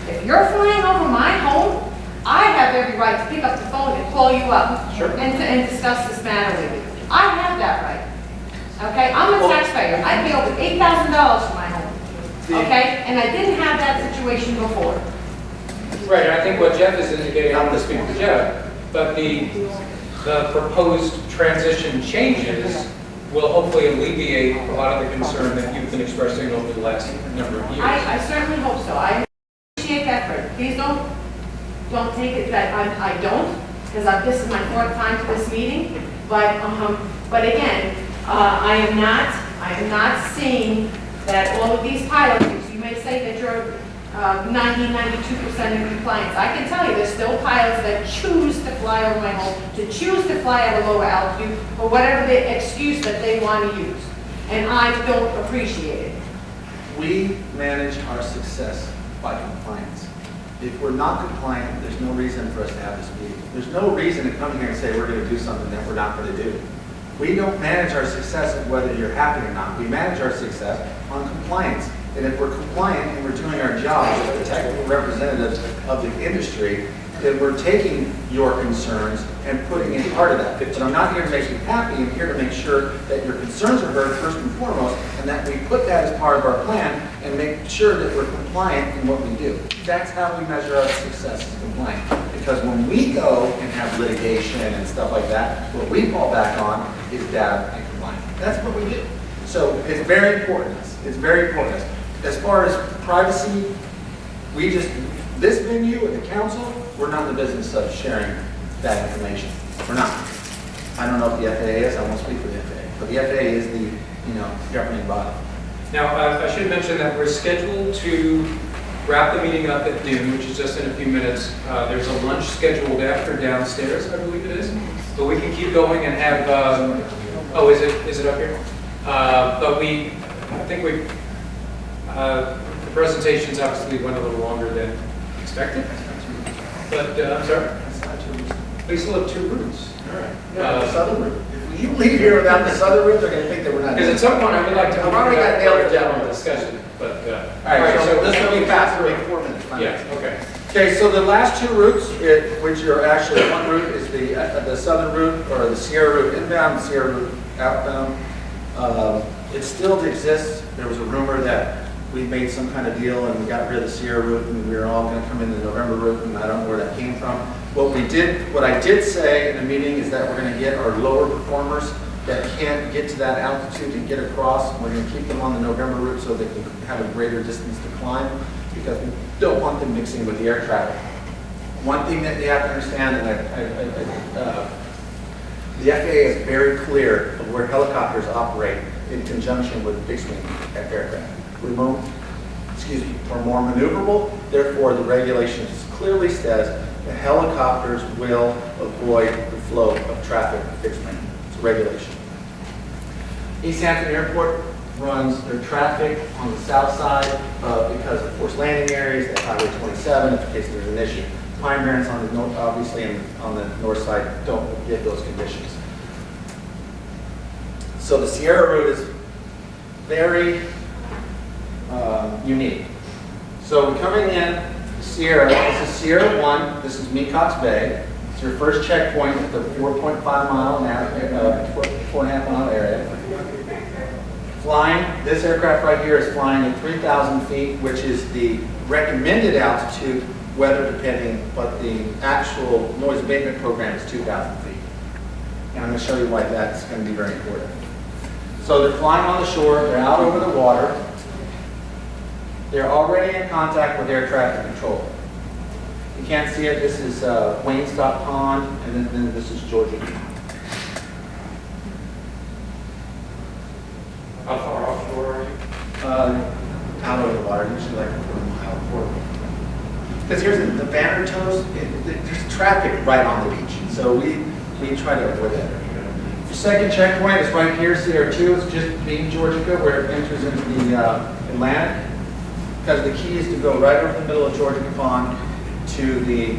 If you're flying over my home, I have every right to pick up the phone and call you up and discuss this matter with you. I have that right, okay? I'm a taxpayer. I pay over $8,000 for my home, okay? And I didn't have that situation before. Right, and I think what Jeff is indicating, I'm going to speak for Jeff, but the proposed transition changes will hopefully alleviate a lot of the concern that you've been expressing over the last number of years. I certainly hope so. I appreciate that, Fred. Please don't take it that I don't, because this is my fourth time to this meeting. But again, I am not seeing that all of these pilots, you may say that you're 92% in compliance. I can tell you, there's still pilots that choose to fly over my home, to choose to fly at a lower altitude, or whatever the excuse that they want to use. And I don't appreciate it. We manage our success by compliance. If we're not compliant, there's no reason for us to have this meeting. There's no reason to come here and say we're going to do something that we're not going to do. We don't manage our success of whether you're happy or not. We manage our success on compliance. And if we're compliant and we're doing our job as the technical representatives of the industry, then we're taking your concerns and putting in part of that. But I'm not here to make you happy. I'm here to make sure that your concerns are heard first and foremost, and that we put that as part of our plan and make sure that we're compliant in what we do. That's how we measure our success as compliant. Because when we go and have litigation and stuff like that, what we fall back on is data and compliance. That's what we do. So it's very important. It's very important. As far as privacy, this venue and the council, we're not in the business of sharing that information. We're not. I don't know if the FAA is. I won't speak for the FAA. But the FAA is the, governing body. Now, I should mention that we're scheduled to wrap the meeting up at noon, which is just in a few minutes. There's a lunch scheduled after downstairs, I believe it is. But we can keep going and have, is it up here? I think the presentations obviously went a little longer than expected. But, I'm sorry? We still have 2 routes. All right. The southern route. If you leave here without the southern route, they're going to think that we're not. Because at some point I would like to. I've already got nailed down. Discussion, but. All right, so this will be fast. We'll make 4 minutes. Yeah. Okay. Okay. So the last 2 routes, which are actually one route, is the southern route or the Sierra route inbound, Sierra route outbound. It still exists. There was a rumor that we made some kind of deal and we got rid of the Sierra route and we were all going to come in the November route, and I don't know where that came from. What I did say in the meeting is that we're going to get our lower performers that can't get to that altitude and get across. We're going to keep them on the November route so they can have a greater distance to climb, because we don't want them mixing with the air traffic. One thing that you have to understand, and the FAA is very clear of where helicopters operate in conjunction with fixed-wing aircraft. We're more maneuverable, therefore the regulations clearly says the helicopters will avoid the flow of traffic fixed wing. It's a regulation. East Hampton Airport runs their traffic on the south side because of forced landing areas, that's Highway 27, in case there's an issue. Pine Barrens on the north, obviously, and on the north side don't get those conditions. So the Sierra route is very unique. So we're coming in Sierra. This is Sierra 1. This is Mecox Bay. It's your first checkpoint at the 4.5 mile now, 4.5 mile area. Flying, this aircraft right here is flying at 3,000 feet, which is the recommended altitude, weather depending, but the actual noise abatement program is 2,000 feet. And I'm going to show you why that's going to be very important. So they're flying on the shore, they're out over the water. They're already in contact with air traffic control. You can't see it, this is Waynescott Pond, and then this is Georgia. How far offshore are you? Out over the water, usually like a mile forward. Because here's the banner toes, there's traffic right on the beach, so we try to avoid that. The second checkpoint is right here, CR2. It's just being Georgica, where it enters into the Atlantic. Because the key is to go right over the middle of Georgica Pond to the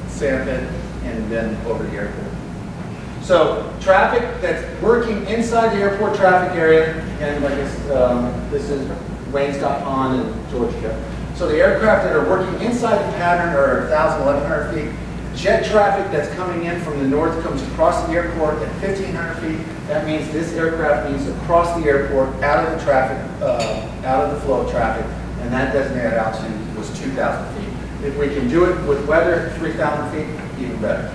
sand pit and then over the airport. So traffic that's working inside the airport traffic area, and like this is Waynescott Pond and Georgica. So the aircraft that are working inside the pattern are 1,000, 1,100 feet. Jet traffic that's coming in from the north comes across the airport at 1,500 feet. That means this aircraft needs to cross the airport out of the traffic, out of the flow of traffic, and that designated altitude was 2,000 feet. If we can do it with weather at 3,000 feet, even better.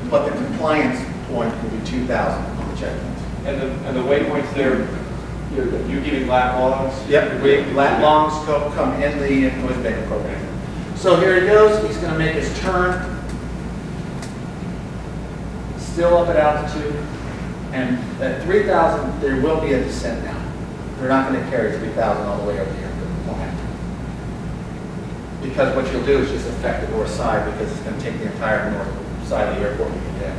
But the compliance point will be 2,000 on the checkpoints. And the waypoints there, you're giving lat longs? Yep, lat longs come in the noise abatement program. So here he goes. He's going to make his turn. Still up at altitude. And at 3,000, there will be a descent now. They're not going to carry 3,000 all the way over here. They won't have to. Because what you'll do is just affect the north side, because it's going to take the entire north side of the airport to get down.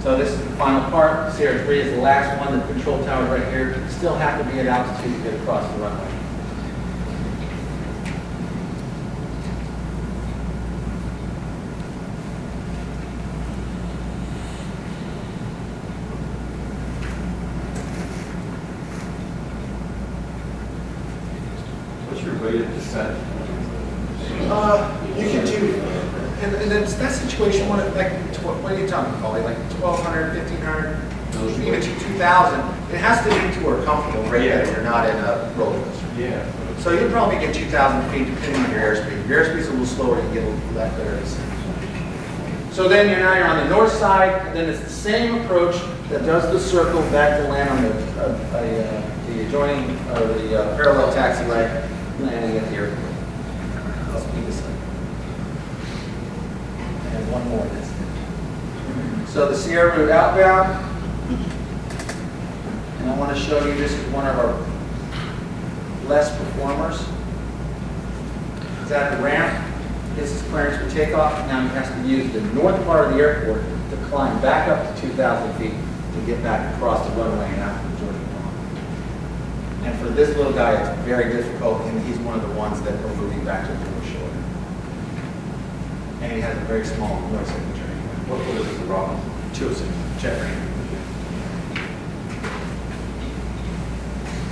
So this is the final part. Sierra 3 is the last one. The control tower right here still have to be at altitude to get across the runway. What's your rated descent? You can do, and then that situation, what are you talking about, like 1,200, 1,500, even to 2,000, it has to be to a comfortable rate that you're not in a roller coaster. Yeah. So you probably get 2,000 feet depending on your airspeed. If your airspeed's a little slower, you get a little less better descent. So then you're on the north side, and then it's the same approach that does the circle back to land on the adjoining, or the parallel taxiway, landing at the airport. I'll speed this up. And one more. So the Sierra route outbound, and I want to show you, this is one of our less performers. He's at the ramp, gets his clearance for takeoff, now he has to use the north part of the airport to climb back up to 2,000 feet to get back across the runway and out to the Georgia Pond. And for this little guy, it's very difficult, and he's one of the ones that are moving back to the North Shore. And he has a very small noise signature. What is the problem? 206, jet range.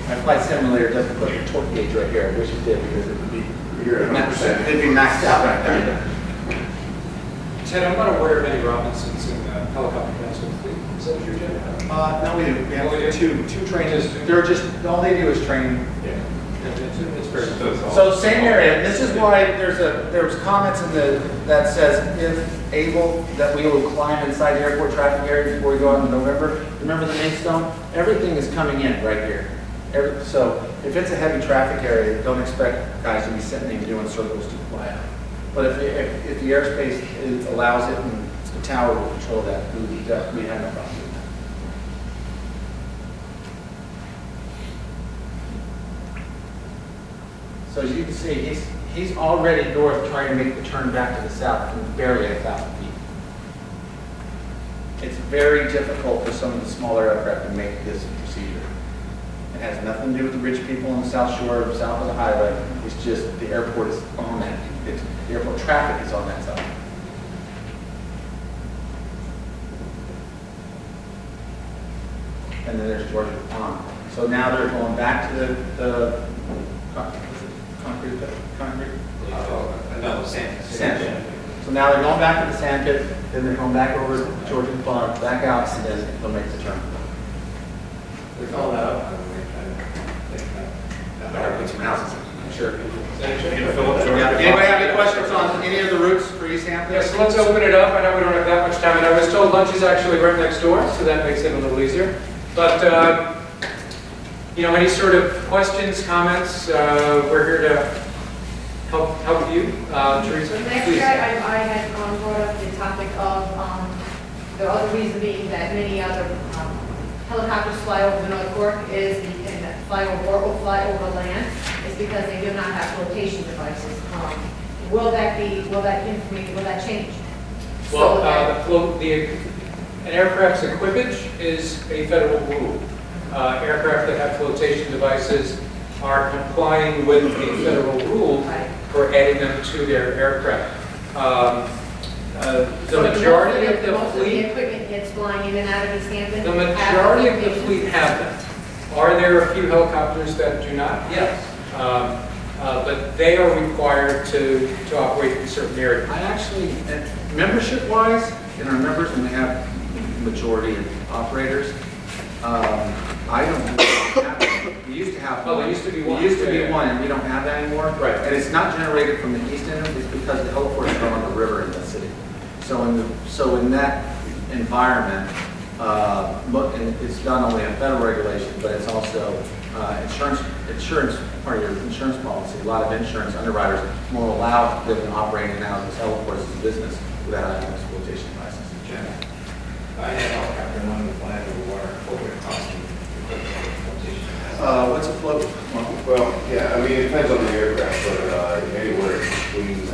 My flight simulator doesn't put the torque gauge right here. I wish it did, because it would be, it'd be maxed out right there. Ted, I'm not aware of any Robinsons in the helicopter council fleet. Is that your jet? No, we do. We have Oh, we do? two trainers. They're just, all they do is train. Yeah. It's very So same area. This is why there's comments in that says, if able, that we will climb inside the airport traffic area before we go out in November. Remember the main stone? Everything is coming in right here. So if it's a heavy traffic area, don't expect guys to be sitting and doing circles to fly out. But if the airspace allows it and the tower will control that, we have no problem with that. So as you can see, he's already north trying to make the turn back to the south from barely 1,000 feet. It's very difficult for some of the smaller aircraft to make this procedure. It has nothing to do with the rich people on the South Shore, south of the highway. It's just the airport is on that. The airport traffic is on that side. And then there's Georgia Pond. So now they're going back to the concrete? No, sand. Sand pit. So now they're going back to the sand pit, then they're going back over to Georgia Pond, back out, and then they'll make the turn. We call that up. Better put some houses in, I'm sure. Yeah. Anybody have any questions on any of the routes for East Hampton? Yes, let's open it up. I know we don't have that much time, and I was told lunch is actually right next door, so that makes it a little easier. But, any sort of questions, comments, we're here to help you. Teresa, Next please. year, I had brought up the topic of, the other reason being that many other helicopters fly over the North Fork and fly over land, is because they do not have flotation devices. Will that change? Well, So that- an aircraft's equipage is a federal rule. Aircraft that have flotation devices are complying with the federal rule Right. for adding them to their aircraft. The So majority of the most of the fleet, equipment gets flying in and out of East Hampton? the have majority of the flotation? fleet have them. Are there a few helicopters that do not? Yes. But they are required to operate in certain areas. I actually, membership-wise, in our members, and we have majority of operators, I don't have them. We used to have Oh, one. there used to be one. We used to be Yeah, yeah. one, and we don't have that anymore. Right. And it's not generated from the east end, it's because the heliport is on the river in the city. So in that environment, and it's not only a federal regulation, but it's also insurance, part of your insurance policy. A lot of insurance underwriters won't allow them to operate in and out of these heliports as a business without having an exploitation license. I had a helicopter and wanted to fly over the water, what would it cost me? What's a float? Well, yeah, I mean, it depends on the aircraft, but anywhere between,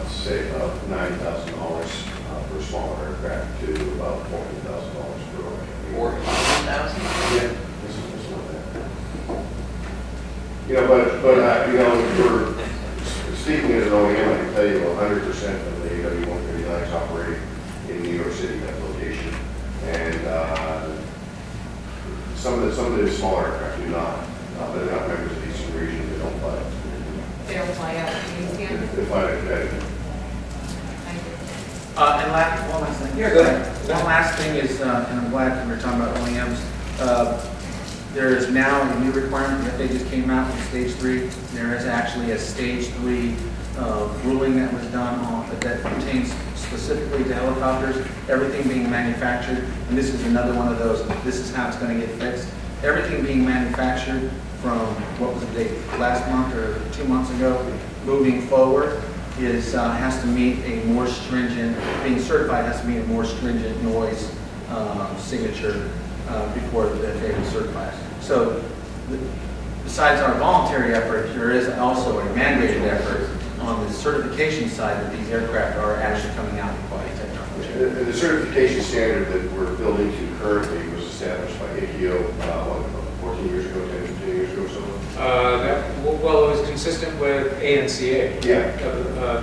say, about $9,000 for a smaller aircraft to about $14,000 per one. 4,000? Yeah, this is what that. You know, but you know, for speaking as an OEM, I can tell you 100% of the AW-139s operate in New York City, that location, and some of the smaller aircraft do not. They're not members of the Eastern region. They don't fly. They don't fly out of Louisiana? They fly to Connecticut. Thank you. And one last thing. Yeah, go ahead. One last thing is, and I'm glad we're talking about OEMs. There is now a new requirement that they just came out in stage 3. There is actually a stage 3 ruling that was done on that pertains specifically to helicopters, everything being manufactured, and this is another one of those. This is how it's going to get fixed. Everything being manufactured from what was the date last month or 2 months ago, moving forward is has to meet a more stringent. Being certified has to meet a more stringent noise signature before the FAA certifies. So, besides our voluntary effort, there is also a mandated effort on the certification side that these aircraft are actually coming out with quality technology. The certification standard that we're building to currently was established by ATO, 14 years ago, 10 years ago, or so. Well, it was consistent with ANCA. Yeah.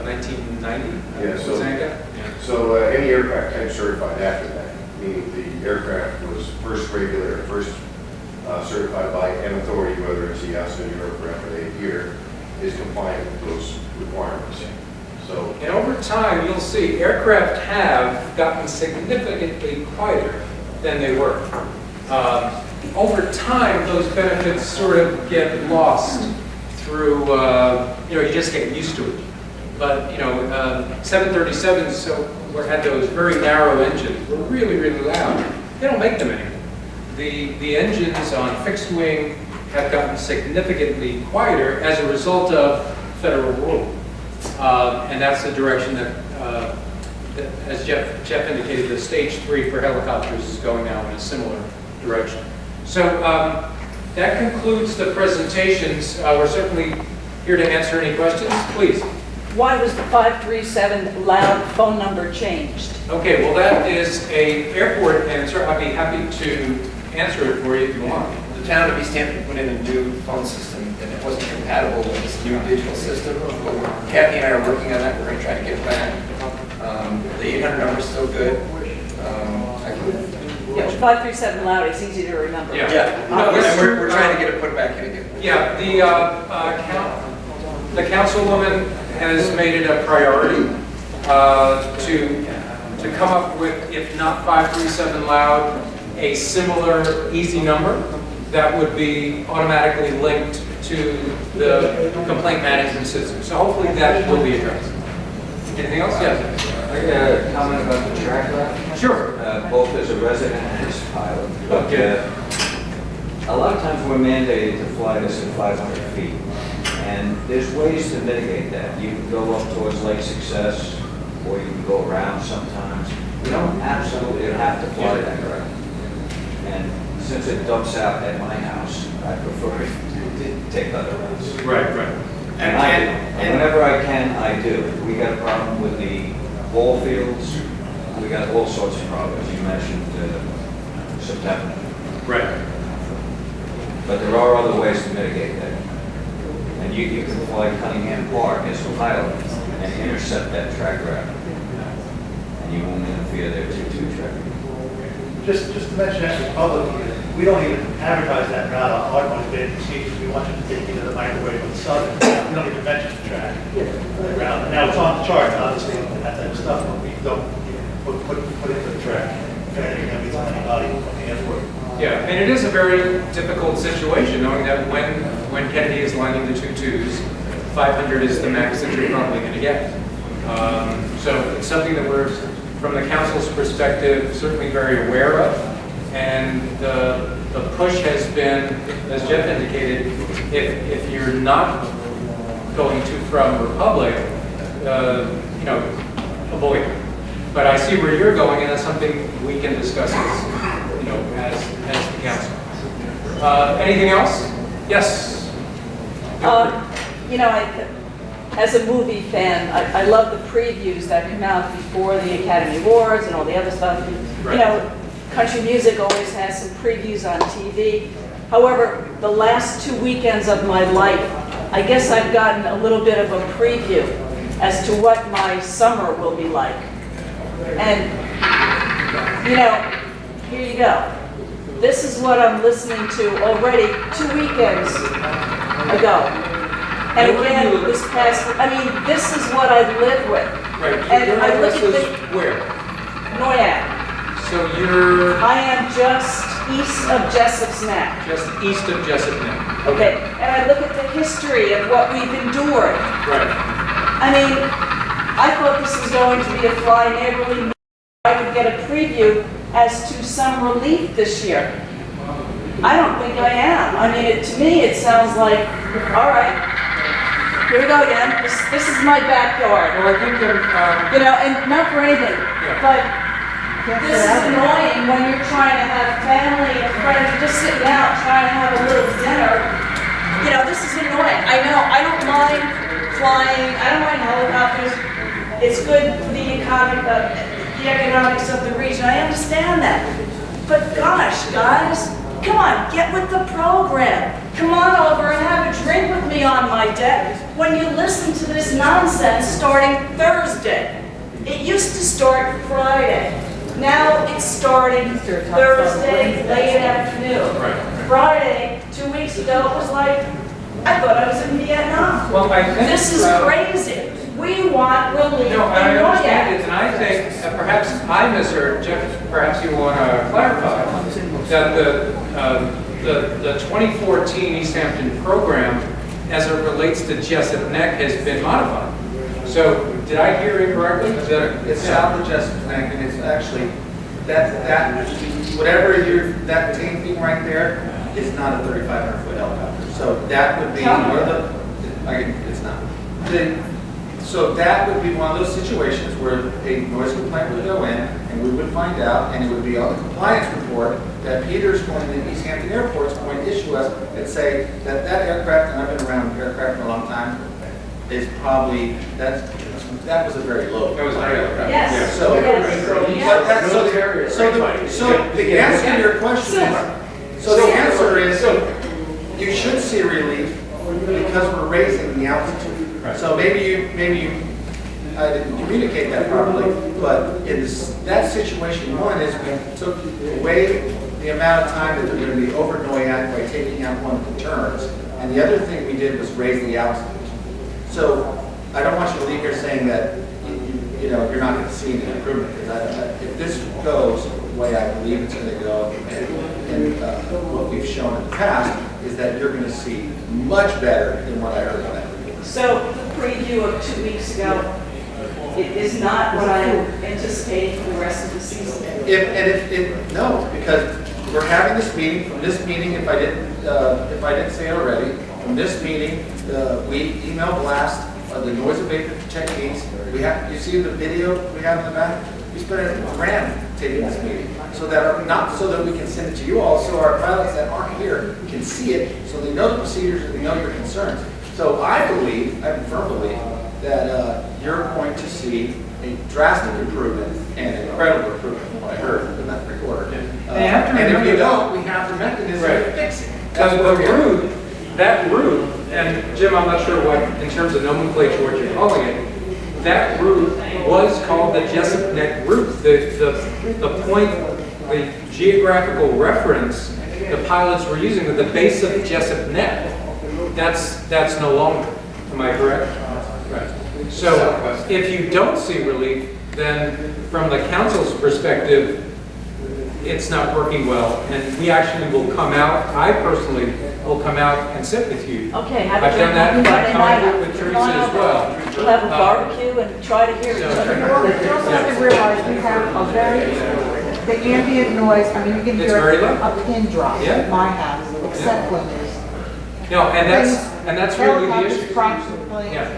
1990. Yeah, so- Was ANCA? So any aircraft type certified after that, meaning the aircraft was first certified by an authority, whether it's EASA, New York, or FAA here, is compliant with those requirements. So, And over time, you'll see aircraft have gotten significantly quieter than they were. Over time, those benefits sort of get lost through, you just get used to it. But, 737s had those very narrow engines, were really, really loud. They don't make them anymore. The engines on fixed wing have gotten significantly quieter as a result of federal rule. And that's the direction that, as Jeff indicated, the stage 3 for helicopters is going now in a similar direction. So that concludes the presentations. We're certainly here to answer any questions. Please. Why was the 537 loud phone number changed? Okay, well that is a airport answer. I'd be happy to answer it for you if you want. The town of East Hampton put in a new phone system, and it wasn't compatible with this new digital system. Kathy and I are working on that. We're going to try to get it back. The 800 number is still good. Yeah, 537 loud, it's easy to remember. Yeah. No, And we're trying to get it put back in again. Yeah, the councilwoman has made it a priority to come up with, if not 537 loud, a similar easy number that would be automatically linked to the complaint management system. So hopefully that will be addressed. Anything else? Yes. I got a comment about the track route. Sure. Both as a resident and as a pilot. Okay. A lot of times we're mandated to fly this at 500 feet. And there's ways to mitigate that. You can go up towards Lake Success, or you can go around sometimes. You don't absolutely have to fly that route. And since it dumps out at my house, I prefer to take other routes. Right. And whenever I can, I do. We got a problem with the ball fields. We got all sorts of problems. You mentioned September. Right. But there are other ways to mitigate that. And you can fly Cunningham Park as a pilot and intercept that track route. And you won't interfere there too traffic. Just to mention that to the public, we don't even advertise that route on our motivated procedures. We want you to take you to the microwave with Southern. We don't even mention the track. The route. Now it's on the chart, obviously, that type of stuff, but we don't put into the track. If anything, that means anybody on the airport. Yeah, and it is a very difficult situation, knowing that when Kennedy is lining the 2-2s, 500 is the max that you're probably going to get. So it's something that we're, from the council's perspective, certainly very aware of. And the push has been, as Jeff indicated, if you're not going to from Republic, avoid it. But I see where you're going, and that's something we can discuss as, you know, as the council. Anything else? Yes? You know, as a movie fan, I love the previews that come out before the Academy Awards and all the other stuff. Right. You know, country music always has some previews on TV. However, the last 2 weekends of my life, I guess I've gotten a little bit of a preview as to what my summer will be like. And, you know, here you go. This is what I'm listening to already 2 weekends ago. And again, this past, I mean, this is what I live with. Right. And Your I look address at is the where? Noyak. So you're I am just east of Jessop's Neck. just east of Jessup Neck. Okay, and I look at the history of what we've endured. Right. I mean, I thought this was going to be a fly neighborly meeting. I would get a preview as to some relief this year. I don't think I am. I mean, to me, it sounds like, all right, here we go again. This is my backyard. Well, I think You know, and not for anything, but this is annoying when you're trying to have family and friends, you're just sitting out trying to have a little dinner. You know, this is annoying. I know, I don't mind flying, I don't mind helicopters. It's good for the economics of the region. I understand that. But gosh, guys, come on, get with the program. Come on over and have a drink with me on my deck when you listen to this nonsense starting Thursday. It used to start Friday. Now it's starting Thursday, late afternoon. Right. Friday, 2 weeks ago, it was like, I thought I was in Vietnam. Well, I think This is crazy. We want relief in No, I understand it, Noyak. and I think perhaps I misheard, Jeff, perhaps you want to clarify, that the 2014 East Hampton program, as it relates to Jessup Neck, has been modified. So, did I hear incorrectly? It's south of Jessup Neck, and it's actually, whatever that tank thing right there is not a 3,500-foot helicopter. So that would be one of it's not. So that would be one of those situations where a noise complaint would go in, and we would find out, and it would be on the compliance report that Peter's going to East Hampton Airport is going to issue us and say that aircraft, and I've been around aircraft for a long time, is probably, that was a very low. That was very low. Yes. So, Yes. so the answer to your question is, so the answer is, you should see relief because we're raising the altitude. So maybe you, I didn't communicate that properly, but in that situation, one is we took away the amount of time that they're going to be over Noyak by taking out one of the turns, and the other thing we did was raise the altitude. So I don't want you to leave here saying that you know you're not going to see any improvement, because if this goes the way I believe it's going to go, and what we've shown in the past is that you're going to see much better than what I heard on that. So the preview of 2 weeks ago, it is not what I'm anticipating for the rest of the season. No, because we're having this meeting. From this meeting, if I didn't say it already, from this meeting, we email blast the noise abatement techniques. You see the video we have in the back. We spent $1,000 taking this meeting, so that we can send it to you all, so our pilots that aren't here can see it, so they know the procedures and they know your concerns. So I have a firm belief that you're going to see a drastic improvement and an incredible improvement from what I heard in that recorder. And if you don't, we have the mechanism to fix it. That route, and Jim, I'm not sure what, in terms of nomenclature, what you're calling it, that route was called the Jessup Neck route. The point, the geographical reference the pilots were using at the base of Jessup Neck, that's no longer. Am I correct? Right. So if you don't see relief, then from the council's perspective, it's not working well, and we actually will come out, I personally will come out and sit with you. Okay, have a I've done that Friday night. with Teresa as well. We'll have a barbecue and try to hear each other. Well, you also have to realize we have a the ambient noise, I mean, you can It's hear very low. a pin drop Yeah. at my house, except when there's No, and that's really the issue. helicopters crashing the plane. Yeah.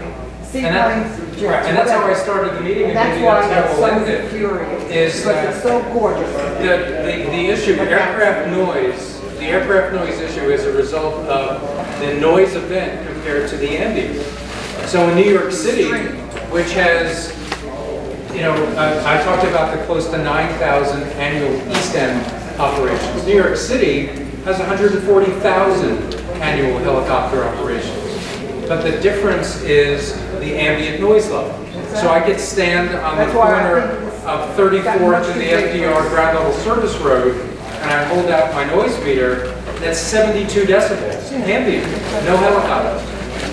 seaplanes, jets, And that's how I whatever. started the meeting, and That's maybe why I that's get how so we'll end it. infuriated, Is because that it's so gorgeous. the issue, the aircraft noise issue is a result of the noise event compared to the ambient. So in New York City, which has, I talked about the close to 9,000 annual East End operations. New York City has 140,000 annual helicopter operations. But the difference is the ambient noise level. So I could stand on the corner of 34th and the FDR ground level service road, and I hold out my noise meter, that's 72 decibels, ambient, no helicopter.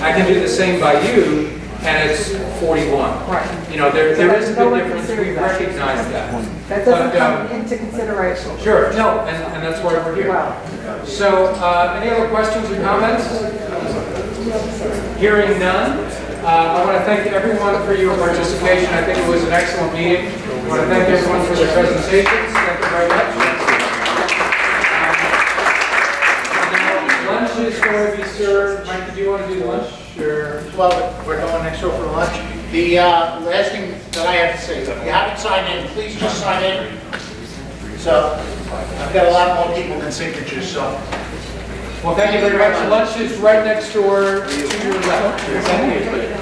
I can do the same by you, and it's 41. Right. There is a No big one difference, we considers that. recognize that. That doesn't But, come into consideration. Sure, no, and that's why we're here. Wow. So, any other questions or comments? Hearing none, I want to thank everyone for your participation. I think it was an excellent meeting. I want to thank everyone for their presentations. Thank you very much. Now, lunch is going to be served. Mike, do you want to do the lunch? Sure. Well, we're going next door for lunch. The last thing that I have to say, if you haven't signed in, please just sign in. So, I've got a lot more people than signatures, so. Well, thank you very much. Lunch is right next door to your left. Thank you.